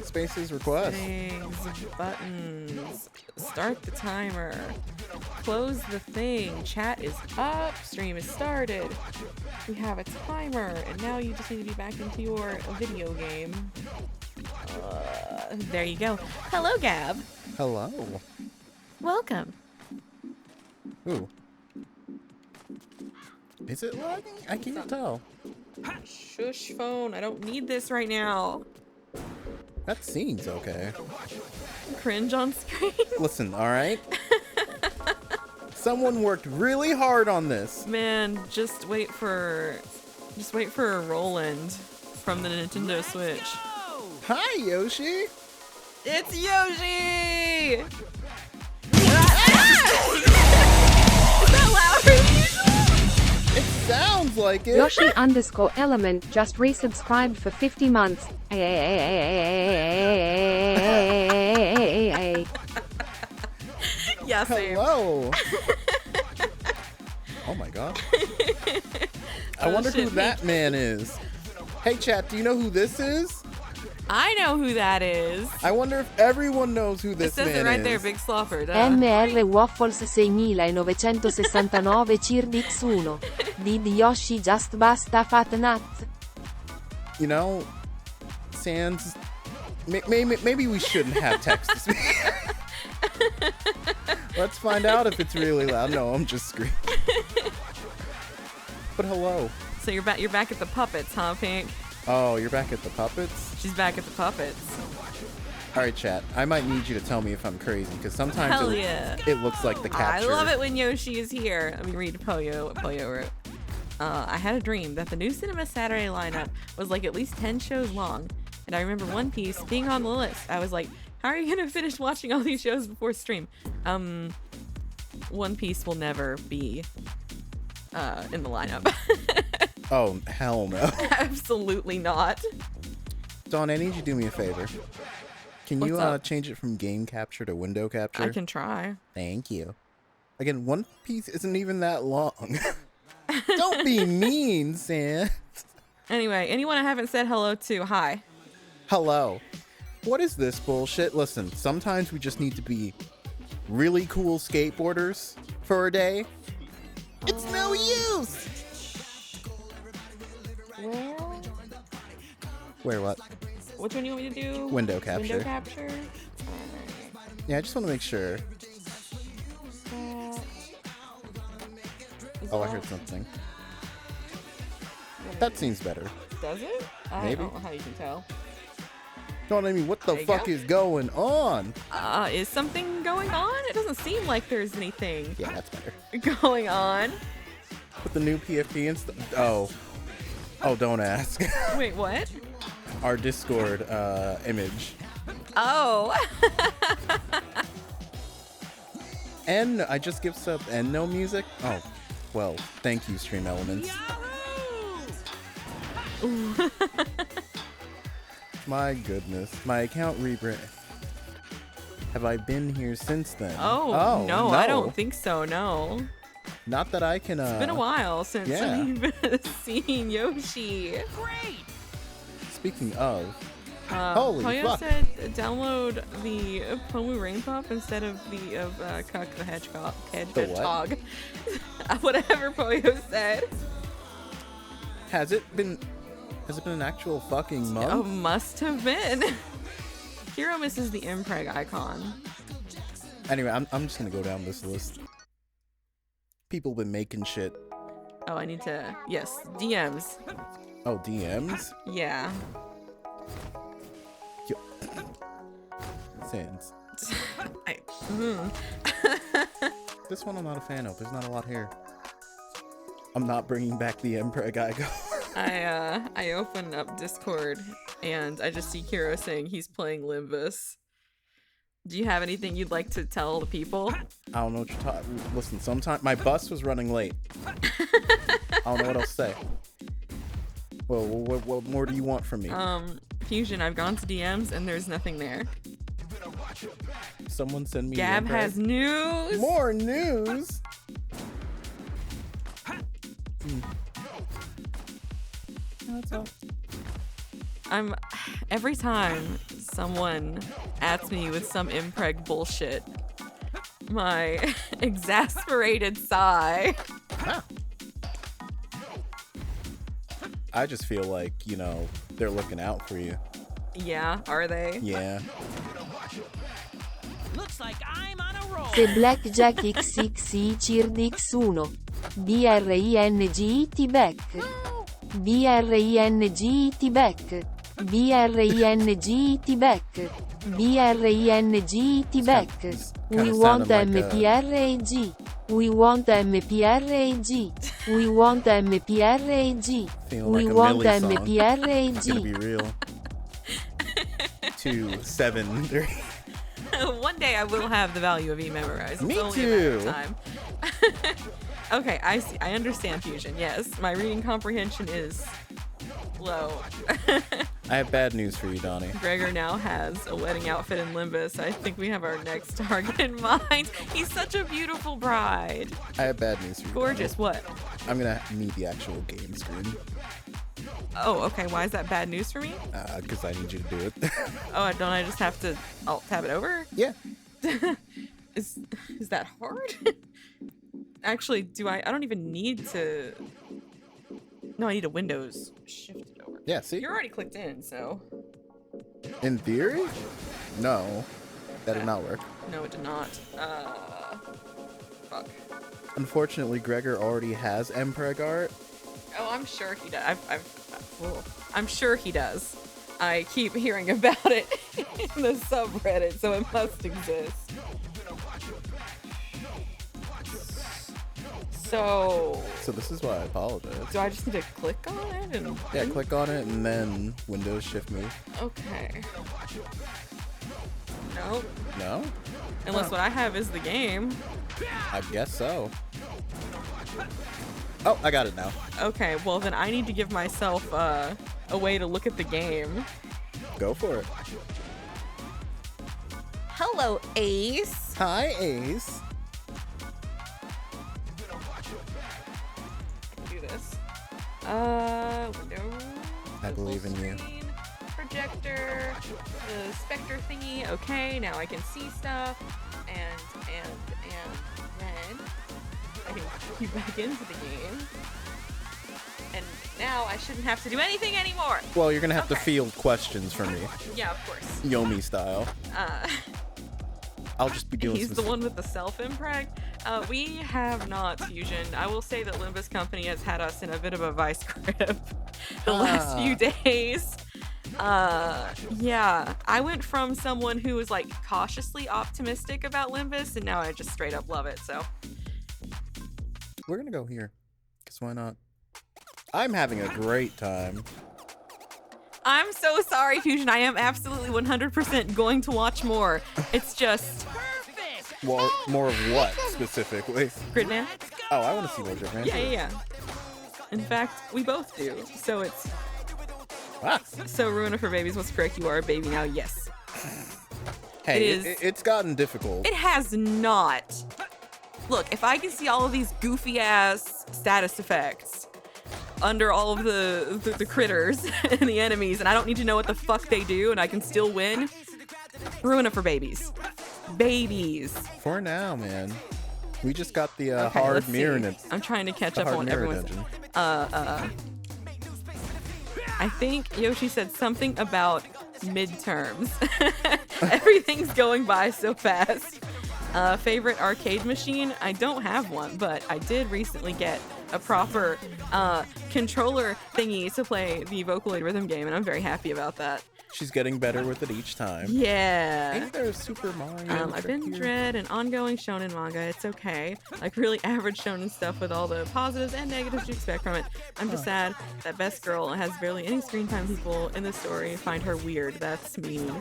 Spaces request. Settings, buttons, start the timer, close the thing, chat is up, stream is started. We have a timer, and now you just need to be back into your video game. There you go. Hello, Gab. Hello. Welcome. Ooh. Is it lagging? I can't tell. Shush phone, I don't need this right now. That scene's okay. Cringe on screen. Listen, alright? Someone worked really hard on this. Man, just wait for a Roland from the Nintendo Switch. Hi, Yoshi. It's Yoshi! Is that louder than usual? It sounds like it. Yoshi_element just resubscribed for 50 months. Yeah, same. Hello. Oh my god. I wonder who that man is. Hey chat, do you know who this is? I know who that is. I wonder if everyone knows who this It man says it right is. there, Big Slopper. MR Waffles 6969 CIRDX1. Did Yoshi just basta fat nuts? You know, Sans, maybe we shouldn't have text to speak. Let's find out if it's really loud. No, I'm just screaming. But hello. So you're back at the puppets, huh, Pink? Oh, you're back at the puppets? She's back at the puppets. Alright, chat. I might need you to tell me if I'm crazy, because sometimes it looks like the capture. I love it when Yoshi is here. Let me read Poyo what Poyo wrote. I had a dream that the new Cinema Saturday lineup was like at least 10 shows long, and I remember One Piece being on the list. I was like, how are you gonna finish watching all these shows before stream? One Piece will never be in the lineup. Oh, hell no. Absolutely not. Dawn, I need you to do me a favor. Can What's you up? change it from game capture to window capture? I can try. Thank you. Again, One Piece isn't even that long. Don't be mean, Sam. Anyway, anyone I haven't said hello to, hi. Hello. What is this bullshit? Listen, sometimes we just need to be really cool skateboarders for a day. It's no use! Where what? Which one you want me to do? Window capture. Window capture? Yeah, I just want to make sure. Oh, I heard something. That seems better. Does it? Maybe. I don't know how you can tell. Don't I mean, what the There you fuck go. is going on? Is something going on? It doesn't seem like there's anything Yeah, that's better. going on. With the new PFP and stuff. Oh. Oh, don't ask. Wait, what? Our Discord image. Oh. And I just give sub and no music? Oh, well, thank you, Stream Elements. My goodness. My account rebrand. Have I been here since then? Oh, no, I don't think so, no. Not that I can, It's been a while since yeah. I've seen Yoshi. Great! Speaking of, holy Poyo fuck. said download the Pomu Rain Pop instead of the Cuck the Hedgehog. The what? Hedgehog. Whatever Poyo said. Has it been an actual fucking month? Oh, must have been. Hero misses the Mpregd icon. Anyway, I'm just gonna go down this list. People been making shit. Oh, I need to. Yes, DMs. Oh, DMs? Yeah. Yo. Sans. This one I'm not a fan of. There's not a lot here. I'm not bringing back the Mpregd icon. I open up Discord and I just see Kiro saying he's playing Limbus. Do you have anything you'd like to tell the people? I don't know what you're talking. Listen, sometimes my bus was running late. I don't know what else to say. Well, what more do you want from me? Fusion, I've gone to DMs and there's nothing there. Someone send me. Gab has news. More news. That's all. Every time someone at me with some Mpregd bullshit, my exasperated sigh. Ah. I just feel like, they're looking out for you. Yeah, are they? Yeah. Looks like I'm on a roll. Se Blackjack XXI Cirdx1. BRINGIT back. BRINGIT back. BRINGIT back. BRINGIT back. We want MPRAG. We want MPRAG. We want MPRAG. Feeling We like a want Millie song. It's gonna be MPRAG. real. 2, 7, 3. One day I will have the value of E memorized. Me It's only a matter of too. time. Okay, I see. I understand Fusion. Yes, my reading comprehension is low. I have bad news for you, Donnie. Gregor now has a wedding outfit in Limbus. I think we have our next target in mind. He's such a beautiful bride. I have bad news for you. Gorgeous. What? Donnie. I'm gonna need the actual game screen. Oh, okay. Why is that bad news for me? Because I need you to do it. Oh, don't I just have to alt tab it over? Yeah. Is that hard? Actually, I don't even need to. No, I need a Windows shift it over. Yeah, see? You're already clicked in, so. In theory? No. That did not work. No, it did not. Fuck. Unfortunately, Gregor already has Mpregd art. Oh, I'm sure he does. I'm sure he does. I keep hearing about it in the subreddit, so it must exist. So this is why I apologize. do I just need to click on it and? Yeah, click on it and then Windows Shift Move. Okay. Nope. No? Unless what I have is the game. I guess so. Oh, I got it now. Okay, well then I need to give myself a way to look at the game. Go for it. Hello, Ace. Hi, Ace. Do this. Windows. I believe in you. Screen, projector, the Spectre thingy. Okay, now I can see stuff, and then I can keep back into the game. And now I shouldn't have to do anything anymore. Well, you're gonna have to Okay. field questions for me, Yeah, of course. Yomi style. I'll just be doing He's some. the one with the self-impreg. We have not Fusion. I will say that Limbus Company has had us in a bit of a vice grip the last few days. Yeah, I went from someone who was like cautiously optimistic about Limbus, and now I just straight up love it. So We're gonna go here, cause why not? I'm having a great time. I'm so sorry, Fusion. I am absolutely 100% going to watch more. It's just More of what specifically? Gridman. Oh, I want to see more Gridman. Yeah. In fact, we both do. So it's Ah. so Ruiner for Babies was correct. You are a baby now. Yes. Hey, It is- it's gotten difficult. It has not. Look, if I can see all of these goofy ass status effects under all of the critters and the enemies, and I don't need to know what the fuck they do, and I can still win, Ruiner for Babies. Babies. For now, man. We just got the Okay, hard let's mirror. see. I'm trying to catch the up hard on mirror everyone's. dungeon. I think Yoshi said something about midterms. Everything's going by so fast. Favorite arcade machine? I don't have one, but I did recently get a proper controller thingy to play the Vocaloid rhythm game, and I'm very happy about that. She's getting better with it each time. Yeah. Ain't there a Super Mario? I've been dread and ongoing shonen manga. It's okay. Like really average shonen stuff with all the positives and negatives you expect from it. I'm just sad that Best Girl has barely any screen time. People in the story find her weird. That's mean.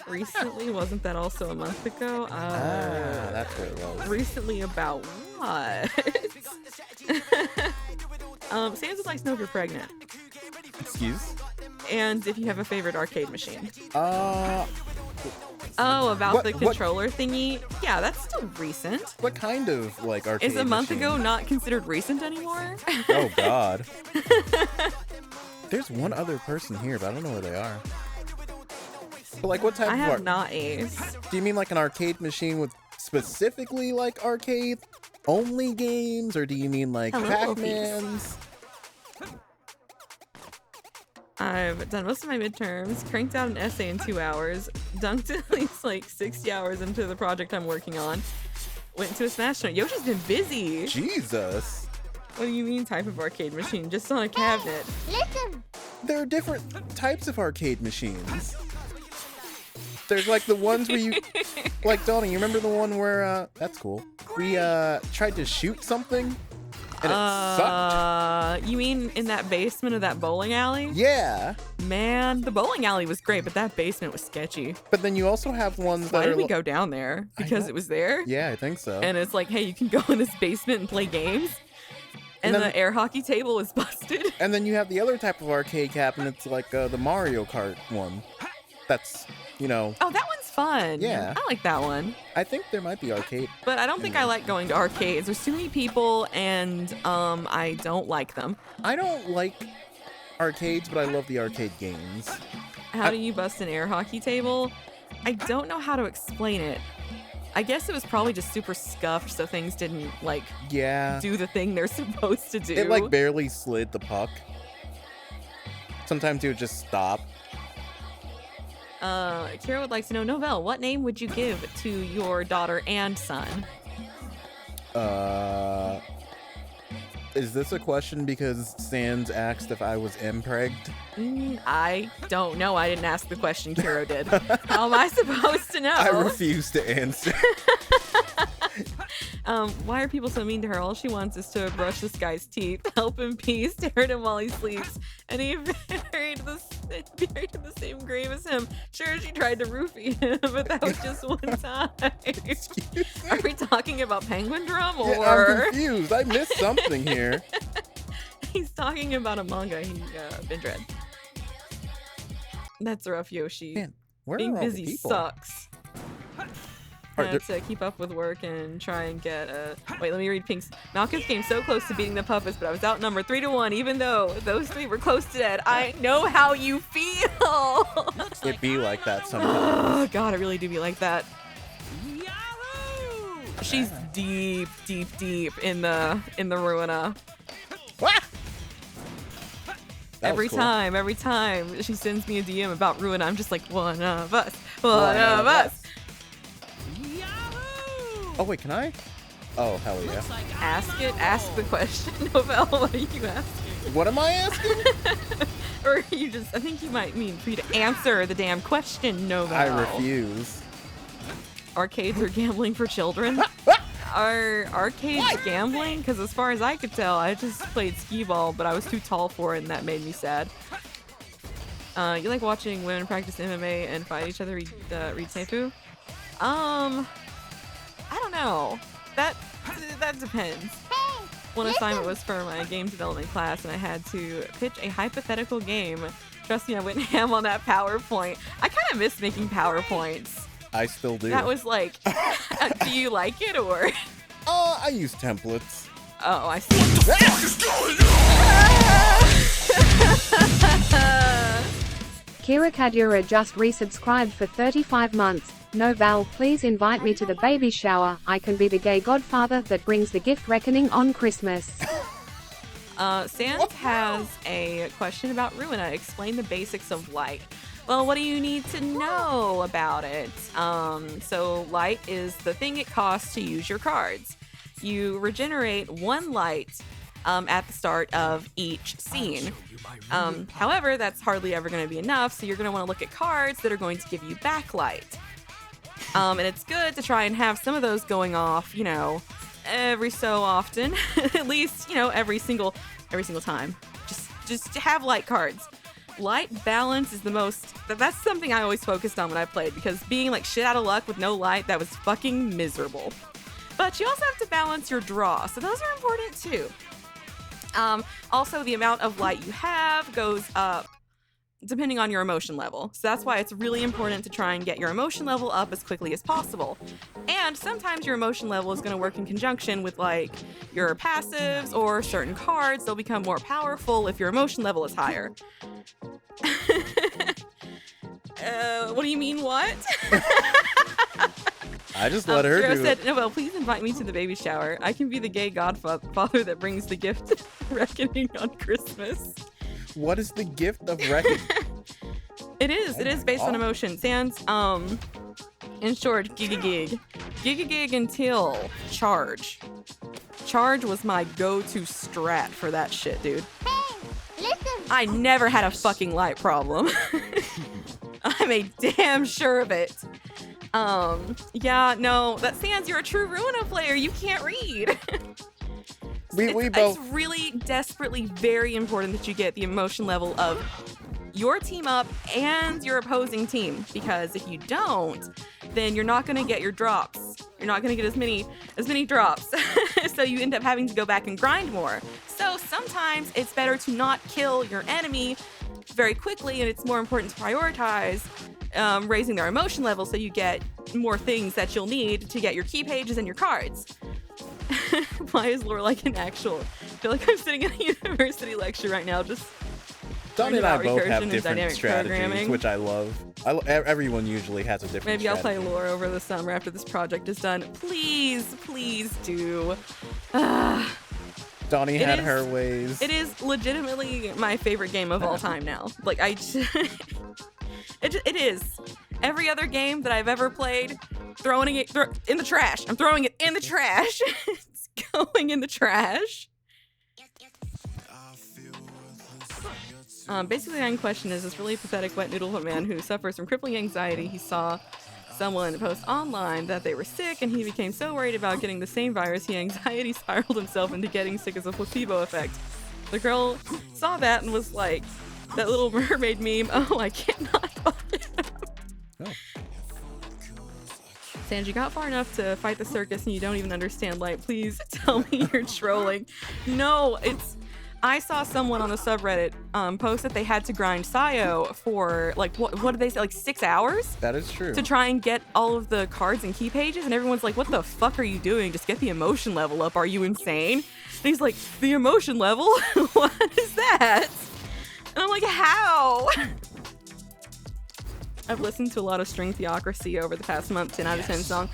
Recently, wasn't that also a month ago? That's what it was. Recently about what? Sans would like to know if you're pregnant. Excuse? And if you have a favorite arcade machine. Uh, Oh, about What- the what- controller thingy? Yeah, that's still recent. what kind of like arcade Is a month machine? ago not considered recent anymore? Oh God. There's one other person here, but I don't know where they are. But like, what type I of have not Ace. Do you mean like an arcade machine with specifically like arcade only games, or do you mean like Hello, Pac-Mans? I've done most of my midterms, cranked out an essay in 2 hours, dunked at least like 60 hours into the project I'm working on, went to a Smash tournament. Yoshi's been busy. Jesus. What do you mean type of arcade machine? Just on a cabinet. There are different types of arcade machines. There's like the ones where you, like Donnie, you remember the one where, that's cool. We tried to shoot something and it sucked? You mean in that basement of that bowling alley? Yeah. Man, the bowling alley was great, but that basement was sketchy. But then you also have ones that Why are did we go down there? Because it was there? Yeah, I think so. And it's like, hey, you can go in this basement and play games? And then, the air hockey table was busted. And then you have the other type of arcade cabinets, like the Mario Kart one. That's, you know. Oh, that one's fun. Yeah. I like that one. I think there might be arcade. But I don't think I like going to arcades. There's too many people, and I don't like them. I don't like arcades, but I love the arcade games. How do you bust an air hockey table? I don't know how to explain it. I guess it was probably just super scuffed, so things didn't, like, do the thing they're supposed to do. It, like, barely slid the puck. Sometimes it would just stop. Kira would like to know, Novell, what name would you give to your daughter and son? Is this a question because Sans asked if I was Mpregd? I don't know. I didn't ask the question. Kiro did. How am I supposed to know? I refuse to answer. Why are people so mean to her? All she wants is to brush this guy's teeth, help him pee, stare at him while he sleeps, and he buried in the same grave as him. Sure, she tried to roofie him, but that was just one time. Are we talking about Penguin Drum or? Yeah, I'm confused. I missed something here. He's talking about a manga he binge read. That's rough, Yoshi. Man, where Being are all the busy people? sucks. I have to keep up with work and try and get a... Wait, let me read Pink's. Malcolm came so close to beating the puppets, but I was outnumbered 3-1, even though those three were close to dead. I know how you feel! It be like that sometimes. Oh, God, I really do be like that. Yahoo! She's deep in the Ruina. Every time she sends me a DM about Ruina, I'm just like, one of us. Oh, wait, can I? Oh, hell yeah. Ask the question, Novell. What are you asking? What am I asking? Or I think you might mean for you to answer the damn question, Novell. I refuse. Arcades are gambling for children? Are arcades gambling? Because as far as I could tell, I just played skee-ball, but I was too tall for it, and that made me sad. You like watching women practice MMA and fight each other, read Seifu? I don't know. That depends. One assignment was for my game development class, and I had to pitch a hypothetical game. Trust me, I went ham on that PowerPoint. I kind of miss making PowerPoints. I still do. That was like, do you like it or? I use templates. Oh, I see. What the fuck is going on? Kira Kadura just resubscribed for 35 months. No Val, please invite me to the baby shower. I can be the gay godfather that brings the gift reckoning on Christmas. Sans has a question about Ruina. Explain the basics of light. Well, what do you need to know about it? So light is the thing it costs to use your cards. You regenerate one light at the start of each scene. However, that's hardly ever going to be enough, so you're going to want to look at cards that are going to give you backlight. And it's good to try and have some of those going off, every so often, at least, every single time. Just to have light cards. Light balance is that's something I always focused on when I played, because being like shit out of luck with no light, that was fucking miserable. But you also have to balance your draw, so those are important too. Also, the amount of light you have goes up depending on your emotion level. So that's why it's really important to try and get your emotion level up as quickly as possible. And sometimes your emotion level is going to work in conjunction with like your passives or certain cards. They'll become more powerful if your emotion level is higher. What do you mean, what? I just let her Shiro do said, it. Noel, please invite me to the baby shower. I can be the gay godfather that brings the gift reckoning on Christmas. What is the gift of reckoning? It is based on emotion. Sans, in short, Giga Gig until Charge. Charge was my go-to strat for that shit, dude. I never had a fucking light problem. I'm a damn sure of it. Yeah, no, that Sans, you're a true Ruina player. You can't read. We both. It's really desperately very important that you get the emotion level of your team up and your opposing team, because if you don't, then you're not going to get your drops. You're not going to get as many drops. So you end up having to go back and grind more. So sometimes it's better to not kill your enemy very quickly, and it's more important to prioritize raising their emotion level so you get more things that you'll need to get your key pages and your cards. Why is lore like an actual? I feel like I'm sitting in a university lecture right now, just Donnie and I both recursion have and different dynamic strategies, programming. which I love. Everyone usually has a different maybe I'll play strategy. lore over the summer after this project is done. Please do. Donnie It had is- her ways. It is legitimately my favorite game of all time now. Like it is. Every other game that I've ever played, throwing it in the trash. I'm throwing it in the trash. It's going in the trash. Basically, the question is this really pathetic wet noodle of a man who suffers from crippling anxiety. He saw someone post online that they were sick, and he became so worried about getting the same virus, he anxiety spiraled himself into getting sick as a placebo effect. The girl saw that and was like, that little mermaid meme, oh, I cannot fuck it. Oh. Sans, you got far enough to fight the circus and you don't even understand light. Please tell me you're trolling. No, I saw someone on the subreddit post that they had to grind Sayo for, like, what did they say, like 6 hours? That is true. To try and get all of the cards and key pages, and everyone's like, what the fuck are you doing? Just get the emotion level up. Are you insane? And he's like, the emotion level? What is that? And I'm like, how? I've listened to a lot of String Theocracy over the past month, 10 out of 10 song.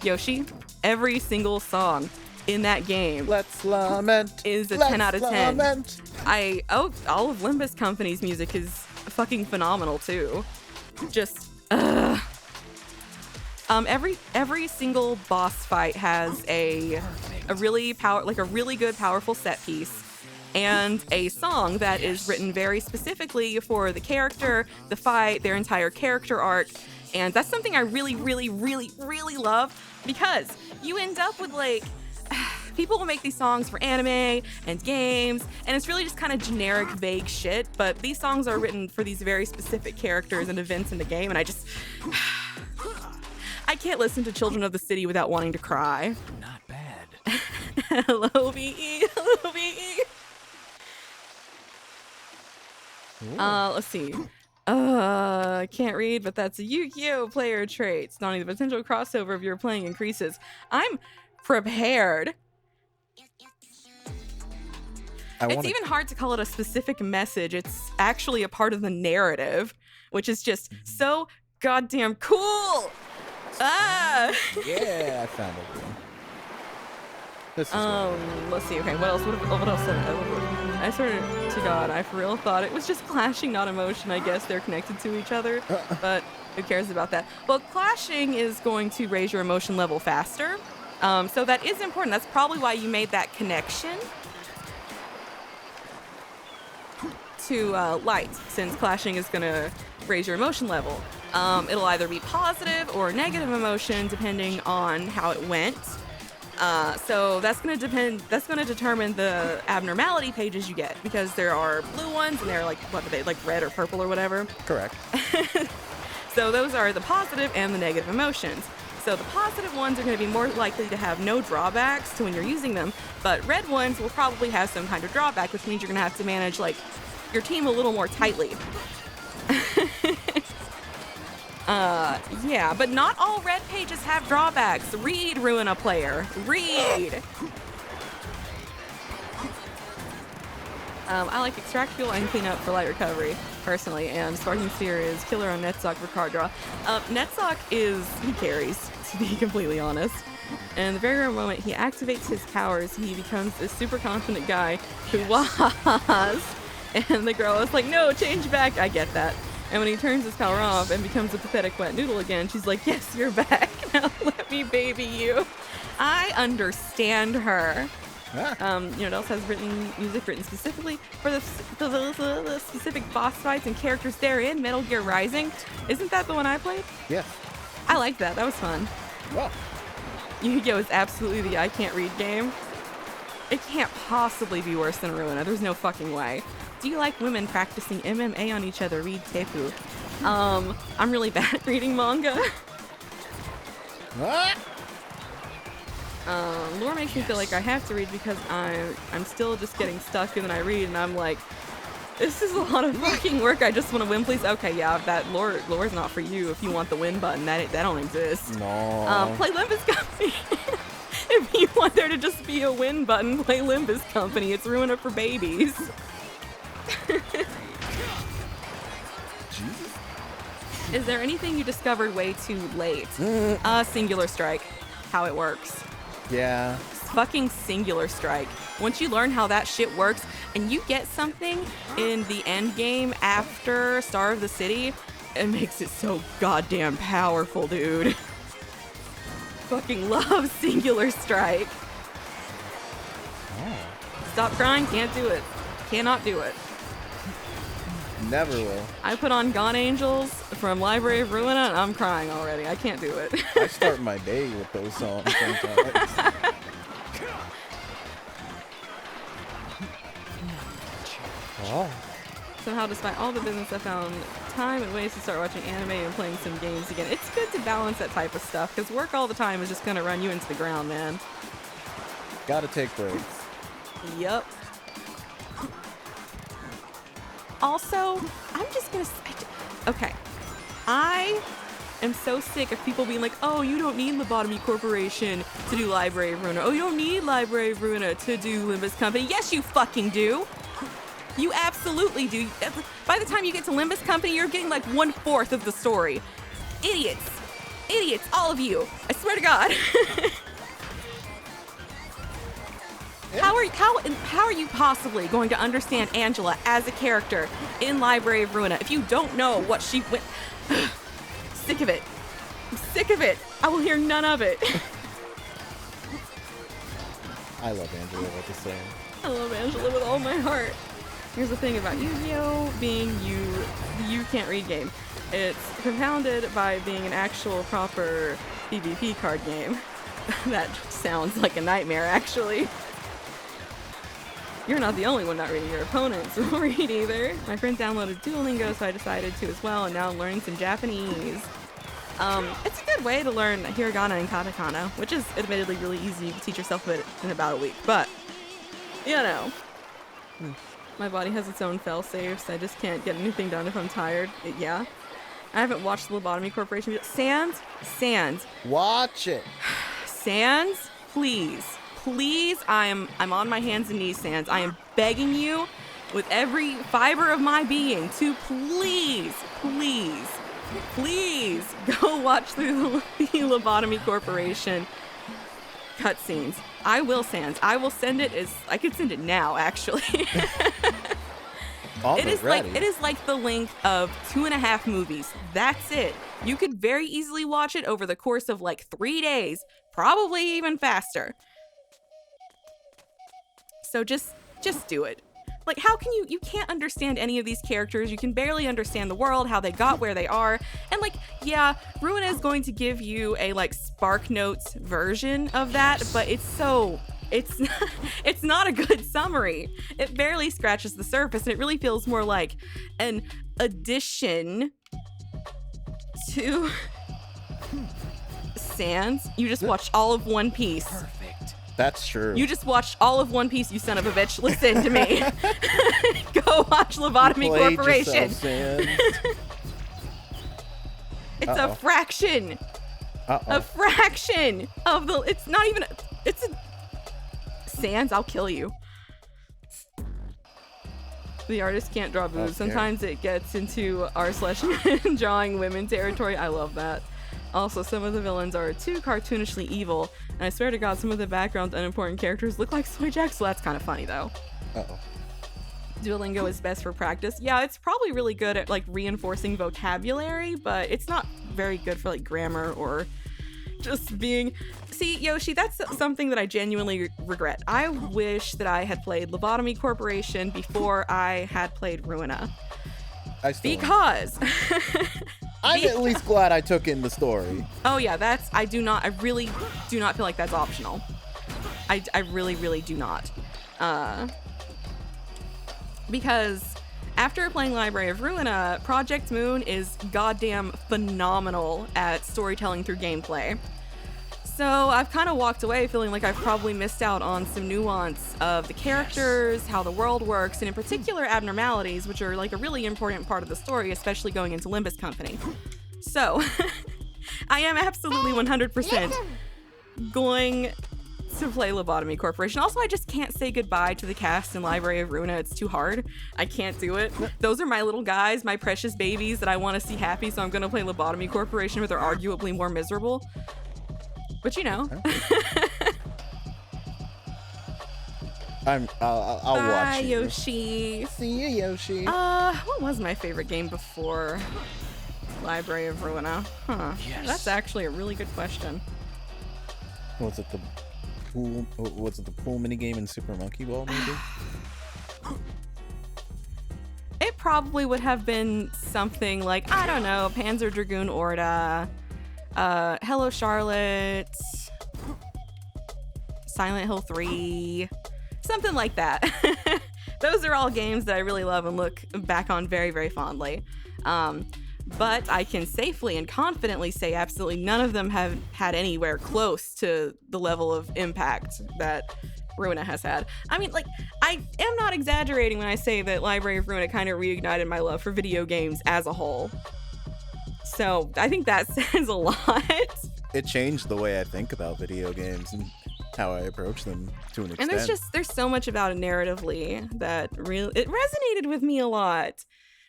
Yoshi, every single song in that game Let's lament. is a Let's 10 out of 10. Lament. All of Limbus Company's music is fucking phenomenal too. Just every single boss fight has a really good powerful set piece and a song that is written very specifically for the character, the fight, their entire character arc. And that's something I really, really, really, really love, because you end up with like people will make these songs for anime and games, and it's really just kind of generic, vague shit, but these songs are written for these very specific characters and events in the game, and I can't listen to Children of the City without wanting to cry. Not bad. Hello, VE. Hello, VE. Let's see. Can't read, but that's a Yu-Gi-Oh! Player trait. Donnie, the potential crossover of your playing increases. I'm prepared. It's even hard to call it a specific message. It's actually a part of the narrative, which is just so goddamn cool. Yeah, I found it. This is Let's see. Okay, what else? What else? I swear to God, I for real thought it was just clashing, not emotion. I guess they're connected to each other, but who cares about that? Well, clashing is going to raise your emotion level faster, so that is important. That's probably why you made that connection to light, since clashing is going to raise your emotion level. It'll either be positive or negative emotion depending on how it went. So that's going to determine the abnormality pages you get, because there are blue ones and they're like, what are they, like red or purple or whatever? correct. So those are the positive and the negative emotions. So the positive ones are going to be more likely to have no drawbacks to when you're using them, but red ones will probably have some kind of drawback, which means you're going to have to manage like your team a little more tightly. Yeah, but not all red pages have drawbacks. Read Ruina player. Read. I like extract fuel and clean up for light recovery, personally, and Sparking Sphere is killer on Netsock for card draw. Netsock he carries, to be completely honest. And the very rare moment he activates his powers, he becomes this super confident guy who was. And the girl is like, no, change back. I get that. And when he turns his power off and becomes a pathetic wet noodle again, she's like, yes, you're back. Now let me baby you. I understand her. It also has music written specifically for the specific boss fights and characters therein. Metal Gear Rising. Isn't that the one I played? Yeah. I liked that. That was fun. Well. Yu-Gi-Oh! Is absolutely the I can't read game. It can't possibly be worse than Ruina. There's no fucking way. Do you like women practicing MMA on each other? Read Tepu. I'm really bad at reading manga. What? Lore makes me feel like I have to read because I'm still just getting stuck, and then I read and I'm like, this is a lot of fucking work. I just want to win, please. Okay, yeah, that lore's not for you. If you want the win button, that don't exist. No. Play Limbus Company. If you want there to just be a win button, play Limbus Company. It's Ruina for babies. Jesus. Is there anything you discovered way too late? Singular Strike. How it works. Yeah. Fucking Singular Strike. Once you learn how that shit works and you get something in the end game after Star of the City, it makes it so goddamn powerful, dude. Fucking love Singular Strike. Oh. Stop crying, can't do it. Cannot do it. Never will. I put on Gone Angels from Library of Ruina and I'm crying already. I can't do it. I start my day with those songs sometimes. Oh. Somehow, despite all the business, I found time and ways to start watching anime and playing some games again. It's good to balance that type of stuff, because work all the time is just going to run you into the ground, man. Gotta take breaks. Yup. Also, I'm just going to... Okay. I am so sick of people being like, oh, you don't need Lobotomy Corporation to do Library of Ruina. Oh, you don't need Library of Ruina to do Limbus Company. Yes, you fucking do. You absolutely do. By the time you get to Limbus Company, you're getting like 1/4 of the story. Idiots. Idiots, all of you. I swear to God. How are you possibly going to understand Angela as a character in Library of Ruina if you don't know what she went... Sick of it. I'm sick of it. I will hear none of it. I love Angela, like I say. I love Angela with all my heart. Here's the thing about Yu-Gi-Oh! Being you can't read game. It's compounded by being an actual proper PvP card game. That sounds like a nightmare, actually. You're not the only one not reading. Your opponents will read either. My friend downloaded Duolingo, so I decided to as well, and now I'm learning some Japanese. It's a good way to learn hiragana and katakana, which is admittedly really easy. You can teach yourself it in about a week, but, you know. My body has its own fail-safes. I just can't get anything done if I'm tired. Yeah. I haven't watched the Lobotomy Corporation. Sans. Watch it. Sans, please. Please, I'm on my hands and knees, Sans. I am begging you with every fiber of my being to please go watch the Lobotomy Corporation cutscenes. I will, Sans. I will send it I could send it now, actually. It is like the length of 2.5 movies. That's it. You could very easily watch it over the course of like 3 days, probably even faster. So just do it. Like, how can you can't understand any of these characters. You can barely understand the world, how they got where they are. And like, yeah, Ruina is going to give you a like Spark Notes version of that, but it's not a good summary. It barely scratches the surface, and it really feels more like an addition to Sans. You just watched all of One Piece. Perfect. That's true. You just watched all of One Piece, you son of a bitch. Listen to me. Go watch Lobotomy Corporation. Yourself, It's a fraction. Uh-oh. A fraction of the. It's not even. It's a. Sans, I'll kill you. The artist can't draw boobs. Okay. Sometimes it gets into r/ drawing women territory. I love that. Also, some of the villains are too cartoonishly evil, and I swear to God, some of the background unimportant characters look like soy jacks, so that's kind of funny, though. Uh-oh. Duolingo is best for practice. Yeah, it's probably really good at, like, reinforcing vocabulary, but it's not very good for, like, grammar or just being... See, Yoshi, that's something that I genuinely regret. I wish that I had played Lobotomy Corporation before I had played Ruina. I still am. Because... I'm at least glad I took in the story. Oh yeah, I really do not feel like that's optional. I really, really do not. Because after playing Library of Ruina, Project Moon is goddamn phenomenal at storytelling through gameplay. So I've kind of walked away feeling like I've probably missed out on some nuance of the characters, how the world works, and in particular abnormalities, which are like a really important part of the story, especially going into Limbus Company. So I am absolutely 100% going to play Lobotomy Corporation. Also, I just can't say goodbye to the cast in Library of Ruina. It's too hard. I can't do it. Those are my little guys, my precious babies that I want to see happy, so I'm going to play Lobotomy Corporation, where they're arguably more miserable. But you know. I'll watch you. Yoshi. See you, Yoshi. What was my favorite game before Library of Ruina? Huh. Yes. That's actually a really good question. Was it the pool? Was it the pool minigame in Super Monkey Ball? Maybe. It probably would have been something like, I don't know, Panzer Dragoon Orta, Hello Charlotte, Silent Hill 3, something like that. Those are all games that I really love and look back on very, very fondly. But I can safely and confidently say absolutely none of them have had anywhere close to the level of impact that Ruina has had. I mean, like, I am not exaggerating when I say that Library of Ruina kind of reignited my love for video games as a whole. So I think that says a lot. It changed the way I think about video games and how I approach them to an extent. And there's so much about it narratively that it resonated with me a lot.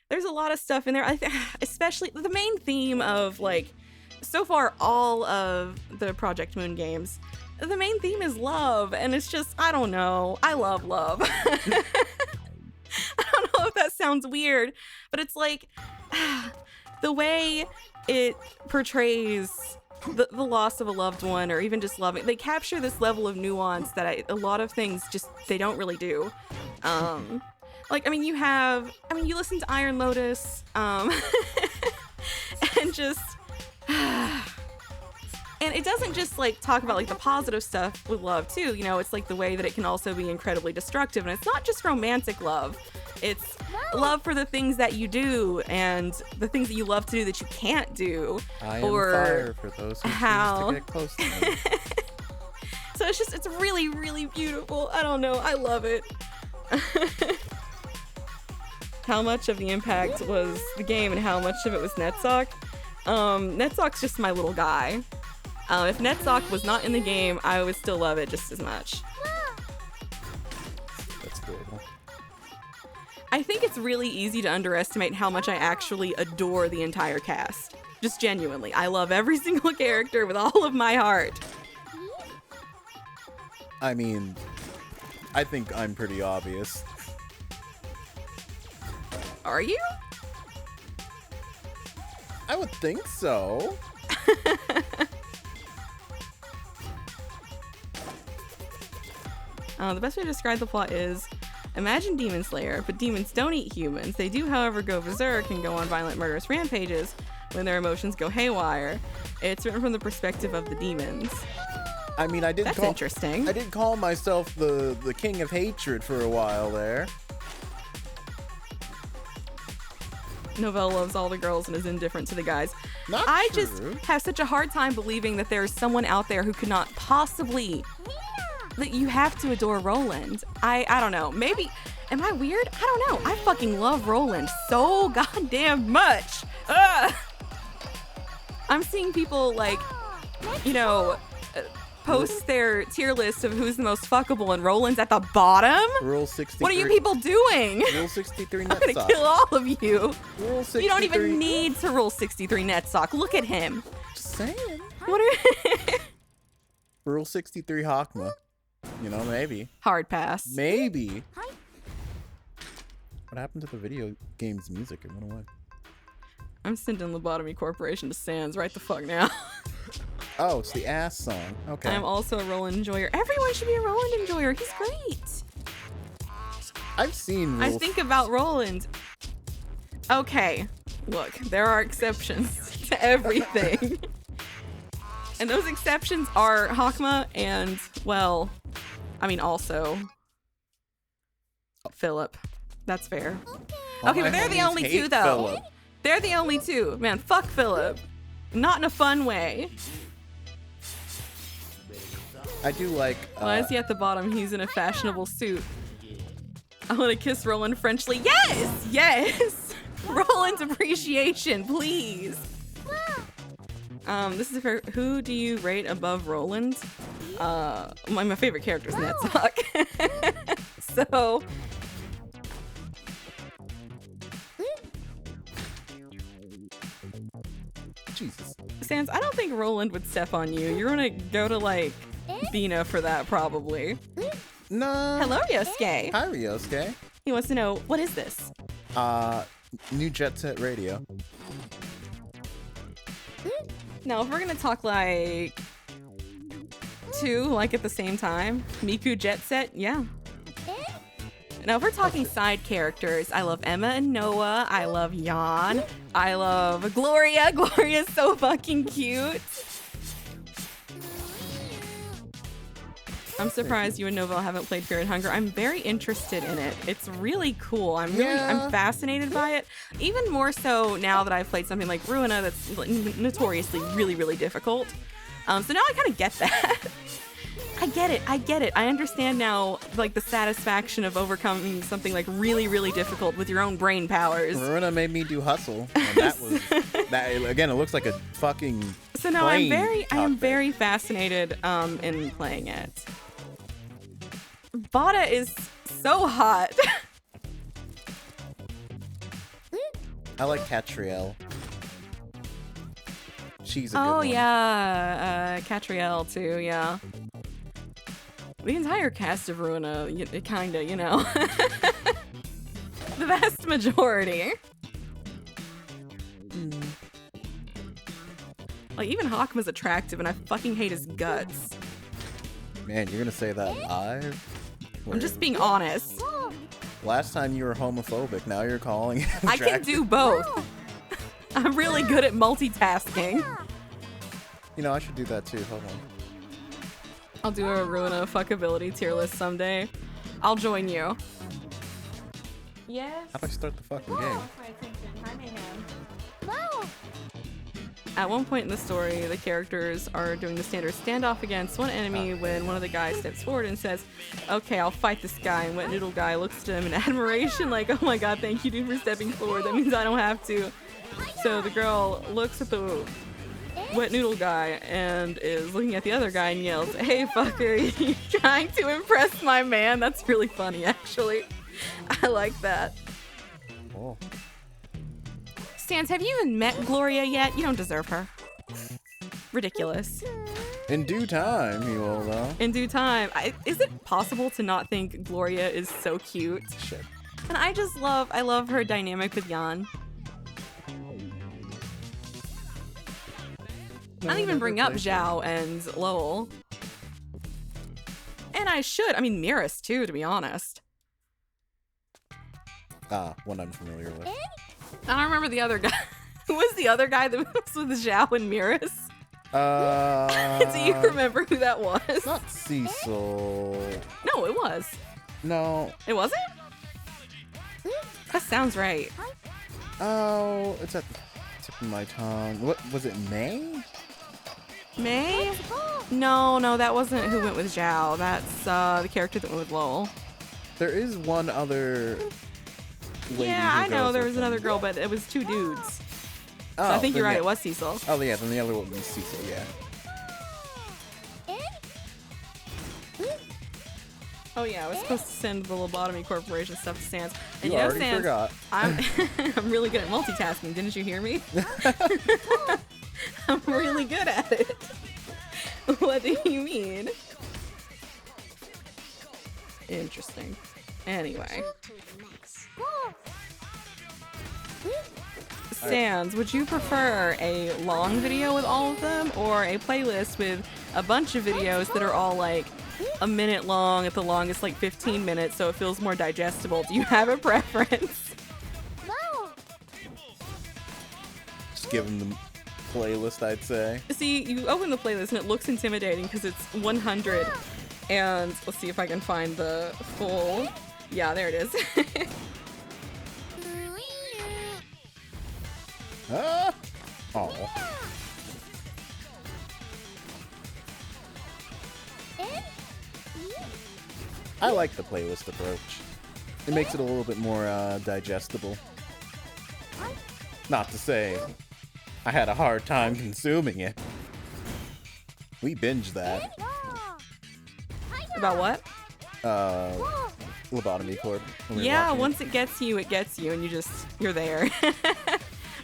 There's a lot of stuff in there, especially the main theme of, like, so far all of the Project Moon games, the main theme is love, and it's just, I don't know, I love love. I don't know if that sounds weird, but it's like, the way it portrays the loss of a loved one, or even just loving, they capture this level of nuance that a lot of things just, they don't really do. Like, I mean, you listen to Iron Lotus, and just, and it doesn't just, like, talk about, like, the positive stuff with love, too, you know, it's, like, the way that it can also be incredibly destructive, and it's not just romantic love, it's love for the things that you do, and the things that you love to do that you can't do, I am or fire for those who choose to get close to me. So it's really, really beautiful. I don't know, I love it. How much of the impact was the game and how much of it was Netsock? Netsock's just my little guy. If Netsock was not in the game, I would still love it just as much. That's adorable. I think it's really easy to underestimate how much I actually adore the entire cast. Just genuinely. I love every single character with all of my heart. I mean, I think I'm pretty obvious. Are you? I would think so. The best way to describe the plot is, imagine Demon Slayer, but demons don't eat humans. They do, however, go berserk and go on violent, murderous rampages when their emotions go haywire. It's written from the perspective of the demons. I mean, That's interesting. I did call myself the king of hatred for a while there. Novell loves all the girls and is indifferent to the guys. Not I true. just have such a hard time believing that there's someone out there who could not possibly, that you have to adore Roland. I don't know. Maybe, am I weird? I don't know. I fucking love Roland so goddamn much. Ugh. I'm seeing people like, you know, post their tier list of who's the most fuckable, and Roland's at the bottom. Rule 63. What are you people doing? Rule 63 I'm net gonna sock. kill all of you. Rule 63. You don't even need to rule 63 net sock. Look at him. Just saying. What are Rule 63 Hakma. You know, maybe. hard pass? Maybe. What happened to the video game's music? It went away. I'm sending Lobotomy Corporation to Sans right the fuck now. Oh, it's the ass song. Okay. I'm also a Roland enjoyer. Everyone should be a Roland enjoyer. He's great. I've seen I Rule think about Roland. Okay, look, there are exceptions to everything. And those exceptions are Hakma and, well, I mean also Philip. That's fair. All Okay, my but they're the homies only hate two though. Philip. They're the only two. Man, fuck Philip. Not in a fun way. I do like. Why is he at the bottom? He's in a fashionable suit. I want to kiss Roland Frenchly. Yes! Yes! Roland's appreciation, please. This is for who do you rate above Roland? My favorite character is Netsock. So Jesus. Sans, I don't think Roland would step on you. You're gonna go to like Bina for that probably. No. Hello, Yosuke. Hi, Ryosuke. He wants to know, what is this? New Jet Set Radio. Now, if we're gonna talk like two, like at the same time, Miku Jet Set, yeah. Now, if we're talking side characters, I love Emma and Noah. I love Jan. I love Gloria. Gloria's so fucking cute. I'm surprised you and Nova haven't played Fear and Hunger. I'm very interested in it. It's really cool. I'm fascinated by it. Even more so now that I've played something like Ruina that's notoriously really difficult. So now I kind of get that. I get it. I understand now, like, the satisfaction of overcoming something like really difficult with your own brain powers. Ruina made me do Hustle, and that was that. Again, it looks like a fucking. So now I am cockpit. very fascinated in playing it. Vada is so hot. I like Catriel. She's a good Oh one. yeah, Catriel too. Yeah. The entire cast of Ruina, kinda, you know. The vast majority. Like, even Hawkman's attractive, and I fucking hate his guts. Man, you're gonna say that live? I'm just being honest. Last time you were homophobic, now you're calling him I can attractive. do both. I'm really good at multitasking. You know, I should do that too. Hold on. I'll do a Ruina fuckability tier list someday. I'll join you. Yes. How do I start the fucking game? At one point in the story, the characters are doing the standard standoff against one enemy when one of the guys steps forward and says, "Okay, I'll fight this guy." And Wet Noodle Guy looks to him in admiration like, "Oh my god, thank you dude for stepping forward. That means I don't have to." So the girl looks at the Wet Noodle Guy and is looking at the other guy and yells, "Hey fucker, you trying to impress my man?" That's really funny, actually. I like that. Oh. Stans, have you even met Gloria yet? You don't deserve her. Ridiculous. In due time, you will though. In due time. Is it possible to not think Gloria is so cute? Shit. And I love her dynamic with Jan. I don't even bring up Zhao and Lowell. And I should. I mean, Miras too, to be honest. One I'm familiar with. I don't remember the other guy. Who was the other guy that was with Zhao and Miras? Do you remember who that was? Not Cecil. No, it was. No. It wasn't? That sounds right. Oh, it's at the tip of my tongue. What was it? May? May? No, that wasn't who went with Zhao. That's the character that went with Lowell. There is one other lady. Yeah, who I know goes there with was them. another girl, but it was two dudes. So I think then you're right, yeah. it was Cecil. Oh yeah, then the other one was Cecil, yeah. Oh yeah, I was supposed to send the Lobotomy Corporation stuff to Sans. And You know, already Sans, forgot. I'm I'm really good at multitasking. Didn't you hear me? I'm really good at it. What do you mean? Interesting. Anyway. Sans, would you prefer a long video with all of them or a playlist with a bunch of videos that are all like a minute long, at the longest like 15 minutes, so it feels more digestible? Do you have a preference? Just give him the playlist, I'd say. See, you open the playlist and it looks intimidating because it's 100. And let's see if I can find the full. Yeah, there it is. Ah! Oh. I like the playlist approach. It makes it a little bit more digestible. Not to say I had a hard time consuming it. We binged that. About what? Lobotomy Corp. when we were Yeah, watching it. once it gets you, and you're there.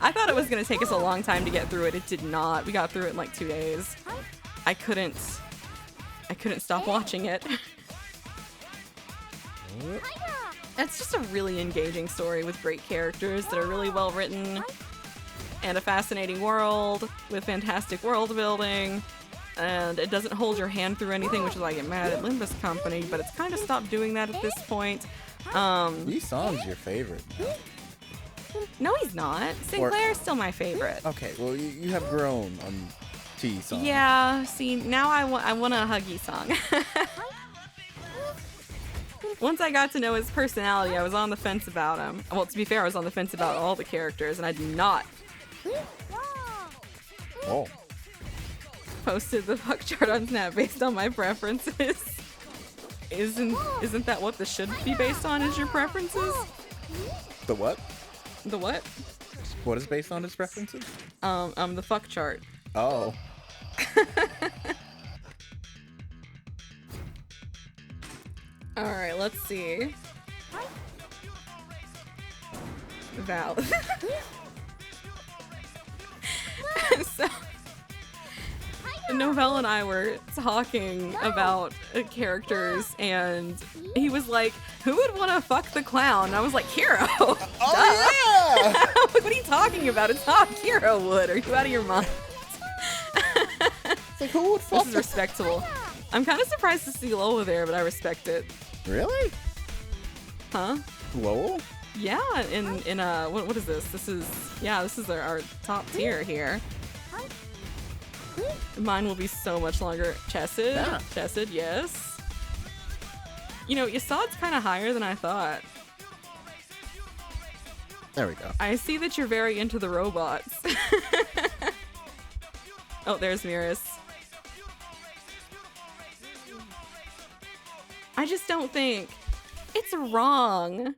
I thought it was gonna take us a long time to get through it. It did not. We got through it in like 2 days. I couldn't stop watching it. It's just a really engaging story with great characters that are really well written, and a fascinating world with fantastic world building. And it doesn't hold your hand through anything, which is why I get mad at Limbus Company, but it's kind of stopped doing that at this point. Yi-song's your favorite now. No, he's not. Sinclair's still my favorite. Okay, well, you have grown on T-song. Yeah, see, now I want a Huggy song. Once I got to know his personality, I was on the fence about him. Well, to be fair, I was on the fence about all the characters, and I did not Oh. posted the fuck chart on Snap based on my preferences. Isn't that what this should be based on, is your preferences? The what? The what? What is based on his preferences? The fuck chart. Oh. Alright, let's see. Val. So, Novell and I were talking about characters, and he was like, who would want to fuck the clown? And I was like, Hero. Oh, yeah! Like, what are you talking about? It's not Hero would. Are you out of your mind? It's like, who would fuck This is respectable. I'm kind of surprised to see Lola there, but I respect it. Really? Huh? Lowell? Yeah, in what is this? This is our top tier here. Mine will be so much longer. Chesed? Yeah. Chesed, yes. You know, Yasad's kind of higher than I thought. There we go. I see that you're very into the robots. Oh, there's Miras. I just don't think it's wrong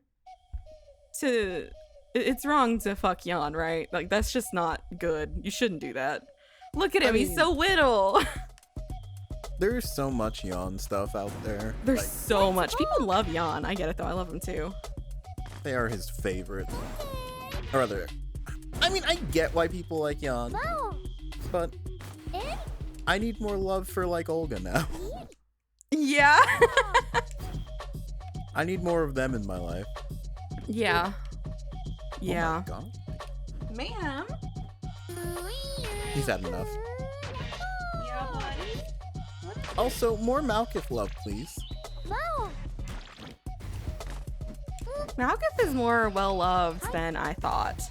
to fuck Jan, right? Like, that's just not good. You shouldn't do that. Look at him, he's so little. There's so much yawn stuff out there. There's Like, so much. People love Jan. I get it though. I love him too. they are his favorite. Or rather, I mean, I get why people like Jan, but I need more love for, like, Olga now. Yeah. I need more of them in my life. Yeah. Oh Yeah. my God. Ma'am. He's had enough. Yeah, buddy. Also, more Malkith love, please. Malkuth is more well loved than I thought.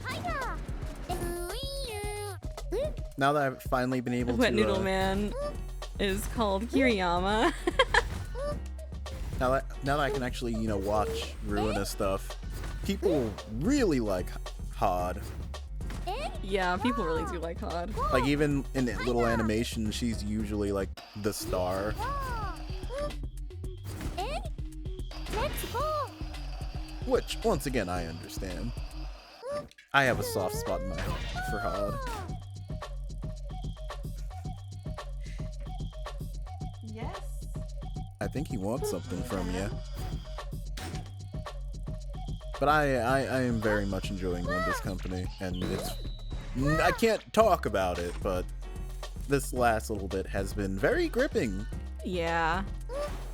Now that I've finally been able Wet to... Noodle Man is called Kiriyama. Now that I can actually, you know, watch Ruina stuff, people really like Hod. Yeah, people really do like Hod. Like, even in the little animation, she's usually, like, the star. Which, once again, I understand. I have a soft spot in my heart for Hod. Yes. I think he wants something from you. But I am very much enjoying Linda's company, and I can't talk about it, but this last little bit has been very gripping. Yeah.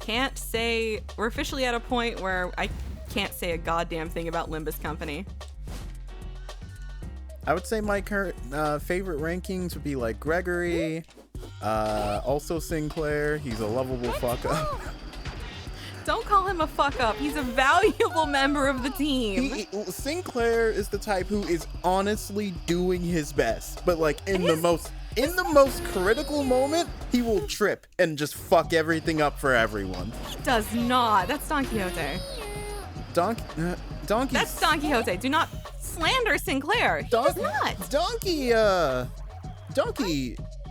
Can't say... We're officially at a point where I can't say a goddamn thing about Limba's company. I would say my current favorite rankings would be like Gregory, also Sinclair. He's a lovable fuck up. Don't call him a fuck up. He's a valuable member of the team. Sinclair is the type who is honestly doing his best, but like in the most critical moment, he will trip and just fuck everything up for everyone. He does not. That's Don Quixote. Donkey. That's Don Quixote. Do not slander Sinclair. He does not. Donkey.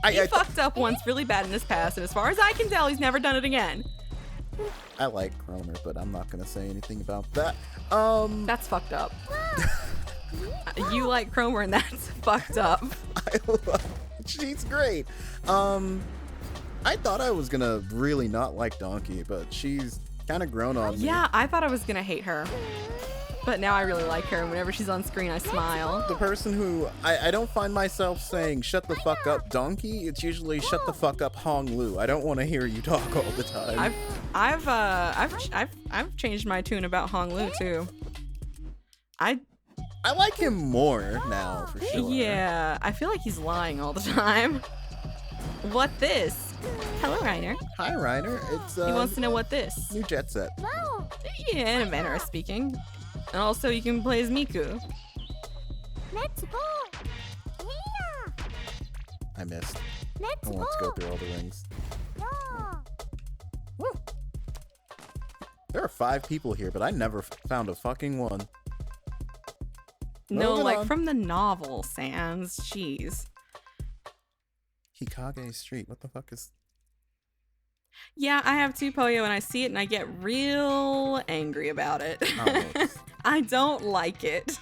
He fucked up once really bad in his past, and as far as I can tell, he's never done it again. I like Cromer, but I'm not gonna say anything about that. That's fucked up. You like Cromer, and that's fucked up. She's great. I thought I was gonna really not like Donkey, but she's kind of grown on me. Yeah, I thought I was gonna hate her, but now I really like her, and whenever she's on screen, I smile. The person who I don't find myself saying "shut the fuck up, Donkey." It's usually "shut the fuck up, Hong Lu." I don't want to hear you talk all the time. I've changed my tune about Hong Lu too. I like him more now, for sure. Yeah, I feel like he's lying all the time. What this? Hello, Reiner. Hi, Reiner. It's He wants to know what this. new jet set. Yeah, in a manner of speaking. And also, you can play as Miku. Let's go. I missed. Let's I want to go through all the rings. Woo. There are 5 people here, but I never found a fucking one. No, Moving like on. from the novel, Sans. Jeez. Hikage Street. What the fuck is... Yeah, I have 2 Poyo and I see it and I get real angry about it. Oh, I don't like it.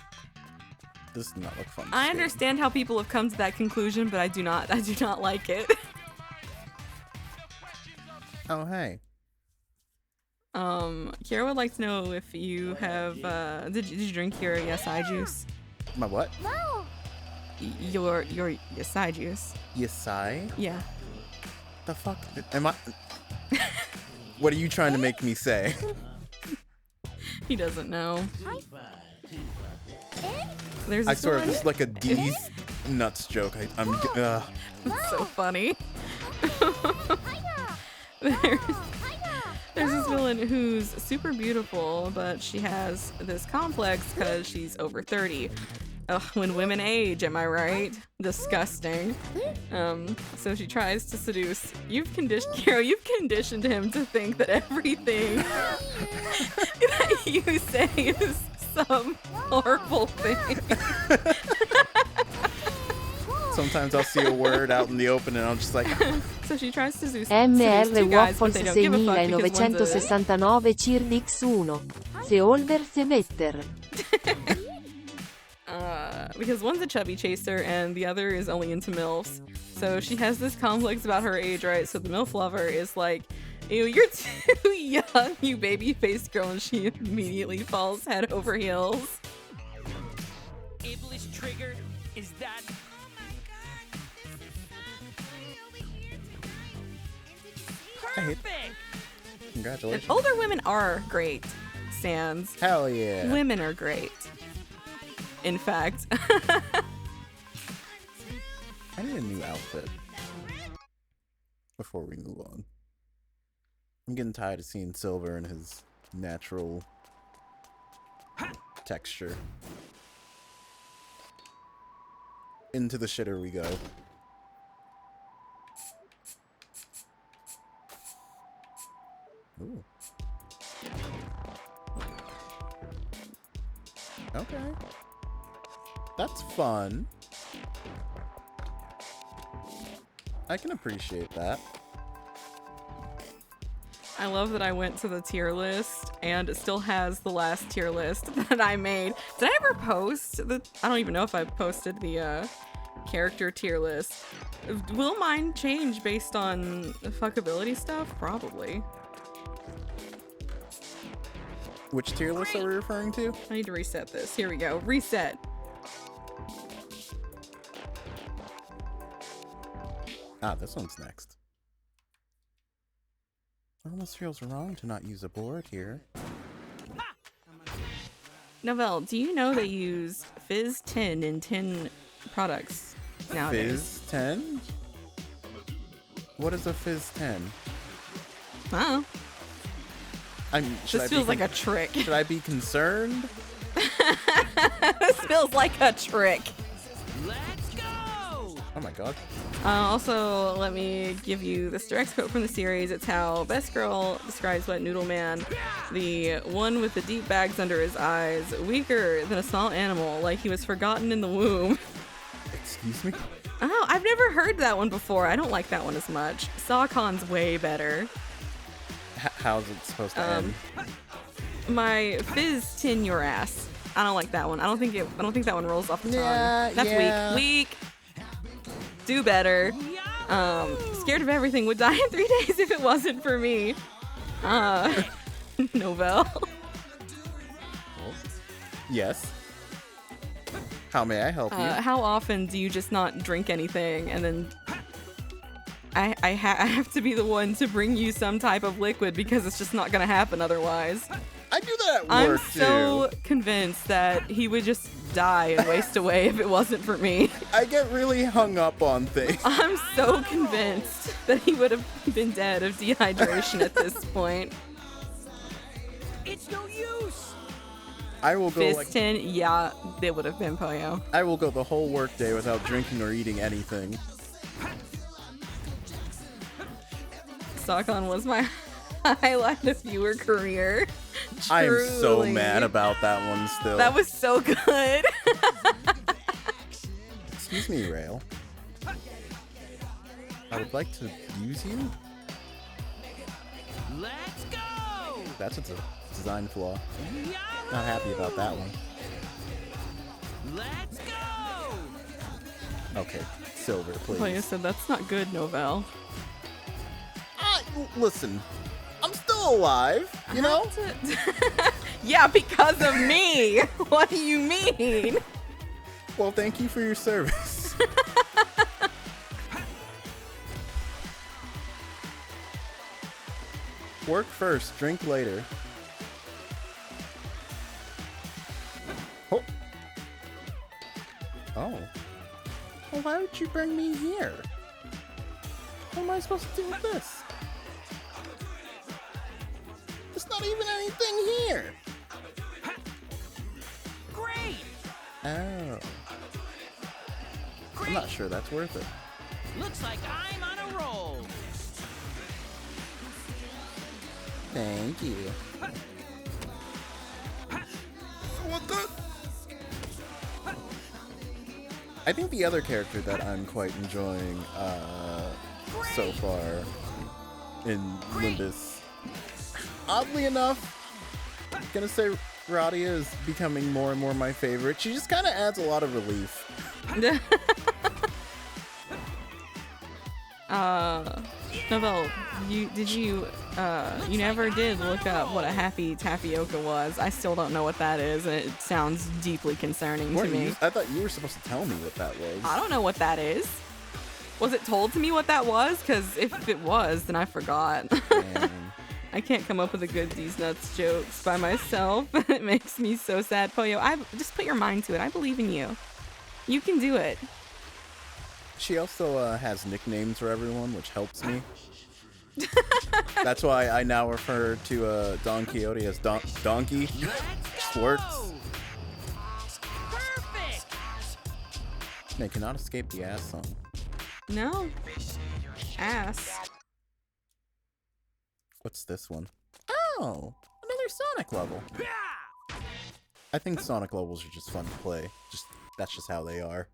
this does not look fun. I understand how people have come to that conclusion, but I do not like it. Oh, hey. Kira would like to know if you have, did you drink your Yasai juice? My what? Your Yasai juice. Yasai? Yeah. The fuck? Am I... What are you trying to make me say? He doesn't know. There's I this swear, one. this is like a D's nuts joke. I'm It's so funny. There's this villain who's super beautiful, but she has this complex because she's over 30. Ugh, when women age, am I right? Disgusting. So she tries to seduce. You've conditioned him to think that everything that you say is some horrible thing. Sometimes I'll see a word out in the open and I'm just like... So she tries to seduce MR two guys, but Waffles they don't give a fuck because one's a 6969 CIRDX1. The older the better. because one's a chubby chaser and the other is only into MILFs. So she has this complex about her age, right? So the MILF lover is like, ew, you're too young, you baby-faced girl, and she immediately falls head over heels. Ableist trigger, is that... Perfect! And Congratulations. older women are great, Sans. Hell yeah. Women are great. In fact. I need a new outfit before we move on. I'm getting tired of seeing Silver in his natural texture. Into the shitter we go. Ooh. Okay. That's fun. I can appreciate that. I love that I went to the tier list and it still has the last tier list that I made. Did I ever post the? I don't even know if I posted the character tier list. Will mine change based on fuckability stuff? Probably. Which tier list are we referring to? I need to reset this. Here we go. Reset. Ah, this one's next. It almost feels wrong to not use a board here. Novell, do you know they use Fizz 10 in 10 products nowadays? Fizz 10? What is a Fizz 10? Oh. This feels like a trick. Should I be concerned? This feels like a trick. Let's go! Oh my god. Also, let me give you this direct quote from the series. It's how Best Girl describes Wet Noodle Man, the one with the deep bags under his eyes, weaker than a small animal, like he was forgotten in the womb. Excuse me? Oh, I've never heard that one before. I don't like that one as much. Sawcon's way better. How's it supposed to end? My Fizz 10 your ass. I don't like that one. I don't think that one rolls off the tongue. That's yeah. weak. Do better. Scared of everything, would die in 3 days if it wasn't for me. Novell. Yes. How may I help you? How often do you just not drink anything and then I have to be the one to bring you some type of liquid because it's just not gonna happen otherwise? I do that at I'm work so too. convinced that he would just die and waste away if it wasn't for me. I get really hung up on things. I'm so convinced that he would have been dead of dehydration at this point. It's no use! I will go Fizz like 10, yeah, it would have been Poyo. I will go the whole workday without drinking or eating anything. Sawcon was my highlight of viewer career. I am so Truly. mad about that one still. That was so good. Excuse me, Rail. I would like to use you? Let's go! That's a design flaw. Yahoo! Not happy about that one. Let's go! Okay, silver, Poyo please. said that's not good, Novell. Listen, I'm still alive, you know? Yeah, because of me. What do you mean? Well, thank you for your service. Work first, drink later. Oh. Oh. Well, why would you bring me here? What am I supposed to do with this? There's not even anything here. Great! Oh. I'm not sure that's worth it. Looks like I'm on a roll. Thank you. What the? I think the other character that I'm quite enjoying so far in Limbus, oddly enough, I'm gonna say Radia is becoming more and more my favorite. She just kind of adds a lot of relief. Novell, you never did look up what a happy tapioca was. I still don't know what that is, and it sounds deeply concerning to Weren't me. you- I thought you were supposed to tell me what that was. I don't know what that is. Was it told to me what that was? Because if it was, then I forgot. Man. I can't come up with a good These Nuts jokes by myself. It makes me so sad. Poyo, just put your mind to it. I believe in you. You can do it. She also has nicknames for everyone, which helps me. That's why I now refer to Don Quixote as Donkey. Just works. Perfect! They cannot escape the ass song. No. Ass. What's this one? Oh, another Sonic level. I think Sonic levels are just fun to play. That's just how they are.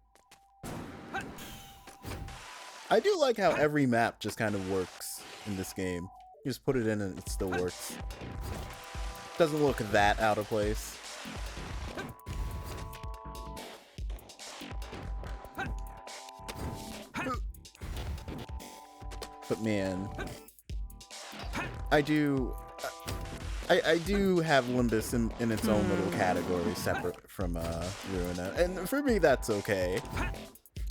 I do like how every map just kind of works in this game. You just put it in and it still works. Doesn't look that out of place. But man, I do have Limbus in its own little category, separate from Ruina, and for me that's okay.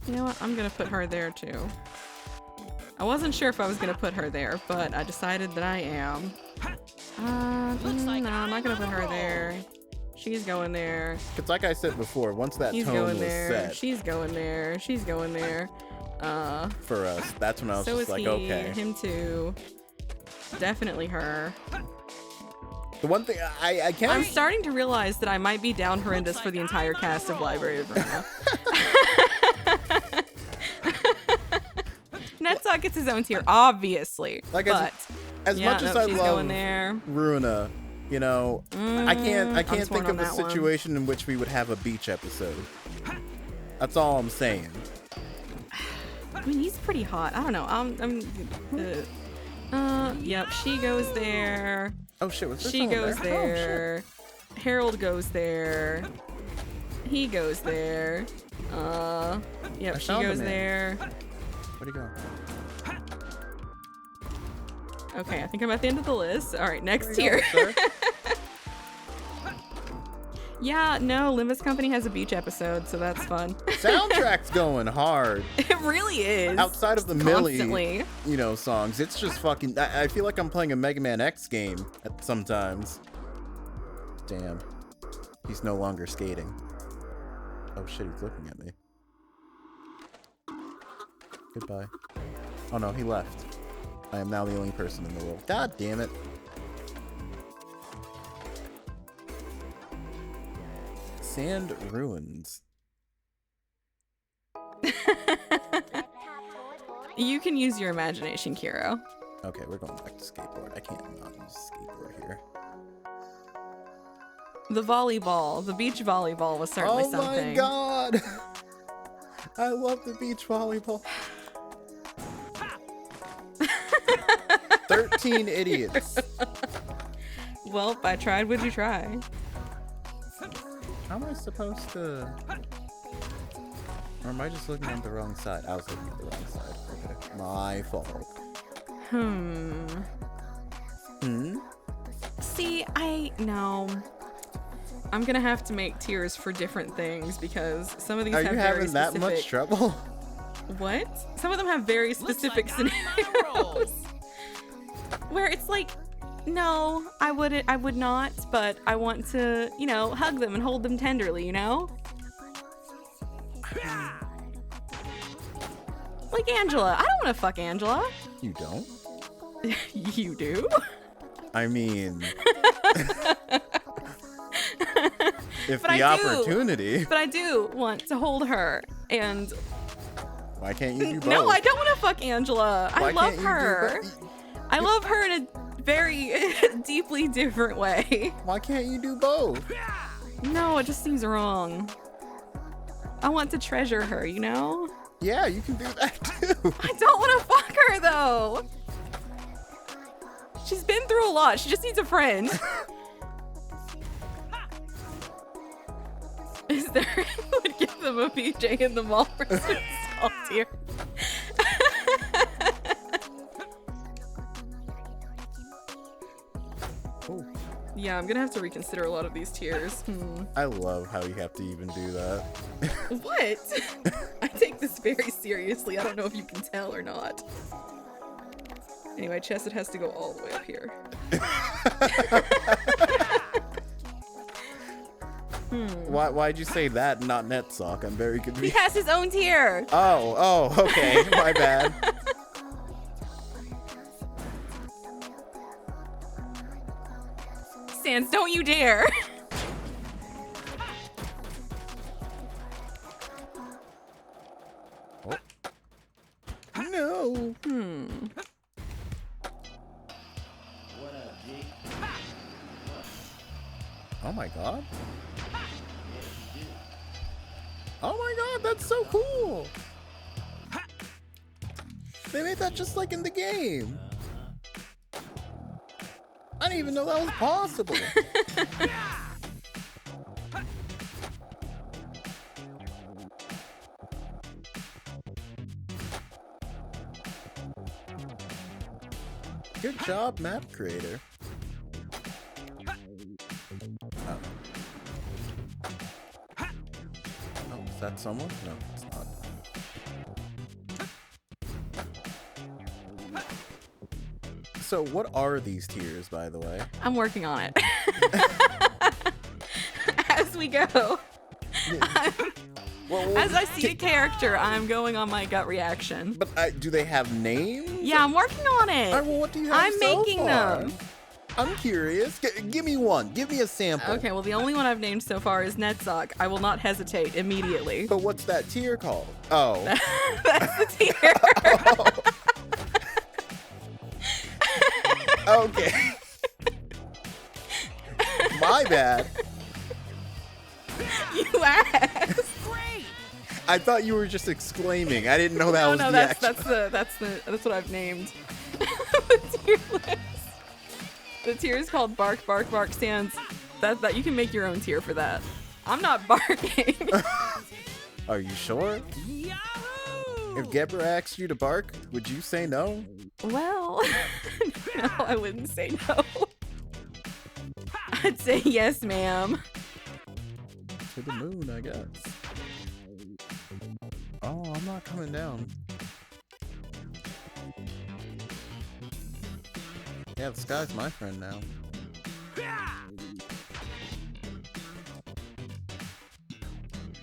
You know what? I'm gonna put her there too. I wasn't sure if I was gonna put her there, but I decided that I am. No, I'm not gonna put her there. She's going there. It's like I said before, once that He's tone going was there. set She's going there. She's going there. for us, that's when I was So just is like, he. okay. Him too. Definitely her. The one thing I can't. I'm starting to realize that I might be down horrendous for the entire cast of Library of Ruina. Netsock gets his own tier, obviously. Like, but as yeah, much as no, I she's love going there. Ruina, you know, I can't I'm think torn of on a that one. situation in which we would have a beach episode. That's all I'm saying. I mean, he's pretty hot. I don't know. Yep, she goes there. Oh shit, was this She someone goes there. Harold goes there. He goes there. Yep, I she found goes him in. there. Where'd he go? Okay, I think I'm at the end of the list. All right, next There you tier. go, sir. Yeah, no, Limbus Company has a beach episode, so that's fun. Soundtrack's going hard. It really is. Outside of the Constantly. Millie, songs, it's just fucking. I feel like I'm playing a Mega Man X game sometimes. Damn, he's no longer skating. Oh shit, he's looking at me. Goodbye. Oh no, he left. I am now the only person in the world. God damn it. Sand ruins. You can use your imagination, Kiro. Okay, we're going back to skateboard. I can't not use skateboard here. The volleyball, the beach volleyball was certainly Oh something. my god! I love the beach volleyball. 13 idiots. Well, I tried. Would you try? How am I supposed to... Or am I just looking at the wrong side? I was looking at the wrong side. Okay. My fault. See, no. I'm gonna have to make tiers for different things because some of these Are have you very having that specific... much trouble? What? Some of them have very specific scenarios where it's like, no, I would not, but I want to, hug them and hold them tenderly, Like Angela. I don't want to fuck Angela. You don't? You do? I mean... if But the I do. opportunity... But I do want to hold her and... Why can't you do both? No, I don't want to fuck Angela. Why I love can't you do her. both? I love her in a very deeply different way. Why can't you do both? No, it just seems wrong. I want to treasure her, Yeah, you can do that too. I don't want to fuck her, though. She's been through a lot. She just needs a friend. Is there who would give them a PJ in the mall for salt here? Oh, Yeah, I'm gonna have to reconsider a lot of these tiers. I love how you have to even do that. What? I take this very seriously. I don't know if you can tell or not. Anyway, Chesed has to go all the way up here. Why'd you say that and not Netsock? I'm very He confused. has his own tier. Oh, okay. My bad. Sans, don't you dare. Oh. No. Oh my god. Oh my god, that's so cool. They made that just like in the game. didn't even know that was possible. Good job, map creator. Oh. Oh, is that someone? No, it's not. So, what are these tiers, by the way? I'm working on it. As we go. As I see a character, I'm going on my gut reaction. But do they have names? Yeah, I'm working on it. All right, well, what do you have I'm so making far? them. I'm curious. Give me one. Give me a sample. Okay, well, the only one I've named so far is Netsock. I will not hesitate immediately. But what's that tier called? Oh. That's the tier. Okay. My bad. You asked. Great! I thought you were just exclaiming. I didn't know that was No, the that's what I've named. The tier list. The tier is called Bark Bark Bark Stands. That you can make your own tier for that. I'm not barking. Are you sure? Yahoo! If Gebra asked you to bark, would you say no? Well, no, I wouldn't say no. I'd say yes, ma'am. To the moon, I guess. Oh, I'm not coming down. Yeah, the sky's my friend now.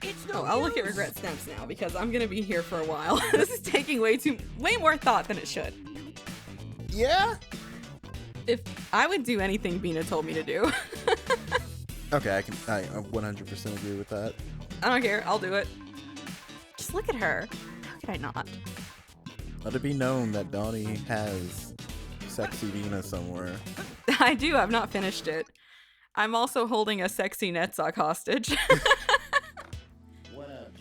It's no Oh, I'll look at use. regret snaps now because I'm gonna be here for a while. This is taking way more thought than it should. Yeah? If I would do anything Bina told me to do. Okay, I 100% agree with that. I don't care. I'll do it. Just look at her. How could I not? Let it be known that Donnie has sexy Dina somewhere. I do. I've not finished it. I'm also holding a sexy Netsock hostage.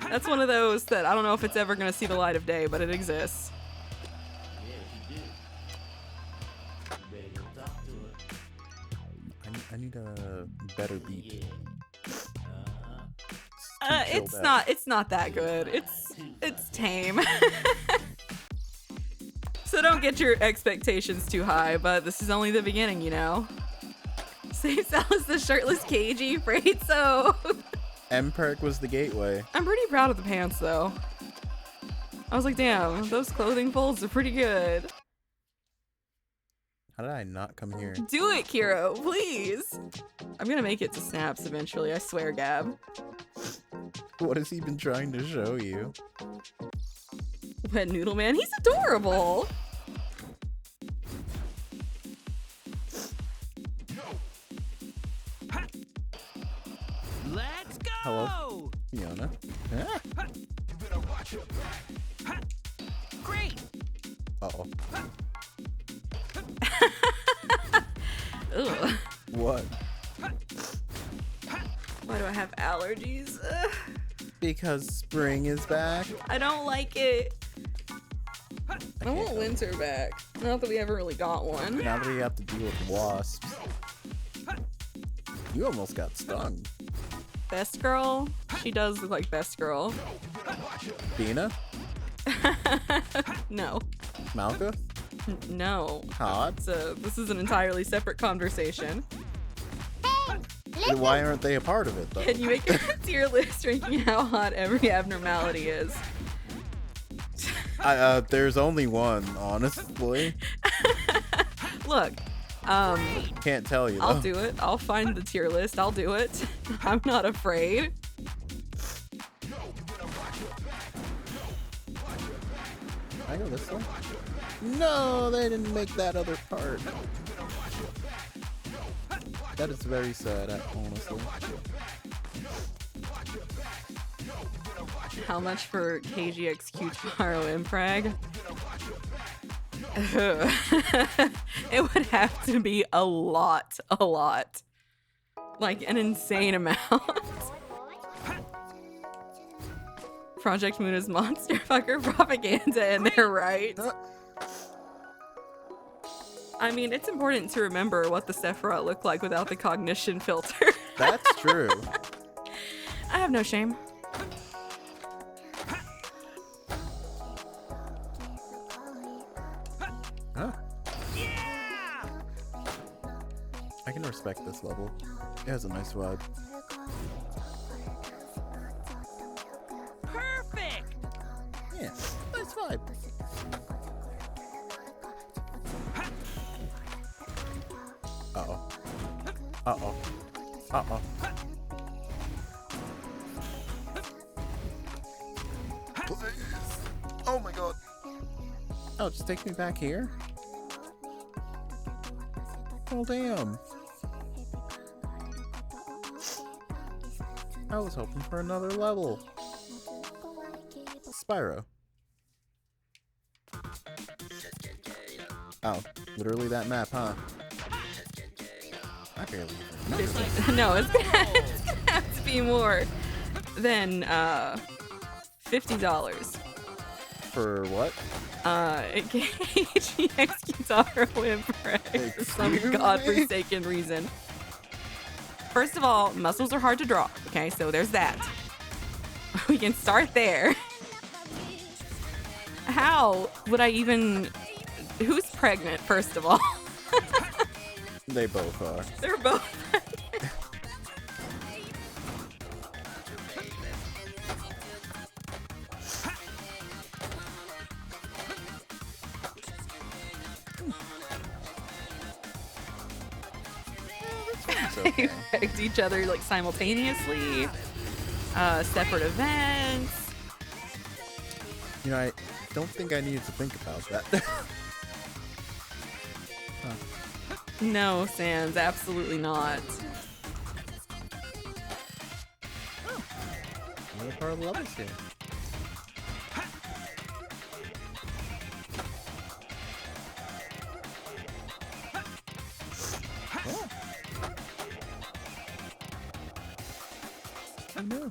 That's one of those that I don't know if it's ever going to see the light of day, but it exists. I need a better beat. It's not that good. It's tame. So don't get your expectations too high, but this is only the beginning, you know. Safe Sal is the shirtless cagey, afraid so. Mpregd was the gateway. I'm pretty proud of the pants though. I was like, damn, those clothing folds are pretty good. How did I not come here? Do it, Kiro, please. I'm gonna make it to snaps eventually, I swear, Gab. What has he been trying to show you? Wet Noodle Man, he's adorable. Let's go! Hello? Fiona? Ah. Great! Uh-oh. Ugh. What? Why do I have allergies? Ugh. Because spring is back? I don't like it. I can't want help winter back. Not that we ever really got one. Now that we have to deal with wasps. You almost got stung. Best girl? She does look like best girl. Bina? No. Malka? No. Hot? So this is an entirely separate conversation. Listen, Why aren't they a part of it, though? Can you make a tier list ranking how hot every abnormality is? There's only one, honestly. Look, Can't tell you, though. I'll do it. I'll find the tier list. I'll do it. I'm not afraid. I go this way? No, they didn't make that other part. That is very sad, honestly. How much for KGXQ Taro Mpregd? It would have to be a lot. Like an insane amount. Project Moon is monster fucker propaganda, and they're right. I mean, it's important to remember what the Sephiroth looked like without the cognition filter. That's true. I have no shame. Huh. Yeah! I can respect this level. It has a nice vibe. Perfect! Yeah, nice vibe. Uh-oh. Uh-oh. Uh-oh. Please. Oh my god. Oh, just take me back here? Oh, damn. I was hoping for another level. Spyro. Oh, literally that map, huh? I barely even remember that. No, it's gonna have to be more than $50. For what? KG Executaro Mpregd for some Excuse me? godforsaken reason. First of all, muscles are hard to draw. Okay, so there's that. We can start there. How would I even... Who's pregnant, first of all? They both are. They're both It's They okay. pegged each other like simultaneously. Separate events. You know, I don't think I needed to think about that. No, Sans, absolutely not. Another part of the levels here. Oh. I know.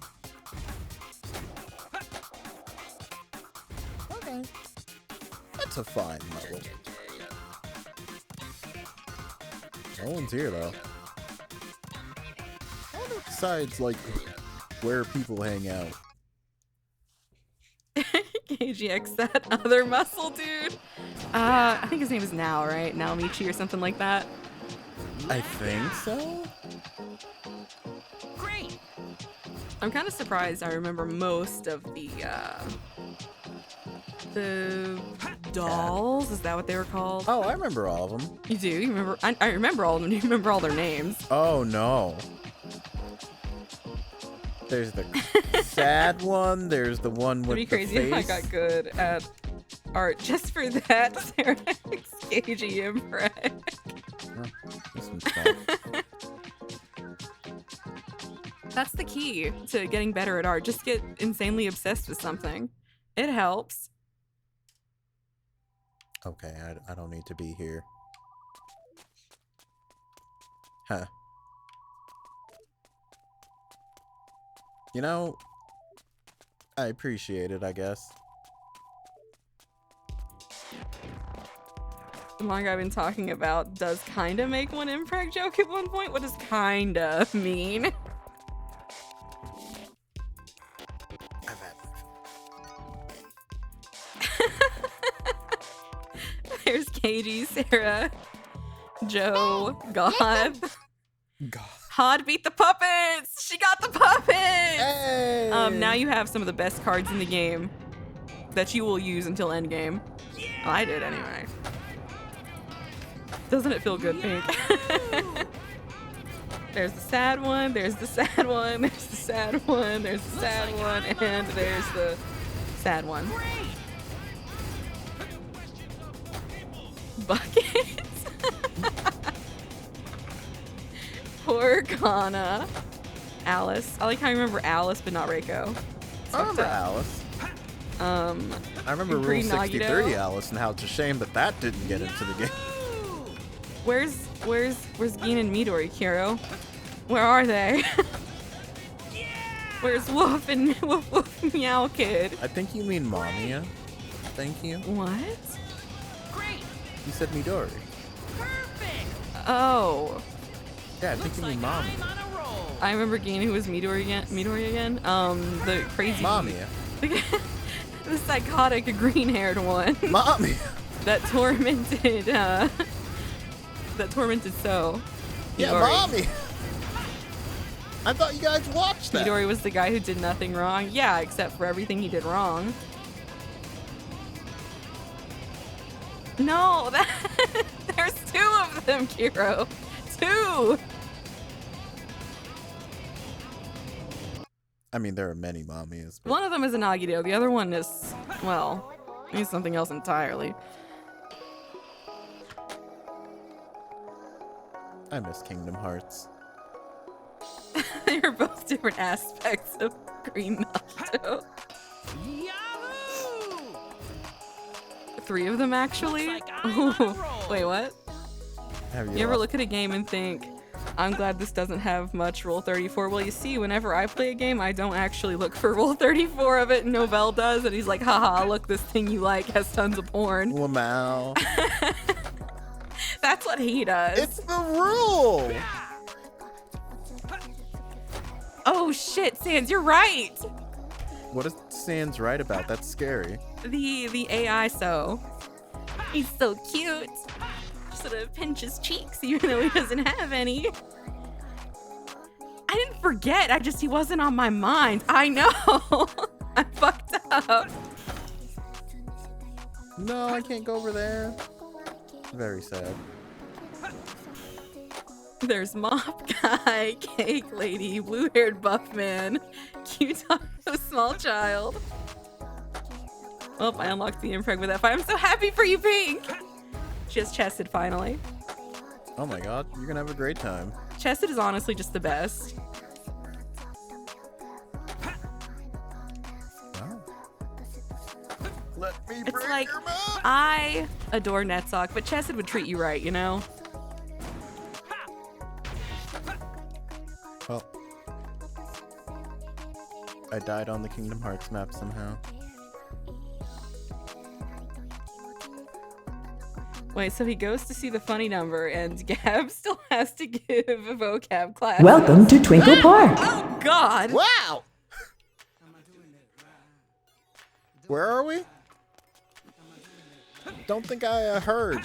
Okay. That's a fine level. No one's here though. I wonder besides like where people hang out. KGX, that other muscle dude. I think his name is Now, right? Naomichi or something like that. I think so. Great! I'm kind of surprised I remember most of the dolls. Is that what they were called? Oh, I remember all of them. You do? You remember? I remember all of them. Do you remember all their names? Oh no. There's the sad one. There's the one It'd with be the crazy if I face. got good at art just for that. Sarah KG Mpregd. Oh, this one's fun. That's the key to getting better at art. Just get insanely obsessed with something. It helps. Okay, I don't need to be here. Huh. You know, I appreciate it, I guess. The manga I've been talking about does kind of make one Mpregd joke at one point. What does kind of mean? I've had There's KG, Sarah, Joe, God. God. Hod beat the puppets! She got the puppets! Hey! Now you have some of the best cards in the game that you will use until endgame. Well, I did anyway. Doesn't it feel good, Pink? There's the sad one, there's the sad one, there's the sad one, there's the sad one, and there's the sad one. Buckets? Poor Kana. Alice. I like how you remember Alice, but not Reiko. I remember Alice. I remember Rule Green 63 Nagito. Alice, and how it's a shame that that didn't get into the game. Where's Gin and Midori, Kiro? Where are they? Where's Woof and Woof Meow Kid? I think you mean Mamiya. Thank you. What? Great! You said Midori. Oh. Yeah, I think you mean mommy. I remember Gain who was Midori again. The crazy Mommy. the psychotic green-haired one. Mommy. that tormented So. Yeah, Midori. mommy. I thought you guys watched that. Midori was the guy who did nothing wrong. Yeah, except for everything he did wrong. No, there's 2 of them, Kiro. 2. I mean, there are many mommies. But One of them is an Agito. The other one is, well, he's something else entirely. I miss Kingdom Hearts. They are both different aspects of Green Naruto. Yahoo! 3 of them, actually? Looks like I'm on a roll. Wait, what? Have You ever look at a game and think, I'm glad this doesn't have much Rule 34? Well, you see, whenever I play a game, I don't actually look for Rule 34 of it. Novell does, and he's like, haha, look, this thing you like has tons of porn. Lamau. That's what he does. It's the rule. Oh shit, Sans, you're right. What is Sans right about? That's scary. The AI so. He's so cute. Sort of pinches cheeks even though he doesn't have any. I didn't forget, he wasn't on my mind. I know. I fucked up. No, I can't go over there. Very sad. There's Mop Guy, Cake Lady, Blue-haired Buff Man, Cute Taco Small Child. Oh, I unlocked the Mpregd with that fight. I'm so happy for you, Pink! She has Chested finally. Oh my god, you're gonna have a great time. Chested is honestly just the best. Wow. Let me It's break like, your mouth. I adore Netsock, but Chested would treat you right, you know? Well, I died on the Kingdom Hearts map somehow. Wait, so he goes to see the funny number, and Gab still has to give a vocab class. Welcome to Twinkle Park. Oh, God! Wow! Where are we? Don't think I heard.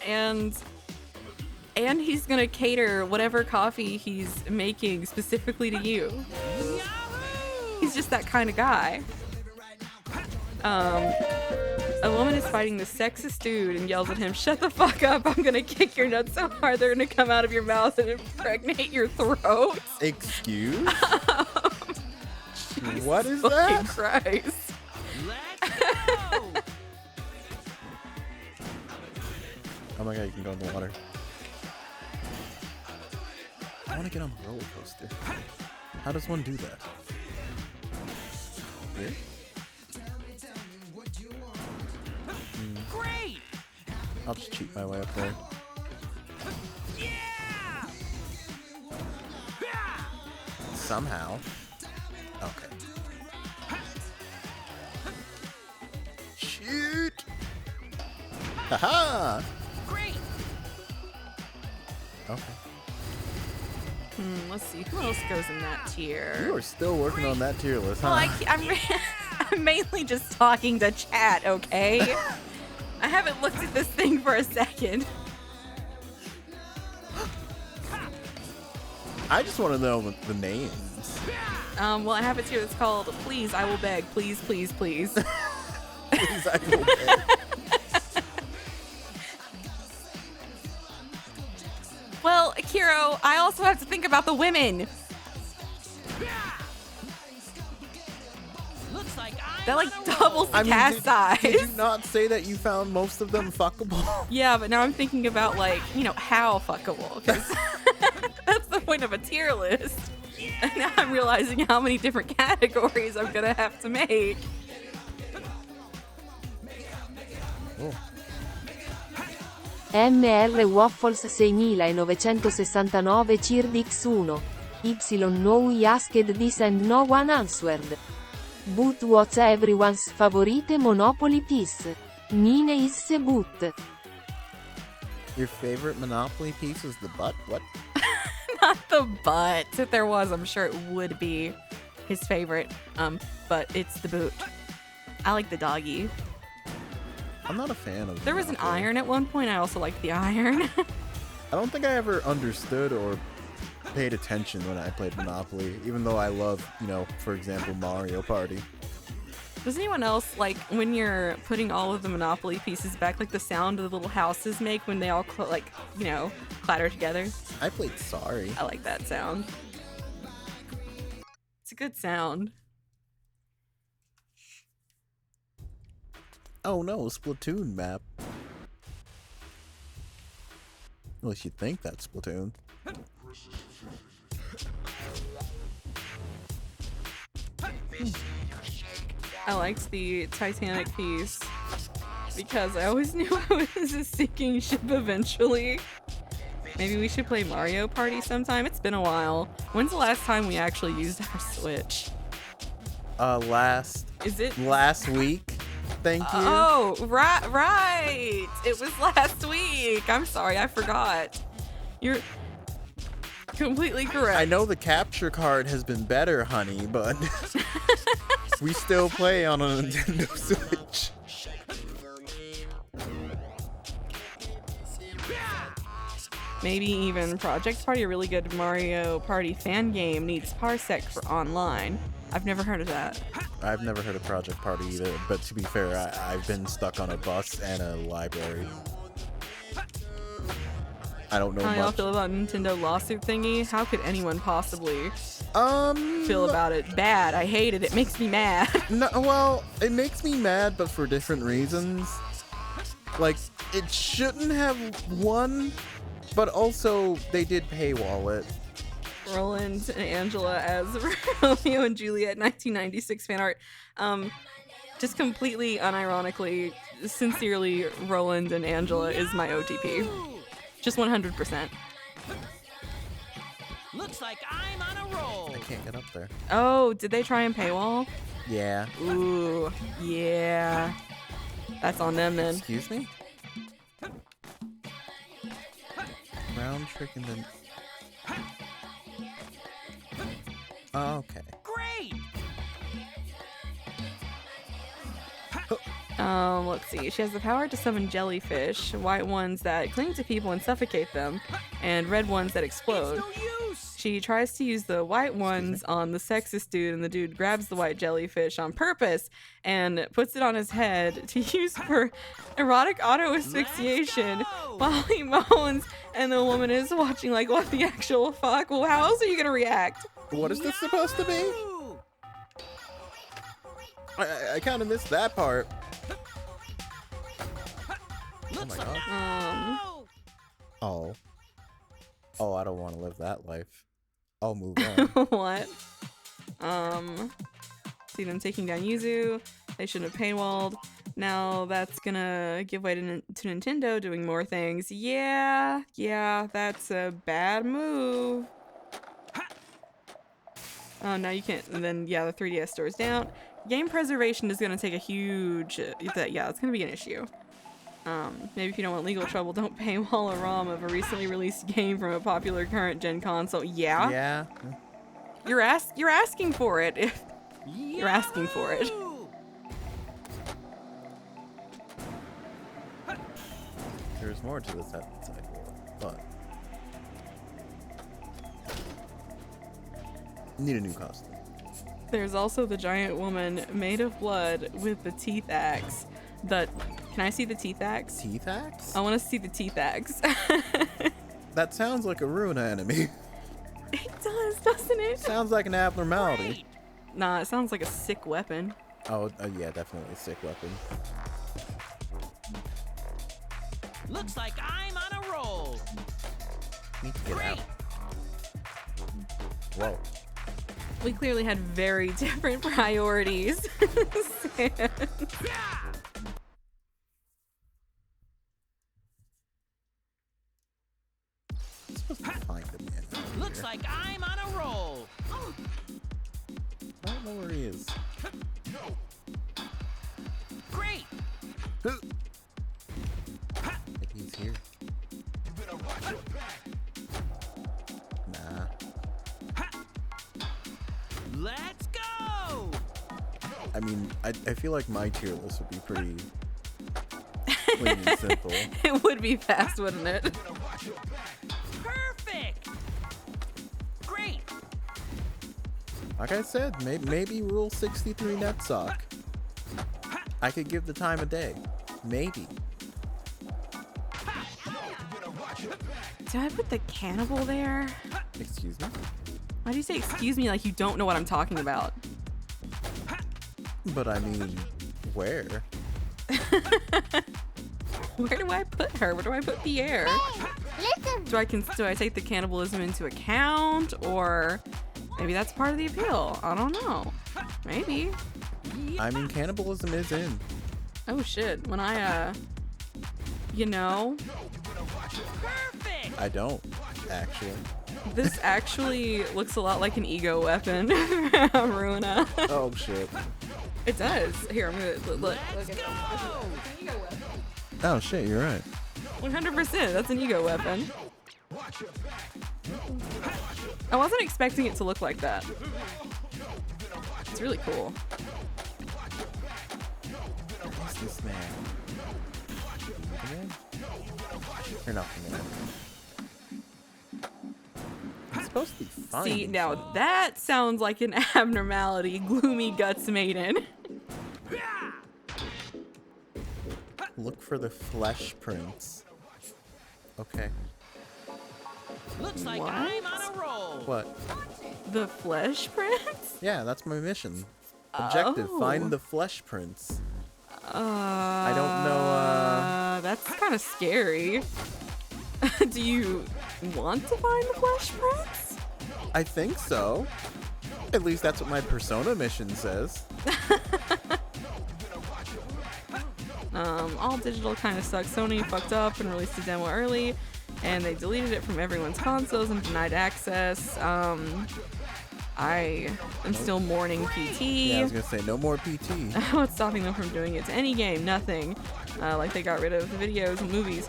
And he's gonna cater whatever coffee he's making specifically to you. He's just that kind of guy. A woman is fighting the sexist dude and yells at him, "Shut the fuck up, I'm gonna kick your nuts so hard they're gonna come out of your mouth and impregnate your throat." Excuse? Jesus What is fucking that? Christ. Let's go! Oh my god, you can go in the water. I want to get on the roller coaster. How does one do that? Yeah? Great! I'll just cheat my way up there. Yeah! Somehow. Okay. Shoot! Haha! Great! Okay. Let's see, who else goes in that tier? You are still working on that tier list, huh? Well, I'm mainly just talking to chat, okay? I haven't looked at this thing for a second. I just want to know the names. Well, I have it here that's called Please, I Will Beg. Please, please, please. Please, I will beg. Well, Akiro, I also have to think about the women. Looks like That I'm like on a roll. doubles the cast size. Did you not say that you found most of them fuckable? Yeah, but now I'm thinking about like, how fuckable, because that's the point of a tier list. And now I'm realizing how many different categories I'm gonna have to make. Oh. MR Waffles 6969 CIRDX1. Y no we asked this and no one answered. But what's everyone's favorite Monopoly piece? Mine is but. Your favorite Monopoly piece is the butt? What? Not the butt. If there was, I'm sure it would be his favorite. But it's the boot. I like the doggy. I'm not a fan of There was an Monopoly. iron at one point. I also liked the iron. I don't think I ever understood or paid attention when I played Monopoly, even though I love, for example, Mario Party. Does anyone else, like, when you're putting all of the Monopoly pieces back, like the sound the little houses make when they all, clatter together? I played Sorry. I like that sound. It's a good sound. Oh no, Splatoon map. At least you think that's Splatoon. I liked the Titanic piece because I always knew I was a sinking ship eventually. Maybe we should play Mario Party sometime. It's been a while. When's the last time we actually used our Switch? Last week. Thank you. Oh, right. It was last week. I'm sorry, I forgot. You're completely correct. I know the capture card has been better, honey, but we still play on a Nintendo Switch. Maybe even Project Party, a really good Mario Party fan game, needs Parsec for online. I've never heard of that. I've never heard of Project Party either, but to be fair, I've been stuck on a bus and a library. I don't know How y'all much. feel about Nintendo lawsuit thingy? How could anyone possibly Um, feel about it? Bad. I hate it. It makes me mad. No, well, it makes me mad, but for different reasons. Like, it shouldn't have won, but also they did paywall it. Roland and Angela as Romeo and Juliet 1996 fan art. Just completely unironically, sincerely, Roland and Angela is my OTP. Just 100%. Looks like I'm on a roll. I can't get up there. Oh, did they try and paywall? Yeah. Ooh, yeah. That's on them then. Excuse me? Round trick and then... Oh, okay. Great. Let's see. She has the power to summon jellyfish, white ones that cling to people and suffocate them, and red ones that explode. No use. She tries to use the white ones on the sexist dude, and the dude grabs the white jellyfish on purpose and puts it on his head to use for erotic auto asphyxiation Let's go! while he moans, and the woman is watching like, what the actual fuck? Well, how else are you gonna react? What is this supposed to be? Ooh. I kind of missed that part. Looks my like God. Oh. Oh, I don't want to live that life. I'll move on. What? See them taking down Yuzu. They shouldn't have paywalled. Now that's gonna give way to Nintendo doing more things. Yeah, that's a bad move. Oh, now you can't. And then, yeah, the 3DS store is down. Game preservation is gonna take a huge. Yeah, it's gonna be an issue. Maybe if you don't want legal trouble, don't paywall a ROM of a recently released game from a popular current gen console. Yeah. Yeah. You're asking for it. If you're asking for it. Yahoo! There's more to this side but need a new costume. There's also the giant woman made of blood with the teeth axe. Can I see the teeth axe? Teeth axe? I want to see the teeth axe. That sounds like a Runa enemy. It does, doesn't it? Sounds like an abnormality. Nah, it sounds like a sick weapon. Oh, yeah, definitely a sick weapon. Looks like I'm on a roll. Need to get out. Whoa. We clearly had very different priorities. Sam. I'm supposed to find him, man. Looks like I'm on a roll. I don't know where he is. Great. Maybe he's here. I mean, I feel like my tier list would be pretty clean and simple. It would be fast, wouldn't it? Perfect. Great. Like I said, maybe Rule 63 Netsock. I could give the time of day. Maybe. Did I put the cannibal there? Excuse me? Why do you say excuse me like you don't know what I'm talking about? But I mean, where? Where do I put her? Where do I put Pierre? Listen. Do I take the cannibalism into account, or maybe that's part of the appeal? I don't know. Maybe. I mean, cannibalism is in. Oh shit. When I you know, Perfect. I don't, actually. this actually looks a lot like an ego weapon. Ruina. Oh shit. It does. Here, I'm gonna look. Let's Look at go. ego weapon. Oh shit, you're right. 100%. That's an ego weapon. I wasn't expecting it to look like that. It's really cool. What's this man? Or nothing, man. It's supposed to be fine. See, now that sounds like an abnormality. Gloomy Guts Maiden. Look for the flesh prints. Okay. Looks like What? I'm on a roll. What? The flesh prints? Yeah, that's my mission. Objective, Oh. find the flesh prints. I don't know, That's kind of scary. Do you want to find the flesh prints? I think so. At least that's what my Persona mission says. All digital kind of sucks. Sony fucked up and released the demo early, and they deleted it from everyone's consoles and denied access. I am still mourning PT. Yeah, I was gonna say, no more PT. What's stopping them from doing it to any game? Nothing. Like they got rid of the videos and movies.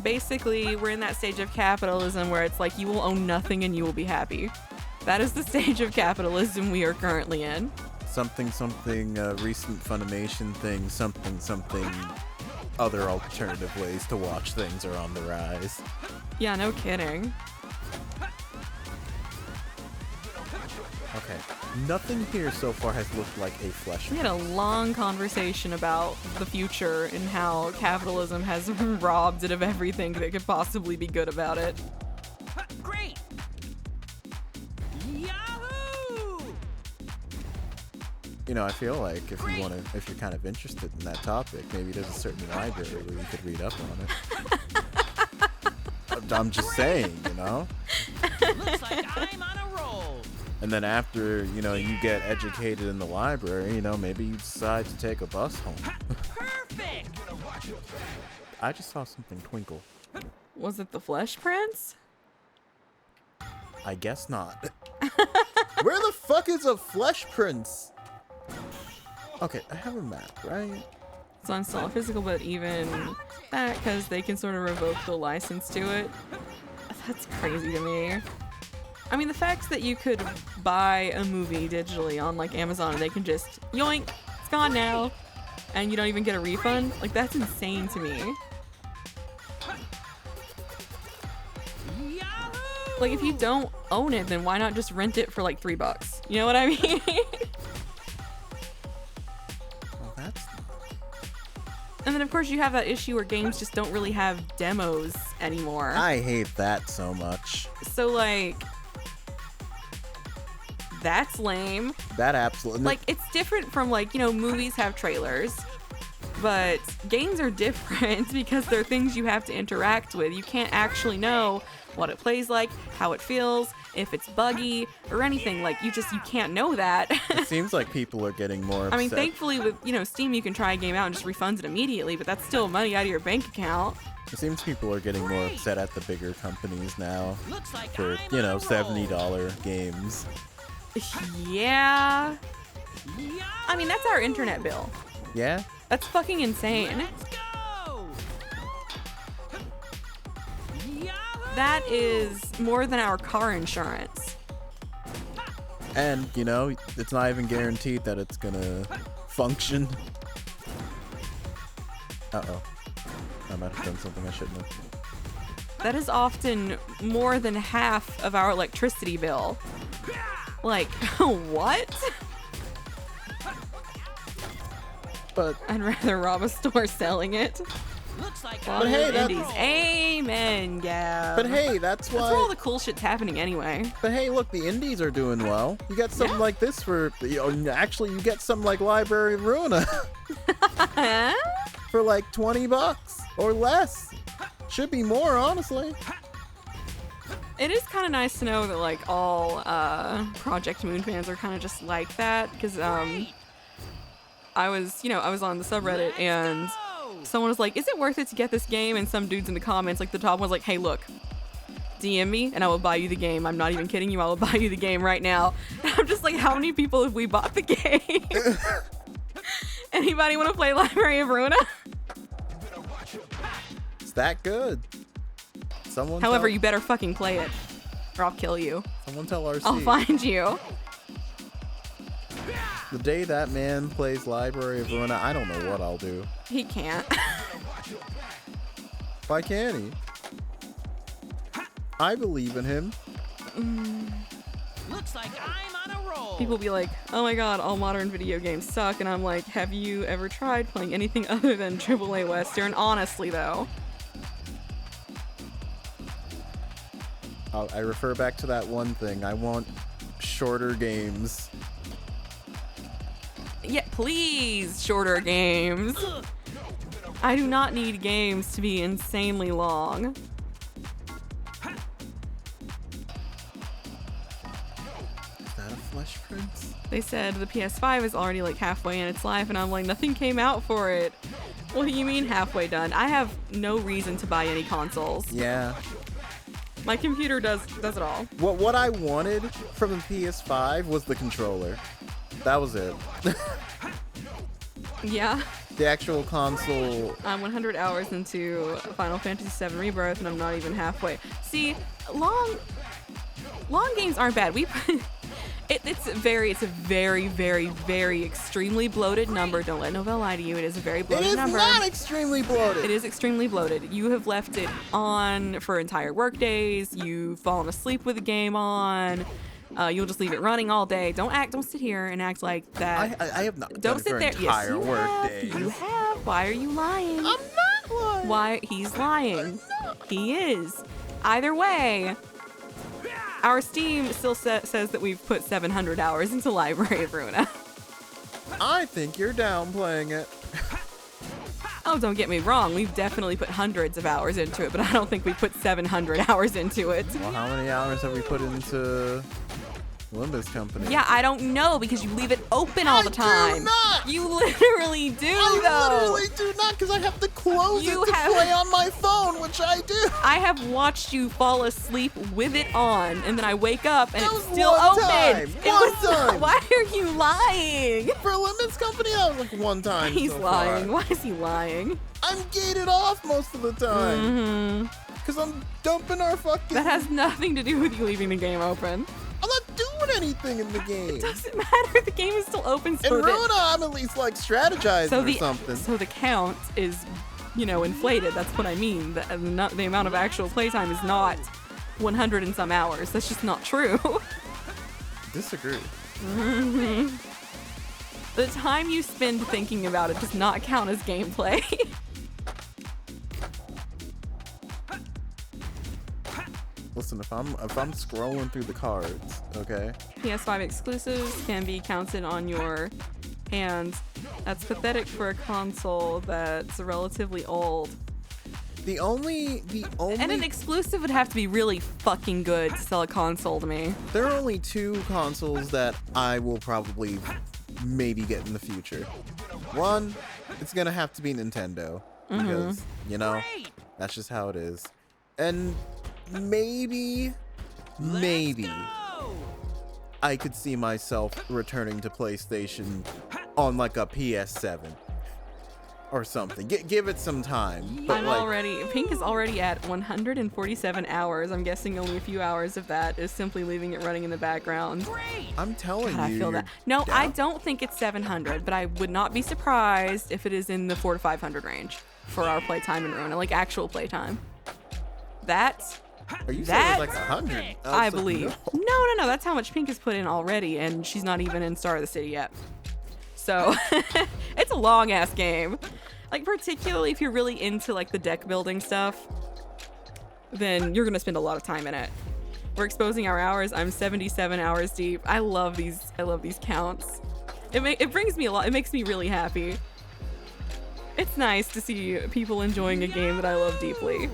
Basically, we're in that stage of capitalism where it's like you will own nothing and you will be happy. That is the stage of capitalism we are currently in. Something, recent Funimation thing, something, other alternative ways to watch things are on the rise. Yeah, no kidding. Okay, nothing here so far has looked like a flesh. We had a long conversation about the future and how capitalism has robbed it of everything that could possibly be good about it. Great. Yahoo! You know, I feel like if you're kind of interested in that topic, maybe there's a certain library where you could read up on it. I'm just saying, you know? Looks like I'm on a roll. And then after, you know, you get educated in the library, you know, maybe you decide to take a bus home. Perfect. I just saw something twinkle. Was it the flesh prints? I guess not. Where the fuck is a flesh prince? Okay, I have a map, right? It's on still physical, but even that, because they can sort of revoke the license to it. That's crazy to me. I mean, the fact that you could buy a movie digitally on like Amazon and they can just yoink, it's gone now, and you don't even get a refund, like that's insane to me. Yahoo! Like if you don't own it, then why not just rent it for like $3? You know what I mean? Well, that's... And then of course you have that issue where games just don't really have demos anymore. I hate that so much. So like, that's lame. That absolutely... Like it's different from like, you know, movies have trailers, but games are different because they're things you have to interact with. You can't actually know what it plays like, how it feels, if it's buggy or anything. Like you can't know that. It seems like people are getting more upset. I mean, thankfully with, you know, Steam you can try a game out and just refunds it immediately, but that's still money out of your bank account. It seems people are getting more upset at the bigger companies now Looks like for, I'm you on know, a roll. $70 games. Yeah. Yahoo! I mean, that's our internet bill. Yeah? That's fucking insane. Let's go! Yahoo! That is more than our car insurance. And, you know, it's not even guaranteed that it's gonna function. Uh-oh. I might have done something I shouldn't have. That is often more than half of our electricity bill. Like, what? But I'd rather rob a store selling it. Looks like But hey, I'm on a that- Indies. roll. Amen, Gab. but hey, that's That's where all why. the cool shit's happening anyway. But hey, look, the indies are doing well. You get something Yeah. like this for, you know, actually, you get something like Library of Ruina for like $20 or less. Should be more, honestly. It is kind of nice to know that like all Project Moon fans are kind of just like that, because I was on the subreddit and someone was like, is it worth it to get this game? And some dudes in the comments, like the top one was like, hey, look, DM me and I will buy you the game. I'm not even kidding you. I will buy you the game right now. And I'm just like, how many people have we bought the game? Anybody want to play Library of Ruina? It's that good. Someone However, tell, you better fucking play it or I'll kill you. someone tell RC. I'll find you. The day that man plays Library of Ruina, I don't know what I'll do. He can't. Why can't he? I believe in him. Looks like I'm on a roll. People be like, oh my god, all modern video games suck. And I'm like, have you ever tried playing anything other than AAA Western? Honestly, though. I refer back to that one thing. I want shorter games. Yeah, please, shorter games. I do not need games to be insanely long. Is that a Flesh Prince? They said the PS5 is already like halfway in its life, and I'm like, nothing came out for it. What do you mean halfway done? I have no reason to buy any consoles. Yeah. My computer does it all. What I wanted from the PS5 was the controller. That was it. Yeah. The actual console. I'm 100 hours into Final Fantasy VII Rebirth, and I'm not even halfway. See, long games aren't bad. It's a very, very extremely bloated number. Don't let Novell lie to you. It is a very It bloated is number. not extremely bloated. It is extremely bloated. You have left it on for entire work days. You've fallen asleep with the game on. You'll just leave it running all day. Don't sit here and act like that. I have not done Don't it sit for there. entire Yes, you work have. days. You have. Why are you lying? I'm not lying. Why? He's lying. He is. Either way, our Steam still says that we've put 700 hours into Library of Ruina. I think you're downplaying it. Oh, don't get me wrong. We've definitely put hundreds of hours into it, but I don't think we put 700 hours into it. Well, how many hours have we put into Limbus Company? Yeah, I don't know because you leave it open all the time. I do not. You literally do, I though. literally do not, because I have to close You it to have- play on my phone, which I do. I have watched you fall asleep with it on, and then I wake up and That it's was still one open. time. It One was time. Why are you lying? For Limbus Company, that was like one time. He's so lying. far. Why is he lying? I'm gated off most of the time. Because I'm dumping our fucking. That has nothing to do with you leaving the game open. I'm not doing anything in the game. Doesn't matter. The game is still open. In So Runa, that, I'm at least like strategizing so or the something. so the count is, inflated. That's what I mean. The amount of actual playtime is not 100 and some hours. That's just not true. Disagree. The time you spend thinking about it does not count as gameplay. Listen, if I'm scrolling through the cards, okay? PS5 exclusives can be counted on your hands. That's pathetic for a console that's relatively old. The only And an exclusive would have to be really fucking good to sell a console to me. there are only two consoles that I will probably maybe get in the future. One, it's gonna have to be Nintendo because Great. that's just how it is. And maybe Go. I could see myself returning to PlayStation on like a PS7 or something. Give it some time. But Pink is already at 147 hours. I'm guessing only a few hours of that is simply leaving it running in the background. I'm telling God, you. I feel that. No, down. I don't think it's 700, but I would not be surprised if it is in the 400 to 500 range for our playtime in Rona, like actual playtime. That's Are you saying it's like 100? I was like, believe. no. No. That's how much Pink has put in already, and she's not even in Star of the City yet. So it's a long ass game. Like, particularly if you're really into like the deck building stuff, then you're gonna spend a lot of time in it. We're exposing our hours. I'm 77 hours deep. I love these counts. It brings me a lot. It makes me really happy. It's nice to see people enjoying a game that I love deeply.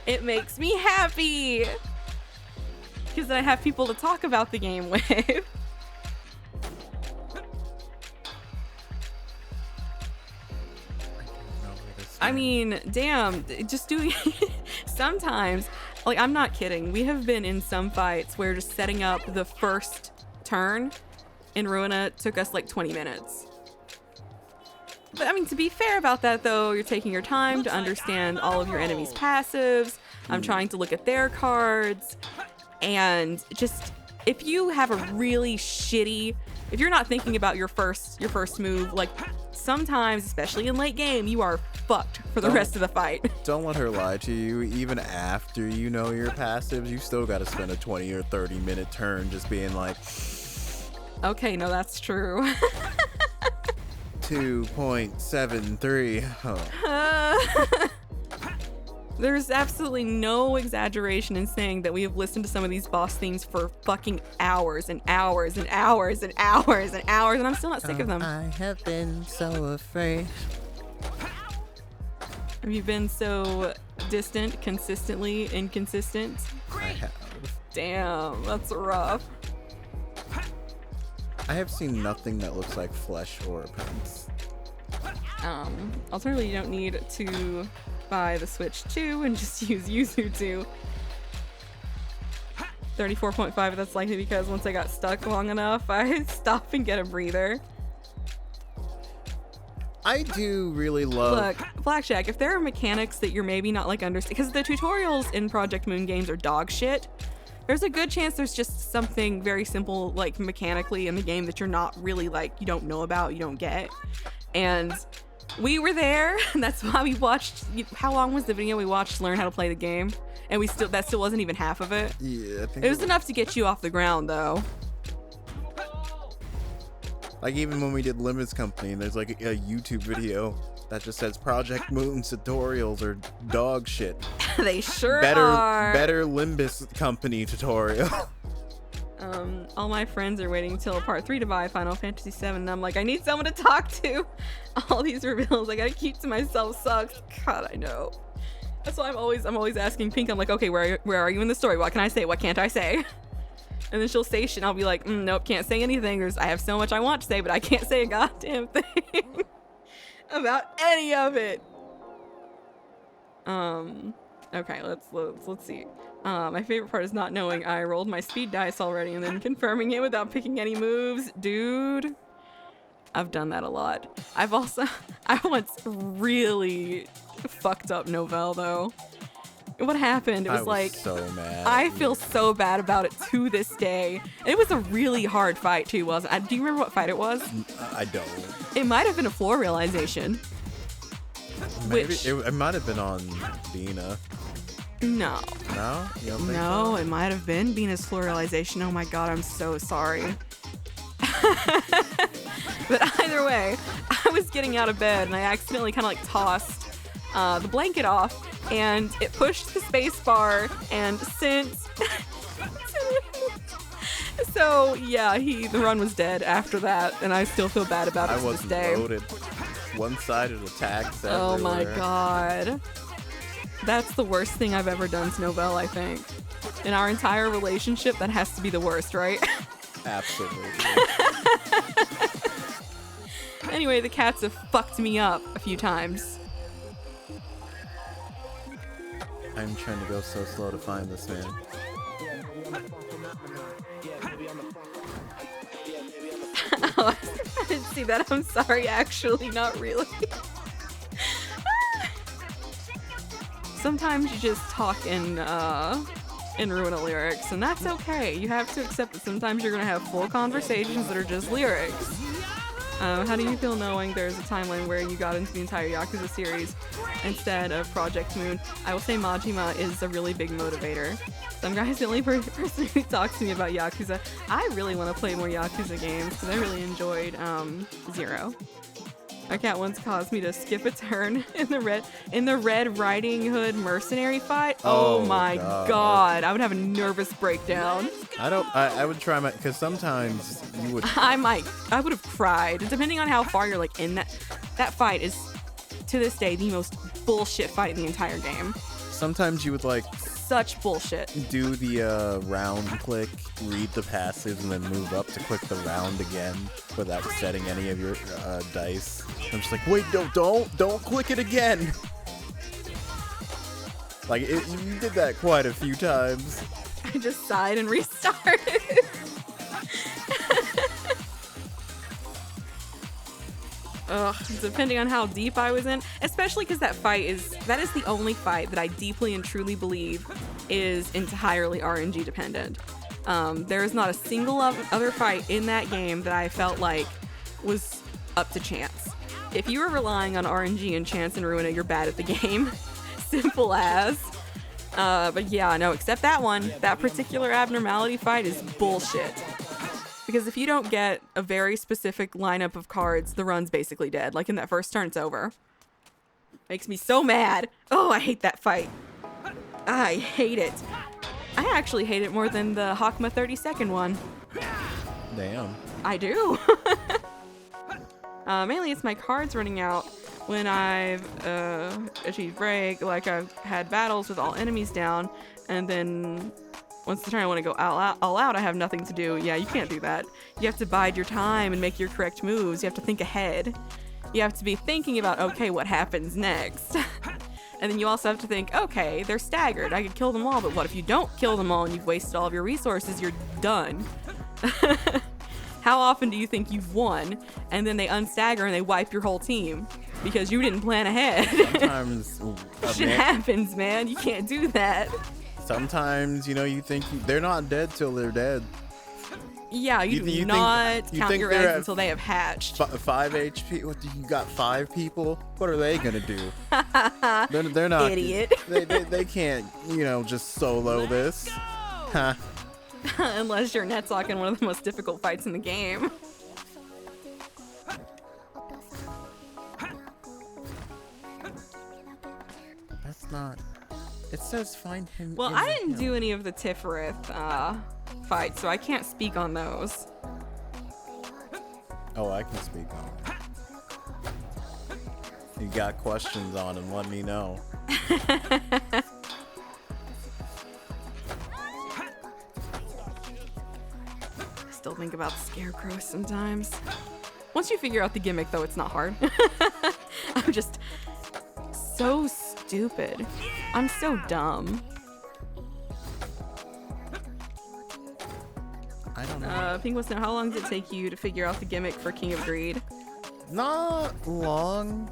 It makes me happy because I have people to talk about the game with. I mean, damn, just doing sometimes, like, I'm not kidding. We have been in some fights where just setting up the first turn in Ruina took us like 20 minutes. But I mean, to be fair about that though, you're taking your time to understand all of your enemies' passives. I'm trying to look at their cards, and just if you have a really shitty, if you're not thinking about your first move, like sometimes, especially in late game, you are fucked for the rest of the fight. Don't let her lie to you. Even after you know your passives, you still got to spend a 20 or 30 minute turn just being like, okay, no, that's true. 2.73. Oh. There's absolutely no exaggeration in saying that we have listened to some of these boss themes for fucking hours and hours and hours and hours and hours, and I'm still not sick of them. I have been so afraid. Have you been so distant, consistently inconsistent? I have. Damn, that's rough. I have seen nothing that looks like flesh or pants. Alternatively, you don't need to buy the Switch 2 and just use Yuzu 2. 34.5, that's likely because once I got stuck long enough, I stop and get a breather. I do really love... Look, Blackjack, if there are mechanics that you're maybe not like understand, because the tutorials in Project Moon games are dog shit, there's a good chance there's just something very simple, like mechanically in the game that you're not really like, you don't know about, you don't get. And we were there, and that's why we watched, how long was the video we watched to learn how to play the game? And that still wasn't even half of it. Yeah, I think It was enough to get you off the ground, though. Like, even when we did Limits Company, and there's like a YouTube video that just says Project Moon tutorials are dog shit. They sure are. Better Limbus Company tutorial. All my friends are waiting till part 3 to buy Final Fantasy VII, and I'm like, I need someone to talk to. All these reveals I gotta keep to myself sucks. God, I know. That's why I'm always asking Pink. I'm like, okay, where are you in the story? What can I say? What can't I say? And then she'll say shit, and I'll be like, nope, can't say anything. I have so much I want to say, but I can't say a goddamn thing about any of it. Okay, let's see. My favorite part is not knowing I rolled my speed dice already and then confirming it without picking any moves. Dude, I've done that a lot. I once really fucked up Novell though. What happened? It was like, so mad. I feel so bad about it to this day. And it was a really hard fight too, wasn't it? Do you remember what fight it was? I don't. It might have been a floor realization. Maybe Which, it might have been on Bina. no. No? You don't think No, so? it might have been Bina's floor realization. Oh my god, I'm so sorry. But either way, I was getting out of bed and I accidentally kind of like tossed the blanket off, and it pushed the space bar, and since so yeah, the run was dead after that, and I still feel bad about it I to this wasn't day. loaded. One-sided attacks Oh everywhere. my god. That's the worst thing I've ever done to Novell, I think. In our entire relationship, that has to be the worst, right? Absolutely. Anyway, the cats have fucked me up a few times. I'm trying to go so slow to find this man. didn't see that. I'm sorry, actually, not really. Sometimes you just talk in Ruina lyrics, and that's okay. You have to accept that sometimes you're gonna have full conversations that are just lyrics. How do you feel knowing there's a timeline where you got into the entire Yakuza series instead of Project Moon? I will say Majima is a really big motivator. Some guy's the only person who talks to me about Yakuza. I really want to play more Yakuza games because I really enjoyed Zero. My cat once caused me to skip a turn in the Red Riding Hood mercenary fight. Oh my god. I would have a nervous breakdown. I would try my, because sometimes you would. I would have cried. Depending on how far you're like in that fight is, to this day, the most bullshit fight in the entire game. Sometimes you would like such bullshit. Do the round click, read the passives, and then move up to click the round again without setting any of your dice. I'm just like, wait, don't click it again. Like you did that quite a few times. I just sighed and restarted. Ugh, depending on how deep I was in, especially because that is the only fight that I deeply and truly believe is entirely RNG dependent. There is not a single other fight in that game that I felt like was up to chance. If you were relying on RNG and chance and Ruina, you're bad at the game. Simple as. But yeah, no, except that one, that particular abnormality fight is bullshit. Because if you don't get a very specific lineup of cards, the run's basically dead. Like in that first turn, it's over. Makes me so mad. Oh, I hate that fight. I hate it. I actually hate it more than the Hakma 32nd one. Damn. I do. Mainly it's my cards running out when I've achieved break, like I've had battles with all enemies down, and then once the turn I want to go all out, I have nothing to do. Yeah, you can't do that. You have to bide your time and make your correct moves. You have to think ahead. You have to be thinking about, okay, what happens next? And then you also have to think, okay, they're staggered. I could kill them all, but what if you don't kill them all and you've wasted all of your resources? You're done. How often do you think you've won and then they unstagger and they wipe your whole team because you didn't plan ahead? Sometimes shit happens, man. You can't do that. Sometimes, you think they're not dead till they're dead. Yeah, you do not count your eggs until they have hatched. 5 HP? What, you got 5 people? What are they gonna do? they're not. Idiot. They can't, just solo this. Huh. Unless you're Netzok in one of the most difficult fights in the game. That's not. It says find him. Well, I didn't do any of the Tiferet fights, so I can't speak on those. Oh, I can speak on it. You got questions on them, let me know. I still think about the Scarecrow sometimes. Once you figure out the gimmick, though, it's not hard. I'm just so stupid. I'm so dumb. I don't know. Pink wants to know, how long did it take you to figure out the gimmick for King of Greed? Not long.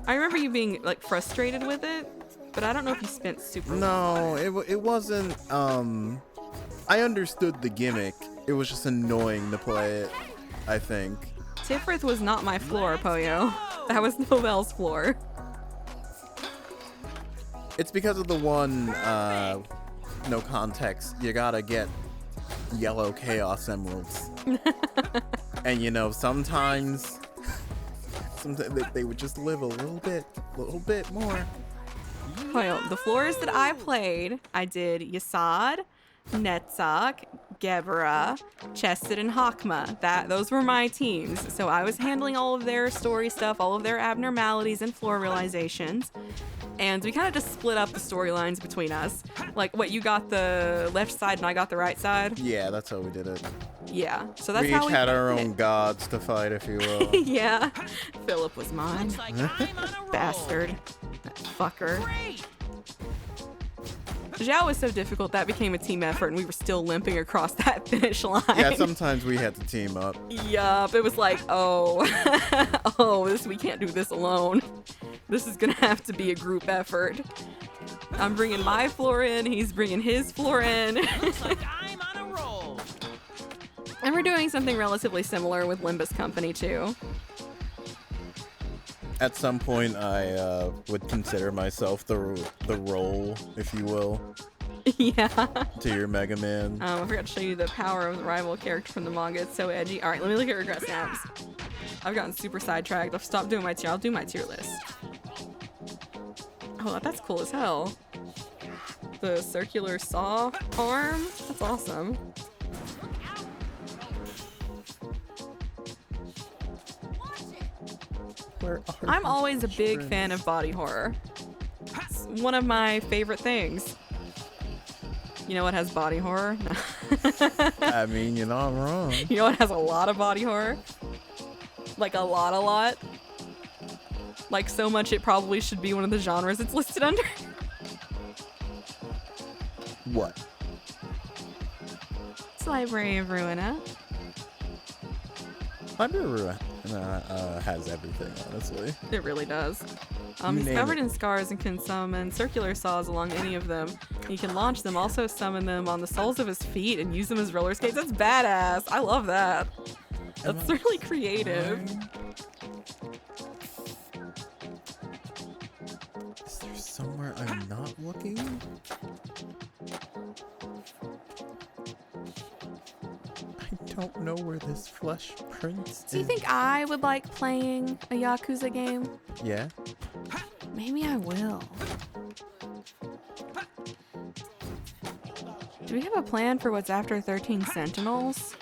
I remember you being like frustrated with it, but I don't know if you spent super long. No, it wasn't. I understood the gimmick. It was just annoying to play it, I think. Tiferet was not my floor, Poyo. That was Novelle's floor. It's because of the one, no context, you gotta get yellow Chaos Emeralds. And sometimes they would just live a little bit more. Poyo, the floors that I played, I did Yasad, Netzok, Gebra, Chesed, and Hakma. Those were my teams. So I was handling all of their story stuff, all of their abnormalities and floor realizations. And we kind of just split up the storylines between us. Like, what, you got the left side and I got the right side? Yeah, that's how we did it. Yeah, so that's we how each had our own gods to fight, if you will. Yeah, Philip was mine. Looks like I'm on a roll. Bastard. That fucker. Great. Zhao was so difficult that became a team effort, and we were still limping across that finish line. Yeah, sometimes we had to team up. Yup, it was like, oh, we can't do this alone. This is gonna have to be a group effort. I'm bringing my floor in, he's bringing his floor in. Looks like I'm on a roll. And we're doing something relatively similar with Limbus Company too. At some point, I would consider myself the role, if you will, Yeah. to your Mega Man. I forgot to show you the power of the rival character from the manga. It's so edgy. All right, let me look at regret snaps. I've gotten super sidetracked. I'll stop doing my tier. I'll do my tier list. Oh, that's cool as hell. The circular saw arm. That's awesome. Where are I'm the always a big shrines? fan of body horror. It's one of my favorite things. You know what has body horror? I mean, you're not wrong. You know what has a lot of body horror? Like a lot. Like so much it probably should be one of the genres it's listed under. What? It's Library of Ruina. Library has everything, honestly. It really does. You He's name covered it. in scars and can summon circular saws along any of them. He can launch them, also summon them on the soles of his feet and use them as roller skates. That's badass. I love that. That's really creative. Is there somewhere I'm not looking? I don't know where this flesh prince Do you is. think I would like playing a Yakuza game? Yeah? Maybe I will. Do we have a plan for what's after 13 Sentinels?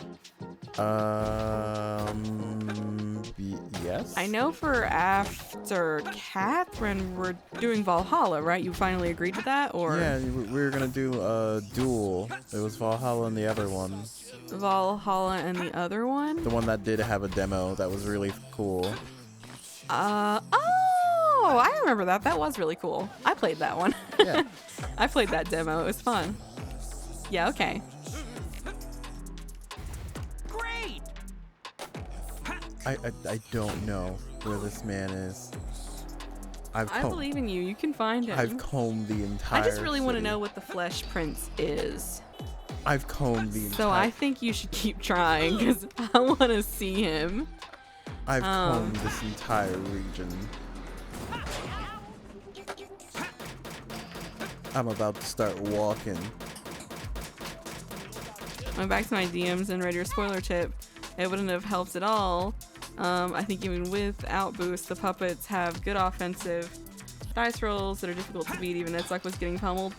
Yes? I know for after Catherine, we're doing Valhalla, right? You finally agreed to that? Or Yeah, we were gonna do a duel. It was Valhalla and the other one. Valhalla and the other one? The one that did have a demo that was really cool. Oh, I remember that. That was really cool. I played that one. Yeah. I played that demo. It was fun. Yeah, okay. Great. I don't know where this man is. I believe in you. You can find him. I've combed the entire I just really want to city. know what the Flesh Prince is. I've combed the entire... So I think you should keep trying because I want to see him. I've combed this entire region. I'm about to start walking. Went back to my DMs and read your spoiler tip. It wouldn't have helped at all. I think even without boost, the puppets have good offensive dice rolls that are difficult to beat. Even Nitsuck was getting pummeled.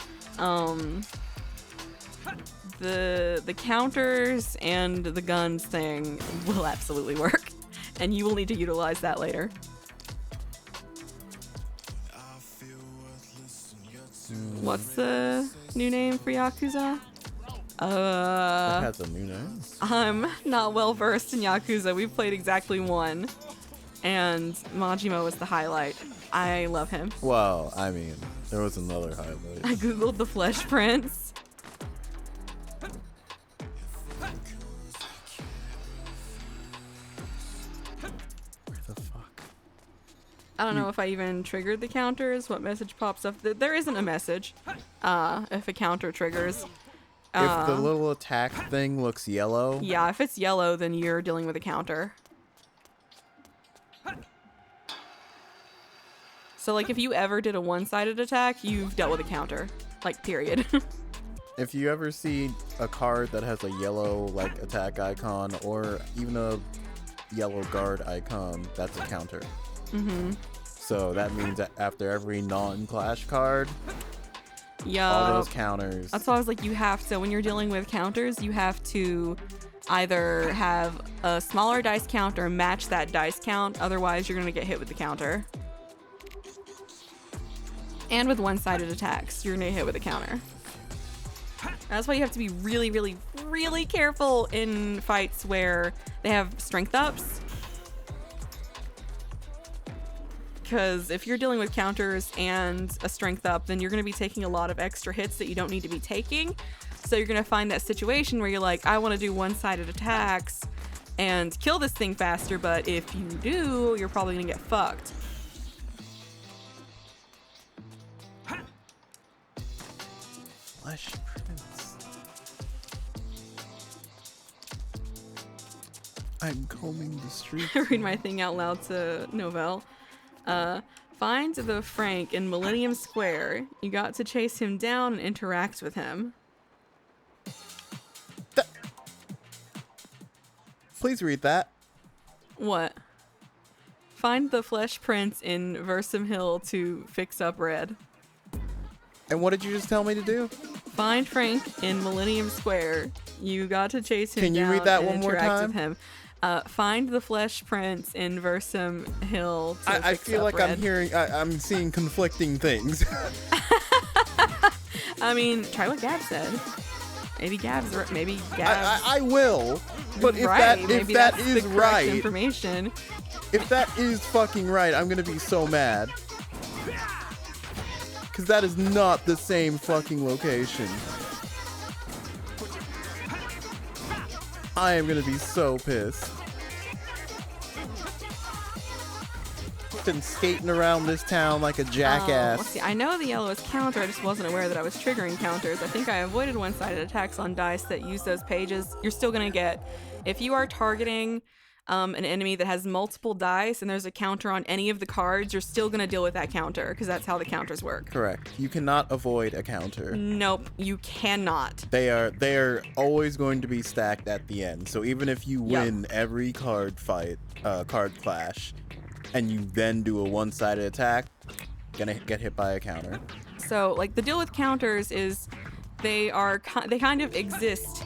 The counters and the guns thing will absolutely work, and you will need to utilize that later. What's the new name for Yakuza? It has a new name. I'm not well versed in Yakuza. We've played exactly one, and Majima was the highlight. I love him. Well, I mean, there was another I highlight. googled the Flesh Prince. Where the fuck? I don't know if I even triggered the counters. What message pops up? There isn't a message. If a counter triggers. If the little attack thing looks yellow, Yeah, if it's yellow, then you're dealing with a counter. So, like, if you ever did a one-sided attack, you've dealt with a counter. Like, period. if you ever see a card that has a yellow like attack icon or even a yellow guard icon, that's a counter. Mm-hmm. So that means that after every non-clash card, Yeah. all those counters. That's why I was like, you have to, when you're dealing with counters, you have to either have a smaller dice count or match that dice count. Otherwise, you're going to get hit with the counter. And with one-sided attacks, you're going to get hit with a counter. That's why you have to be really, really, really careful in fights where they have strength ups. because if you're dealing with counters and a strength up, then you're going to be taking a lot of extra hits that you don't need to be taking. So you're going to find that situation where you're like, I want to do one-sided attacks and kill this thing faster, but if you do, you're probably going to get fucked. Flesh Prince. I'm combing the streets. Read my thing out loud to Novell. Find the Frank in Millennium Square. You got to chase him down and interact with him. Please read that. What? Find the Flesh Prince in Versum Hill to fix up Red. And what did you just tell me to do? Find Frank in Millennium Square. You got to chase him Can you down read that and one more interact time? with him. Find the Flesh Prince in Versum Hill to I fix feel up like Red. I'm hearing, I'm seeing conflicting things. I mean, try what Gab said. Maybe Gab's I will, but if right. that Maybe that that's is the correct right, information. if that is fucking right, I'm gonna be so mad. Cause that is not the same fucking location. I am gonna be so pissed. Been skating around this town like a jackass. Let's see. I know the yellow is counter. I just wasn't aware that I was triggering counters. I think I avoided one-sided attacks on dice that use those pages. You're still gonna get, if you are targeting an enemy that has multiple dice and there's a counter on any of the cards, you're still gonna deal with that counter because that's how the counters work. Correct. You cannot avoid a counter. Nope, you cannot. They are always going to be stacked at the end. So even if you win every card fight, card clash, and you then do a one-sided attack, gonna get hit by a counter. So, like, the deal with counters is they kind of exist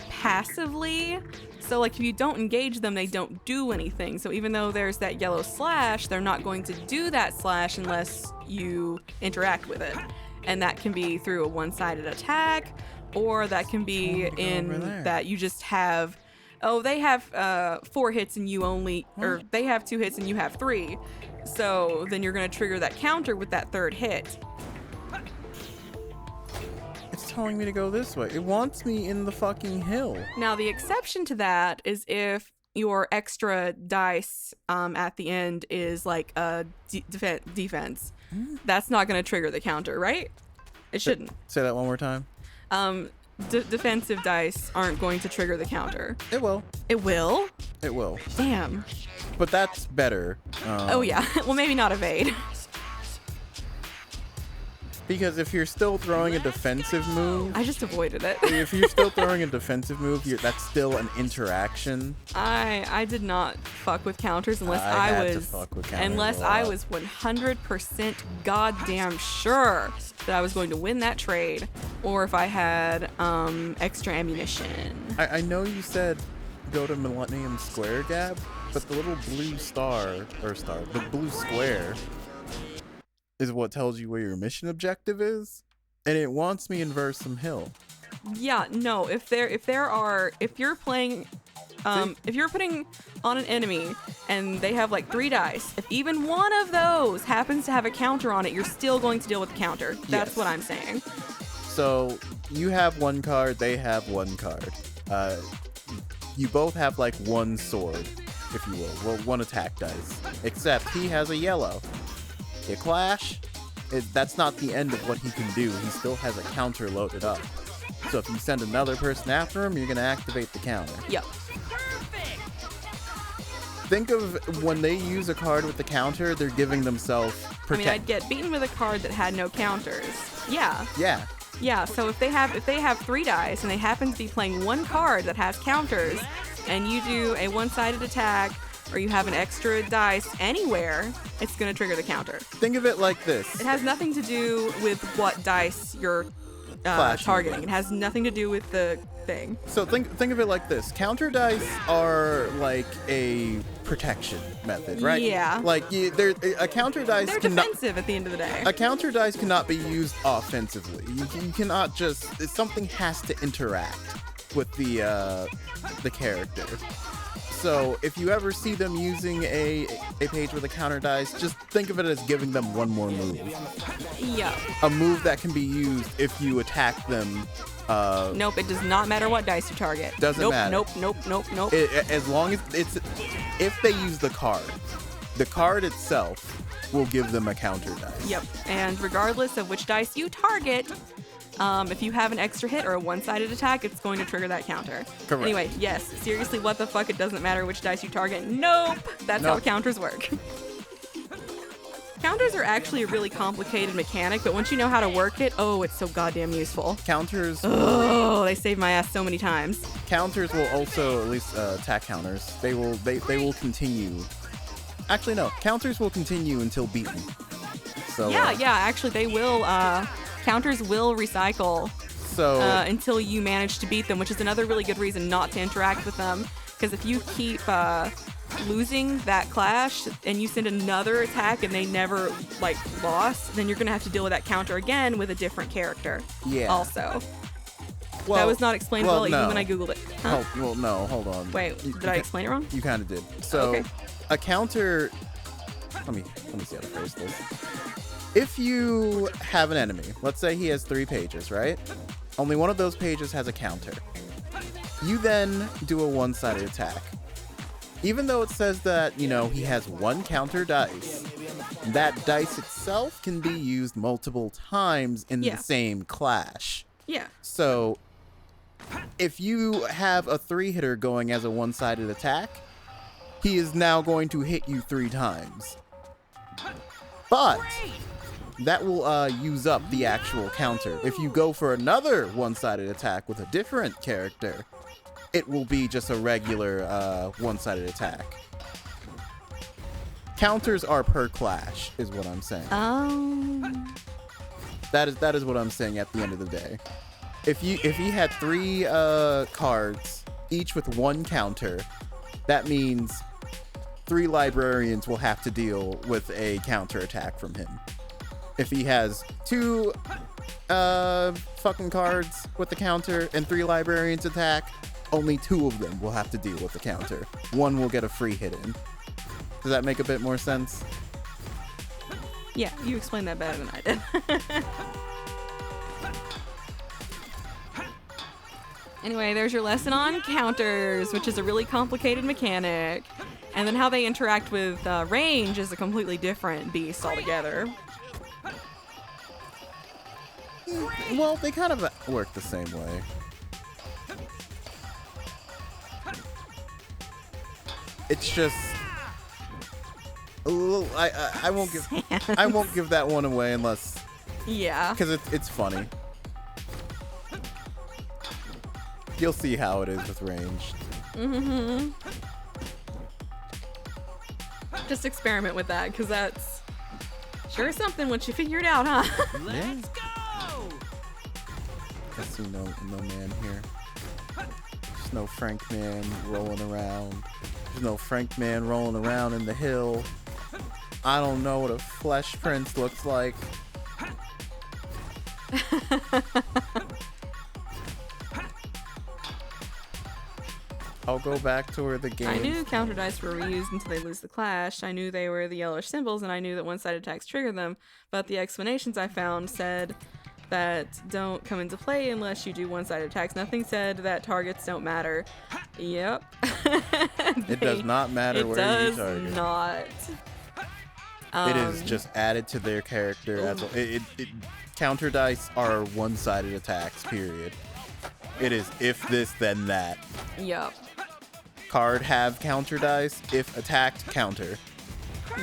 passively. So, like, if you don't engage them, they don't do anything. So even though there's that yellow slash, they're not going to do that slash unless you interact with it. And that can be through a one-sided attack, or that can be in that you just have, oh, they have 4 hits and you only, or they have 2 hits and you have 3. So then you're going to trigger that counter with that 3rd hit. It's telling me to go this way. It wants me in the fucking hill. Now, the exception to that is if your extra dice at the end is like a defense. That's not going to trigger the counter, right? It shouldn't. Say that one more time. Defensive dice aren't going to trigger the counter. It will. It will? It will. Damn. But that's better. Oh, yeah. Well, maybe not evade. Because if you're still throwing a defensive move, I just avoided it. if you're still throwing a defensive move, that's still an interaction. I did not fuck with counters unless I had to was fuck with counters unless a I lot. was 100% goddamn sure that I was going to win that trade, or if I had extra ammunition. I know you said go to Millennium Square, Gab, but the little blue the blue square is what tells you where your mission objective is, and it wants me in Versum Hill. Yeah, no. If you're playing, if you're putting on an enemy and they have like 3 dice, if even one of those happens to have a counter on it, you're still going to deal with the counter. That's Yes. what I'm saying. So you have 1 card, they have 1 card. You both have like 1 sword, if you will. Well, 1 attack dice. Except he has a yellow. You clash, that's not the end of what he can do. He still has a counter loaded up. So if you send another person after him, you're going to activate the counter. Yep. Think of when they use a card with the counter, they're giving themselves I mean, I'd get beaten with a card that had no counters. Yeah. Yeah. Yeah, so if they have 3 dice and they happen to be playing 1 card that has counters, and you do a one-sided attack, or you have an extra dice anywhere, it's going to trigger the counter. Think of it like this. It has nothing to do with what dice you're Flashing. targeting. It has nothing to do with the thing. So think of it like this. Counter dice are like a protection method, right? Yeah. Like a counter dice They're cannot. defensive at the end of the day. A counter dice cannot be used offensively. You cannot something has to interact with the character. So if you ever see them using a page with a counter dice, just think of it as giving them one more move. Yeah. A move that can be used if you attack them. Nope, it does not matter what dice you target. Doesn't matter. Nope. As long as if they use the card itself will give them a counter dice. Yep. And regardless of which dice you target, if you have an extra hit or a one-sided attack, it's going to trigger that counter. Correct. Anyway, yes, seriously, what the fuck? It doesn't matter which dice you target. Nope. That's how Nope. counters work. Counters are actually a really complicated mechanic, but once you know how to work it, oh, it's so goddamn useful. Counters. Oh, they saved my ass so many times. Counters will also, at least attack counters. They will continue. Actually, no. Counters will continue until beaten. So Yeah, actually, they will. Counters will recycle So until you manage to beat them, which is another really good reason not to interact with them. Because if you keep losing that clash and you send another attack and they never lost, then you're gonna have to deal with that counter again with a different character. Yeah. Also, well, that was not explained well even no. when I googled it. Huh? Oh, well, no, hold on. Wait, did I explain it wrong? You kind of did. So Okay. a counter. Let me see how to phrase this. If you have an enemy, let's say he has 3 pages, right? Only one of those pages has a counter. You then do a one-sided attack. Even though it says that, he has 1 counter dice, that dice itself can be used multiple times in Yeah. the same clash. Yeah. So, if you have a 3-hitter going as a one-sided attack, he is now going to hit you 3 times. But that will use up the actual counter. If you go for another one-sided attack with a different character, it will be just a regular one-sided attack. Counters are per clash, is what I'm saying. That is what I'm saying at the end of the day. If he had 3 cards, each with 1 counter, that means 3 librarians will have to deal with a counter attack from him. If he has 2 fucking cards with the counter and 3 librarians attack, only 2 of them will have to deal with the counter. 1 will get a free hit in. Does that make a bit more sense? Yeah, you explained that better than I did. Anyway, there's your lesson on counters, which is a really complicated mechanic. And then how they interact with range is a completely different beast altogether. Well, they kind of work the same way. It's just a little, I won't give that one away unless Yeah. because it's funny. You'll see how it is with range. Mm-hmm. Just experiment with that, because that's sure something once you figure it out, huh? Let's go! I see no man here. There's no Frank man rolling around. There's no Frank man rolling around in the hill. I don't know what a flesh prince looks like. I'll go back to where the game. I knew counter dice were reused until they lose the clash. I knew they were the yellowish symbols, and I knew that one-sided attacks trigger them. But the explanations I found said that don't come into play unless you do one-sided attacks. Nothing said that targets don't matter. Yep. It does not matter where you target. It does not. It is just added to their character. That's all. Counter dice are one-sided attacks. Period. It is if this then that. Yep. Card have counter dice. If attacked, counter.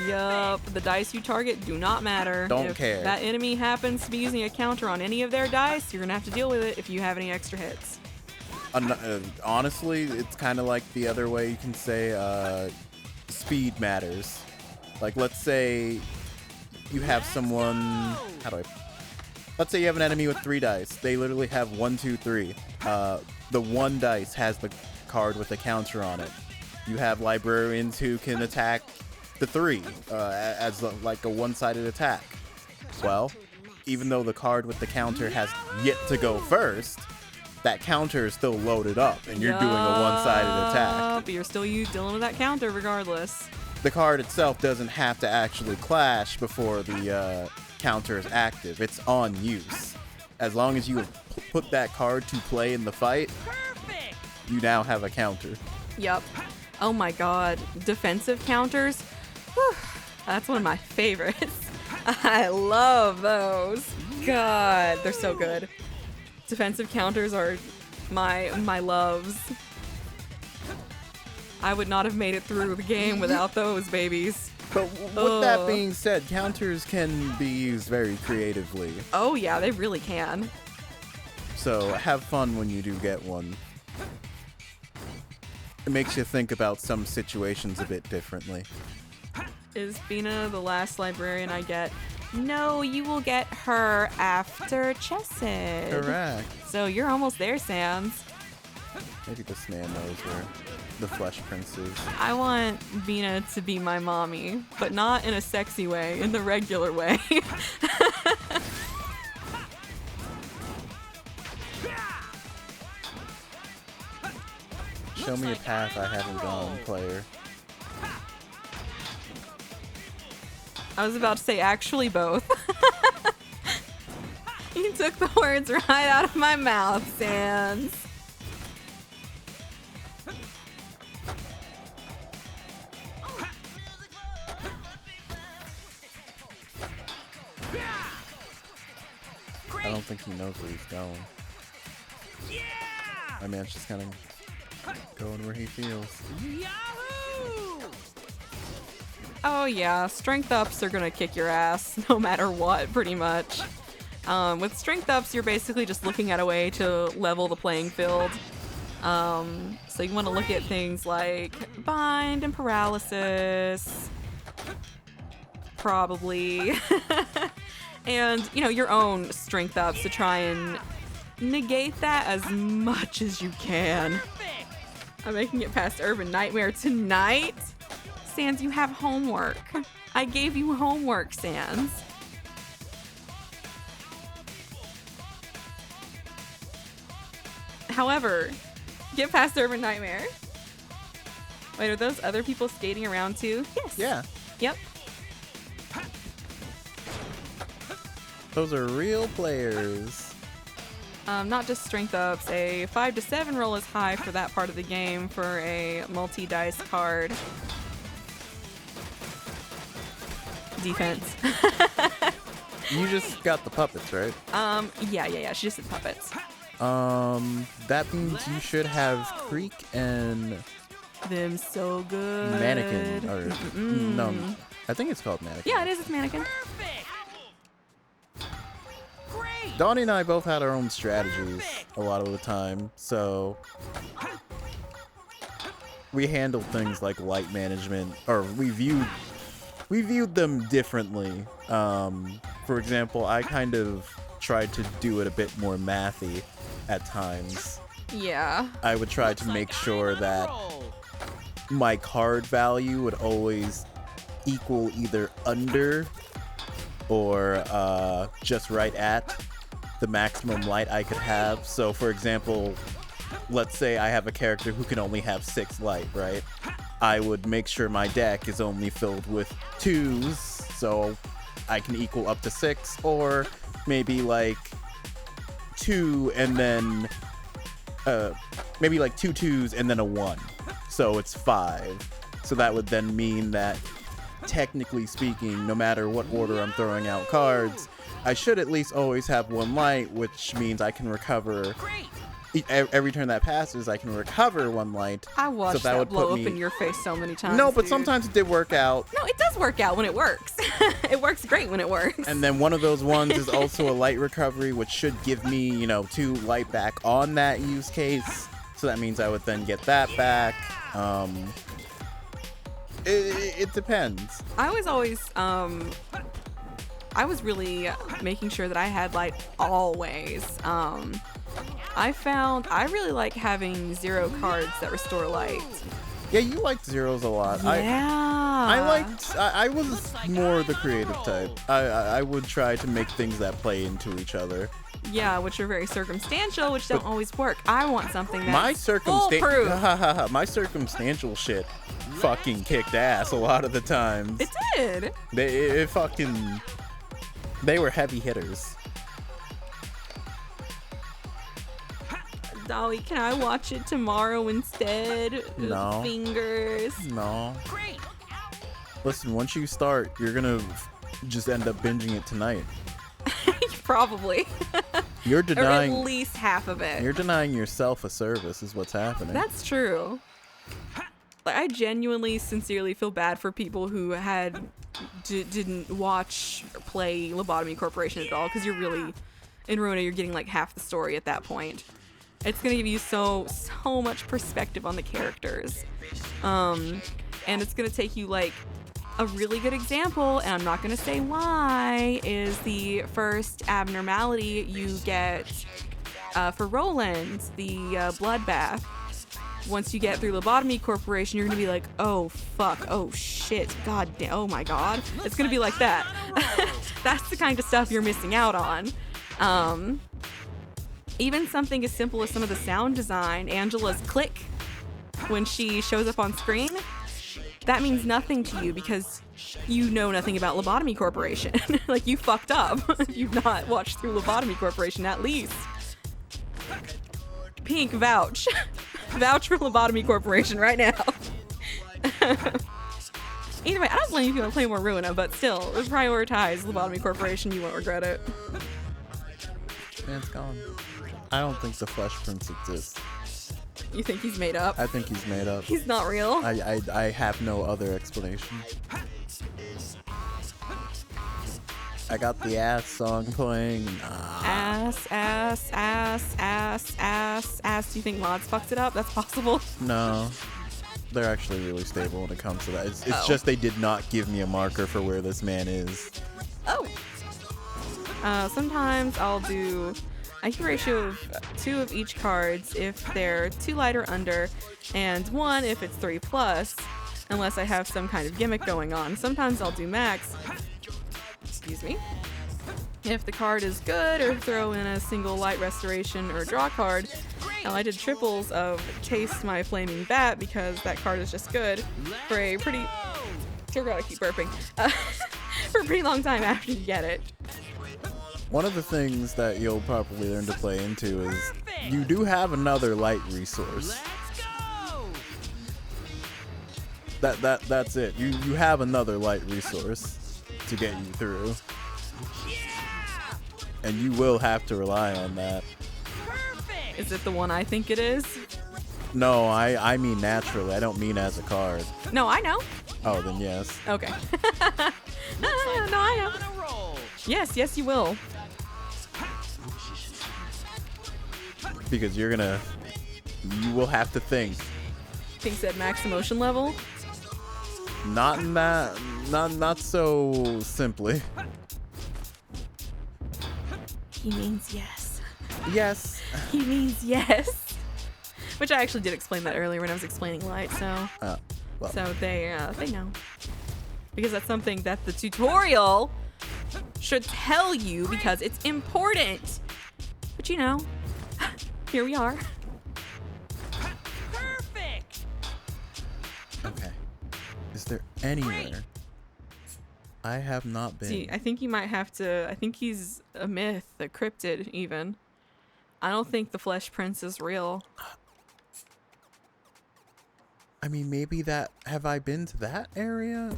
Yup, the dice you target do not matter. Don't if care. That enemy happens to be using a counter on any of their dice, you're gonna have to deal with it if you have any extra hits. Honestly, it's kind of like the other way you can say speed matters. Like, let's say you have someone. Let's say you have an enemy with 3 dice. They literally have 1, 2, 3. The 1 dice has the card with a counter on it. You have librarians who can attack the 3 as like a one-sided attack. Well, even though the card with the counter has yet to go first, that counter is still loaded up, and you're doing a one-sided attack. But you're still dealing with that counter regardless. The card itself doesn't have to actually clash before the counter is active. It's on use. As long as you have put that card to play in the fight, Perfect. you now have a counter. Yep. Oh my god. Defensive counters? Whew. That's one of my favorites. I love those. God, they're so good. Defensive counters are my loves. I would not have made it through the game without those babies. But with that being said, counters can be used very creatively. Oh yeah, they really can. So have fun when you do get one. It makes you think about some situations a bit differently. Is Bina the last librarian I get? No, you will get her after Chesed. Correct. So you're almost there, Sans. Maybe this man knows where the Flesh Prince is. I want Bina to be my mommy, but not in a sexy way, in the regular way. Show me a path I haven't gone, player. I was about to say actually both. You took the words right out of my mouth, Sans. I don't think he knows where he's going. My man's just kind of going where he feels. Yahoo! Oh yeah, strength ups are gonna kick your ass no matter what, pretty much. With strength ups, you're basically just looking at a way to level the playing field. So you want to look at things like bind and paralysis, probably, and your own strength ups to try and negate that as much as you can. I'm making it past Urban Nightmare tonight. Sans, you have homework. I gave you homework, Sans. However, get past Urban Nightmare. Wait, are those other people skating around too? Yes. Yeah, Yep. those are real players. Not just strength ups. A 5 to 7 roll is high for that part of the game for a multi-dice card. Defense. You just got the puppets, right? Yeah. She just did puppets. That means you should have Creek and Them so good. Mannequin. Or, no, I think it's called Mannequin. Yeah, it is. It's Mannequin. Perfect. Great. Donnie and I both had our own strategies a lot of the time, so we handled things like light management, or we viewed them differently. For example, I kind of tried to do it a bit more mathy at times. Yeah. I would try to make sure that my card value would always equal either under or just right at the maximum light I could have. So for example, let's say I have a character who can only have 6 light, right? I would make sure my deck is only filled with 2s, so I can equal up to 6, or maybe like 2 and then maybe like 2 2s and then a 1, so it's 5. So that would then mean that technically speaking, no matter what order I'm throwing out cards, I should at least always have 1 light, which means I can recover every turn that passes. I can recover 1 light. I watched so that would blow put up me... in your face so many times. No, but dude. sometimes it did work out. No, it does work out when it works. It works great when it works. And then one of those ones is also a light recovery, which should give me, 2 light back on that use case. So that means I would then get that back. It depends. I was always, I was really making sure that I had light always. I found I really like having 0 cards that restore light. Yeah, you liked Zeros a lot. I was more the creative type. I would try to make things that play into each other. Yeah, which are very circumstantial, which don't always work. I want something that's my my circumstantial shit fucking kicked ass a lot of the times. It did. They were heavy hitters. Dolly, can I watch it tomorrow instead? No. Fingers. No. Great. Listen, once you start, you're gonna just end up binging it tonight. Probably. You're Or denying. at least half of it. You're denying yourself a service, is what's happening. That's true. Like, I genuinely, sincerely feel bad for people who didn't watch or play Lobotomy Corporation at all, because you're really, in Rona, you're getting like half the story at that point. It's gonna give you so much perspective on the characters, and it's gonna take you like a really good example, and I'm not gonna say why, is the first abnormality you get for Roland, the bloodbath. Once you get through Lobotomy Corporation, you're gonna be like, oh fuck, oh shit, god damn, oh my god. It's gonna be like that. That's the kind of stuff you're missing out on. Even something as simple as some of the sound design, Angela's click when she shows up on screen, that means nothing to you because you know nothing about Lobotomy Corporation. Like, you fucked up. You've not watched through Lobotomy Corporation at least. Pink, vouch. Vouch for Lobotomy Corporation right now. Either way, I don't blame you if you want to play more Ruina, but still, prioritize Lobotomy Corporation. You won't regret it. Man's gone. I don't think the Flesh Prince exists. You think he's made up? I think he's made up. He's not real? I have no other explanation. I got the ass song playing. Ass. Do you think mods fucked it up? That's possible. No. They're actually really stable when it comes to that. It's Oh. just they did not give me a marker for where this man is. Oh. Sometimes I'll do a key ratio of 2 of each cards if they're 2 light or under, and 1 if it's 3+, unless I have some kind of gimmick going on. Sometimes I'll do max. Excuse me. If the card is good, or throw in a single light restoration or draw card. Now I did triples of Taste My Flaming Bat because that card is just good for a pretty... Dear God, I keep burping. For a pretty long time after you get it. One of the things that you'll probably learn to play into is you do have another light resource. Let's go. That's it. You have another light resource to get you through. And you will have to rely on that. Perfect. Is it the one I think it is? No, I mean naturally. I don't mean as a card. No, I know. Oh, then yes. Okay. No, I know. On a roll. Yes, you will. Because you will have to think. Thinks at max emotion level. Not in that, not so simply. He means yes. Yes. He means yes. Which I actually did explain that earlier when I was explaining light, so Well, so they know. Because that's something that the tutorial should tell you because it's important. But you know, here we are. Perfect. okay. Is there anywhere I have not been? See, I think you might have to. I think he's a myth, a cryptid, even. I don't think the Flesh Prince is real. I mean, maybe that. Have I been to that area?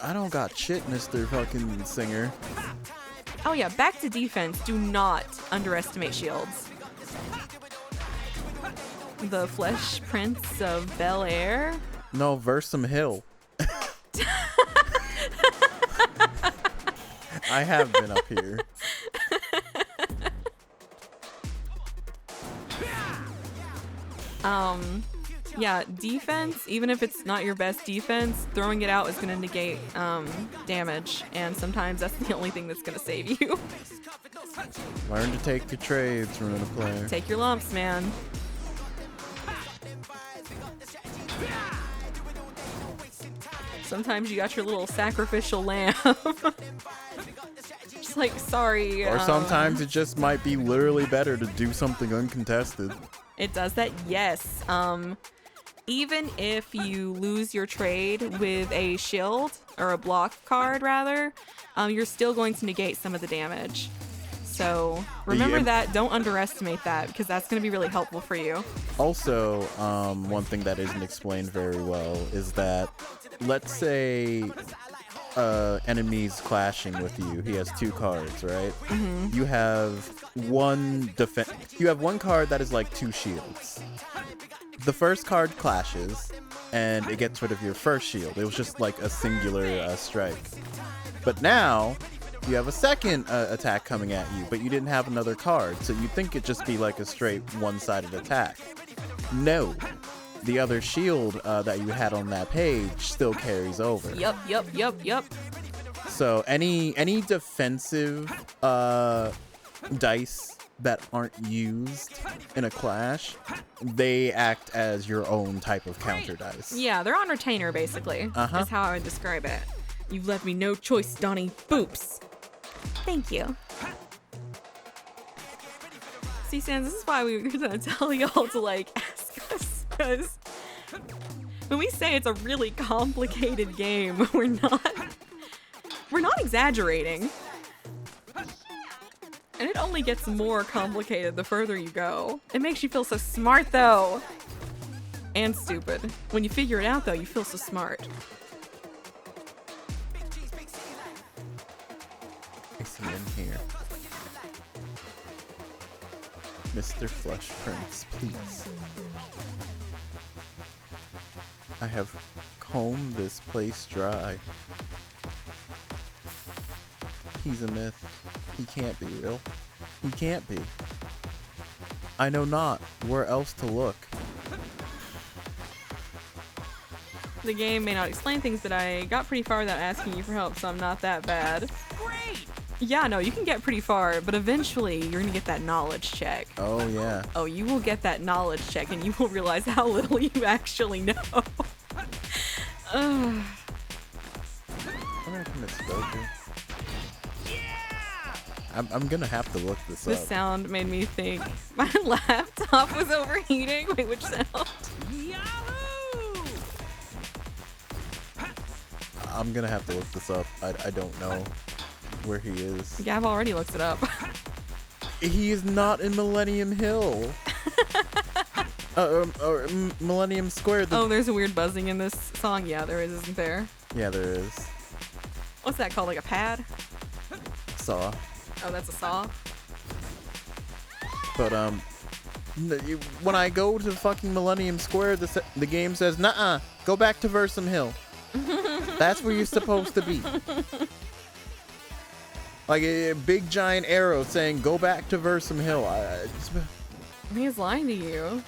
I don't got shit, Mr. fucking Singer. Oh yeah, back to defense. Do not underestimate shields. The Flesh Prince of Bel Air. No, Versum Hill. I have been up here. Yeah, defense, even if it's not your best defense, throwing it out is going to negate damage, and sometimes that's the only thing that's going to save you. Learn to take your trades, Runa player. Take your lumps, man. Sometimes you got your little sacrificial lamb. Just like, sorry. Or sometimes it just might be literally better to do something uncontested. It does that, yes. Even if you lose your trade with a shield, or a block card rather, you're still going to negate some of the damage. So remember Yeah. that, don't underestimate that, because that's going to be really helpful for you. Also, one thing that isn't explained very well is that, let's say enemies clashing with you. He has 2 cards, right? You have one card that is like 2 shields. The first card clashes, and it gets rid of your first shield. It was just like a singular strike. But now, you have a second attack coming at you, but you didn't have another card, so you'd think it'd just be like a straight one-sided attack. No. The other shield that you had on that page still carries over. Yup. So any defensive dice that aren't used in a clash, they act as your own type of counter dice. Yeah, they're on retainer, basically. Uh-huh. Is how I would describe it. You've left me no choice, Donnie. Boops. Thank you. See, Sans, this is why we were gonna tell y'all to, like, ask us, because when we say it's a really complicated game, we're not exaggerating. And it only gets more complicated the further you go. It makes you feel so smart, though. And stupid. When you figure it out, though, you feel so smart. I see in here. Mr. Flesh Prince, please. I have combed this place dry. He's a myth. He can't be real. He can't be. I know not where else to look. The game may not explain things, but I got pretty far without asking you for help, so I'm not that bad. Great! Yeah, no, you can get pretty far, but eventually you're gonna get that knowledge check. Oh, yeah. Oh, you will get that knowledge check, and you will realize how little you actually know. Ugh. I'm gonna commit spell here. I'm gonna have to look this This up. sound made me think my laptop was overheating. Wait, which sound? Yahoo! I'm gonna have to look this up. I don't know where he is. Gav already looked it up. He is not in Millennium Hill. Or Millennium Square. Oh, there's a weird buzzing in this song. Yeah, there is, isn't there? Yeah, there is. What's that called? Like a pad? Saw. Oh, that's a saw. But when I go to fucking Millennium Square, the game says, "Nuh-uh, go back to Versum Hill." That's where you're supposed to be. Like a big giant arrow saying, "Go back to Versum Hill." He's lying to you.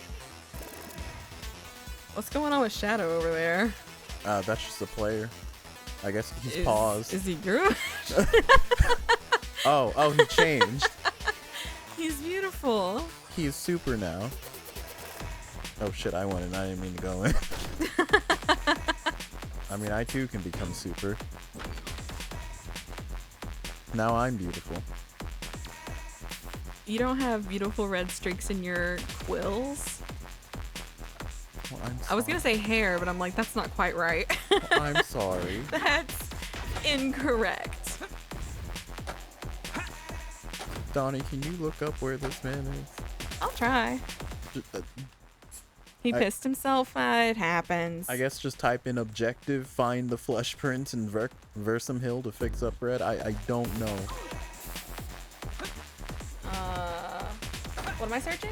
What's going on with Shadow over there? That's just a player. I guess he's paused. Is he good? Oh, he changed. He's beautiful. He is super now. Oh shit, I went in. I didn't mean to go in. I mean, I too can become super. Now I'm beautiful. You don't have beautiful red streaks in your quills? Well, I'm sorry. I was gonna say hair, but I'm like, that's not quite right. I'm sorry. That's incorrect. Donnie, can you look up where this man is? I'll try. He I- pissed himself. It happens. I guess just type in objective, find the flesh prints, and Versum Hill to fix up red. I don't know. What am I searching?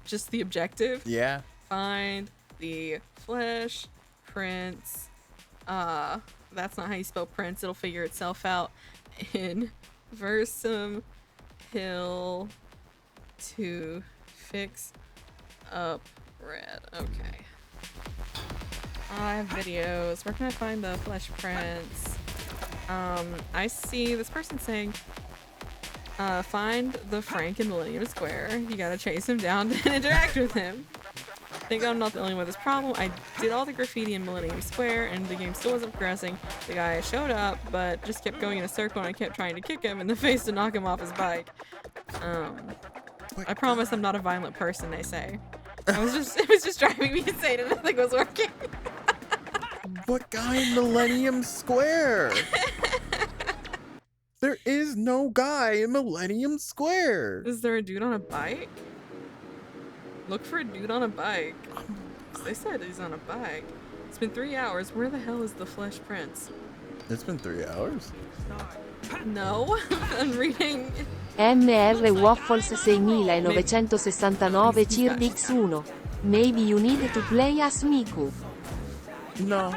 Just the objective. Yeah. Find the flesh prints. That's not how you spell prints. It'll figure itself out in Versum Hill to fix up red. Okay. I have videos. Where can I find the flesh prints? I see this person saying, find the Frank in Millennium Square. You gotta chase him down and interact with him. think I'm not the only one with this problem. I did all the graffiti in Millennium Square, and the game still wasn't progressing. The guy showed up, but just kept going in a circle, and I kept trying to kick him in the face to knock him off his bike. I promise I'm not a violent person, they say. It was just driving me insane, and nothing was working. What guy in Millennium Square? There is no guy in Millennium Square. Is there a dude on a bike? Look for a dude on a bike. They said he's on a bike. It's been 3 hours. Where the hell is the Flesh Prince? It's been 3 hours. No, I'm reading. MR Waffles 6969 CIRDX1. Maybe you need to play as Miku. No.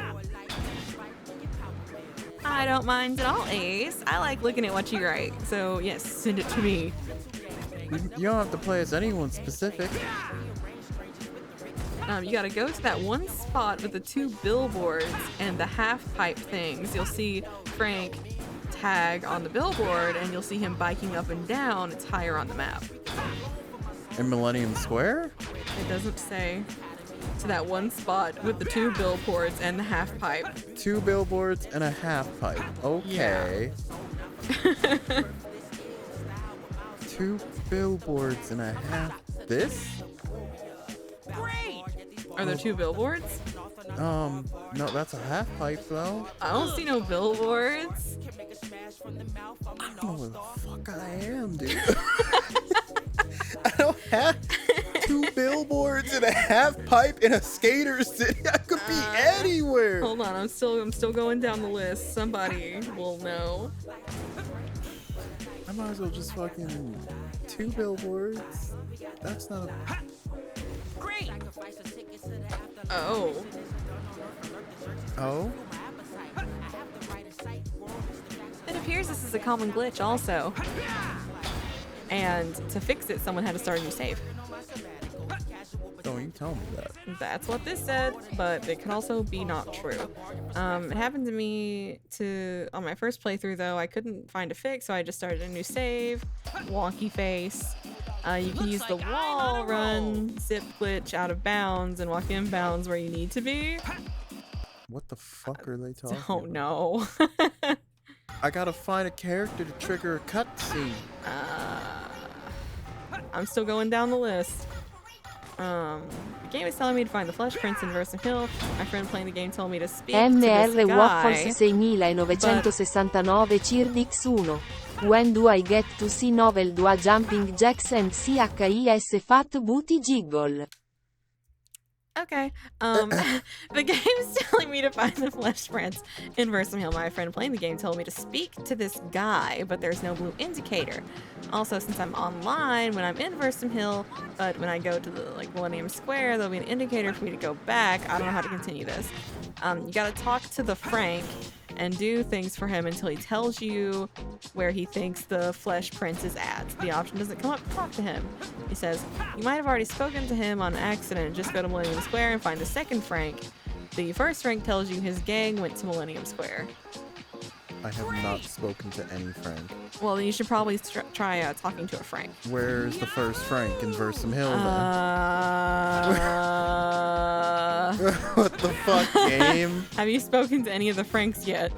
I don't mind at all, Ace. I like looking at what you write. So yes, send it to me. You don't have to play as anyone specific. You gotta go to that one spot with the 2 billboards and the half pipe things. You'll see Frank tag on the billboard, and you'll see him biking up and down. It's higher on the map. In Millennium Square? It doesn't say. To that one spot with the 2 billboards and the half pipe. 2 billboards and a half pipe. Okay. Yeah. 2 billboards and a half. This? Great! Are there 2 billboards? No, that's a half pipe though. I don't see no billboards. I don't know where the fuck I am, dude. I don't have 2 billboards and a half pipe in a skater city. I could be anywhere. Hold on, I'm still going down the list. Somebody will know. I might as well just fucking 2 billboards. That's not a. Great! Oh. Oh? It appears this is a common glitch also. And to fix it, someone had to start a new save. Don't you tell me that. That's what this said, but it could also be not true. It happened to me on my first playthrough though. I couldn't find a fix, so I just started a new save. Wonky face. You can use the wall run, zip glitch out of bounds, and walk in bounds where you need to be. What the fuck are they talking Oh about? no. I gotta find a character to trigger a cutscene. I'm still going down the list. The game is telling me to find the Flesh Prince in Versa Hill. My friend playing the game told me to speak to MR this Waffles guy. 6969 CIRDX1. When do I get to see novel 2 jumping jacks and CHIS fat booty jiggle? Okay. The game's telling me to find the Flesh Prince in Versa Hill. My friend playing the game told me to speak to this guy, but there's no blue indicator. Also, since I'm online when I'm in Versa Hill, but when I go to the Millennium Square, there'll be an indicator for me to go back. I don't know how to continue this. You gotta talk to the Frank and do things for him until he tells you where he thinks the Flesh Prince is at. The option doesn't come up to talk to him. He says, you might have already spoken to him on accident. Just go to Millennium Square and find the second Frank. The first Frank tells you his gang went to Millennium Square. I have not spoken to any Frank. Well, then you should probably try talking to a Frank. Where's the first Frank in Versum Hill then? What the fuck, game? Have you spoken to any of the Franks yet?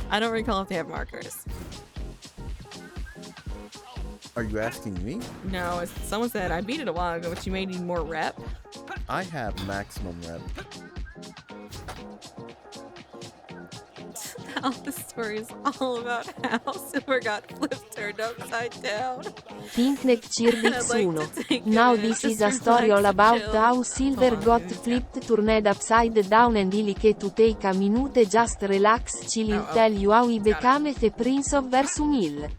I don't recall if they have markers. Are you asking me? No, someone said I beat it a while ago, but you may need more rep. I have maximum rep. Now the story is all about how Silver got flipped turned upside down. Pinkneck CIRDX1. Now this is a story all about how Silver got flipped turned upside down and he like to take a minute just relax chill I'll tell you how he became the Prince of Versum Hill.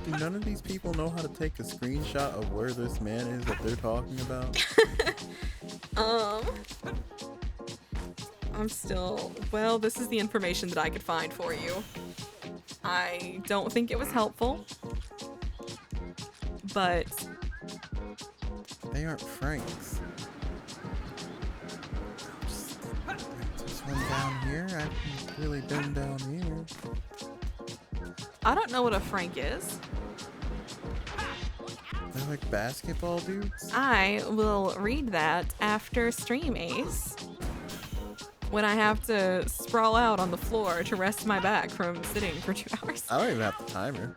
Do none of these people know how to take a screenshot of where this man is that they're talking about? I'm still... Well, this is the information that I could find for you. I don't think it was helpful. But... They aren't Franks. This one down here? I haven't really been down here. I don't know what a Frank is. They're Atomic basketball dudes? I will read that after Stream Ace. When I have to sprawl out on the floor to rest my back from sitting for 2 hours. I don't even have the timer.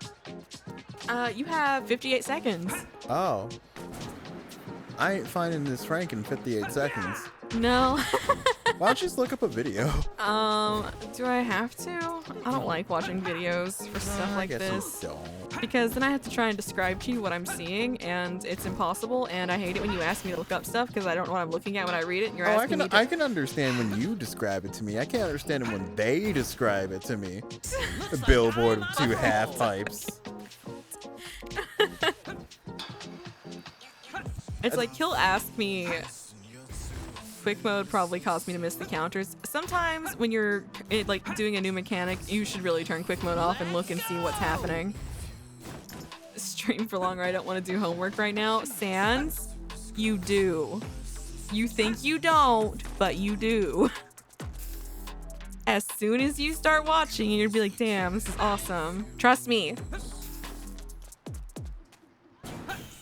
You have 58 seconds. Oh. I ain't finding this rank in 58 seconds. No. Why don't you just look up a video? Do I have to? I don't like watching videos for stuff like I guess this. you don't. Because then I have to try and describe to you what I'm seeing, and it's impossible, and I hate it when you ask me to look up stuff because I don't know what I'm looking at when I read it, and you're asking me to... I can understand when you describe it to me. I can't understand it when they describe it to me. A billboard of 2 half pipes. It's like, he'll ask me... Quick mode probably caused me to miss the counters. Sometimes when you're like doing a new mechanic, you should really turn quick mode off and look and see what's happening. Stream for longer. I don't want to do homework right now. Sans, you do. You think you don't, but you do. As soon as you start watching, you'll be like, damn, this is awesome. Trust me.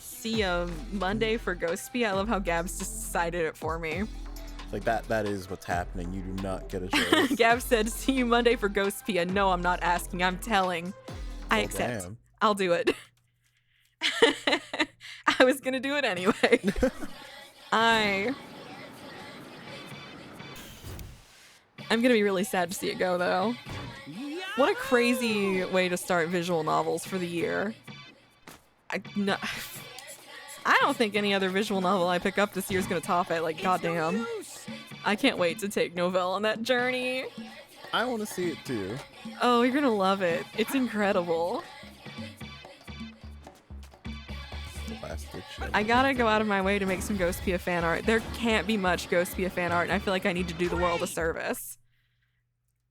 See ya Monday for Ghostby. I love how Gabs just decided it for me. Like that is what's happening. You do not get a choice. Gab said, see you Monday for Ghostpia. No, I'm not asking. I'm telling. I accept. Damn. I'll do it. I was going to do it anyway. I'm going to be really sad to see it go, though. What a crazy way to start visual novels for the year. I don't think any other visual novel I pick up this year is going to top it. Like, goddamn. I can't wait to take Novelle on that journey. I want to see it too. Oh, you're going to love it. It's incredible. Last ditch shit. I gotta go out of my way to make some Ghostpia fan art. There can't be much Ghostpia fan art, and I feel like I need to do the world a service.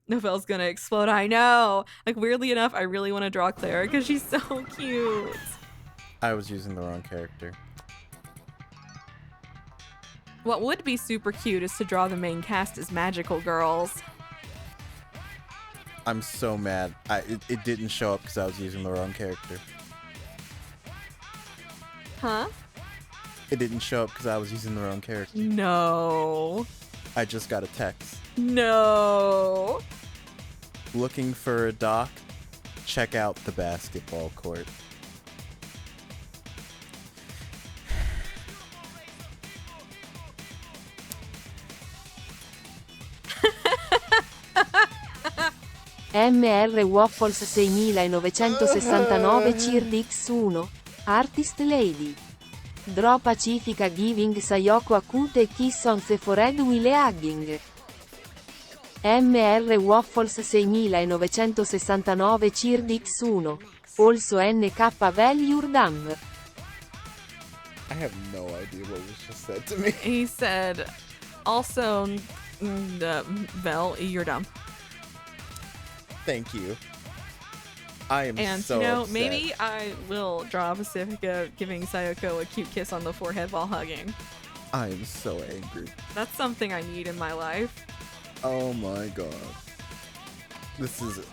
Novelle's gonna explode. I know. Like, weirdly enough, I really want to draw Clara because she's so cute. I was using the wrong character. What would be super cute is to draw the main cast as magical girls. I'm so mad. It didn't show up because I was using the wrong character. Huh? It didn't show up because I was using the wrong character. No. I just got a text. No. Looking for a doc? Check out the basketball court. MR Waffles 6969 CIRDX1. Artist Lady. Draw Pacifica Giving Sayoko Akute Kiss on the Forehead While Hugging. MR Waffles 6969 CIRDX1. Also NK Value Dumb. I have no idea what was just said to me. He said, also, Vel, you're dumb. Thank you. I am And, so upset. maybe I will draw Pacifica giving Sayoko a cute kiss on the forehead while hugging. I am so angry. That's something I need in my life. Oh my god.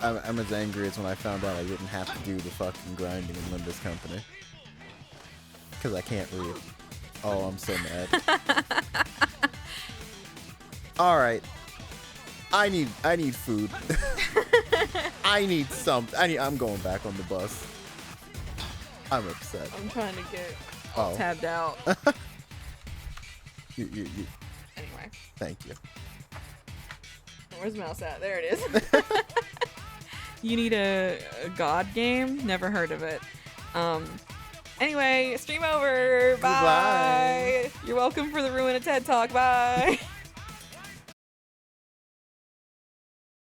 I'm as angry as when I found out I didn't have to do the fucking grinding in Linda's company. Because I can't read. Oh, I'm so mad. Alright. I need food. I need something. I'm going back on the bus. I'm upset. I'm trying to get Oh. tabbed out. You. Anyway, Thank you. where's the mouse at? There it is. You need a god game? Never heard of it. Anyway, stream over. Bye. Goodbye. You're welcome for the ruin of TED Talk. Bye.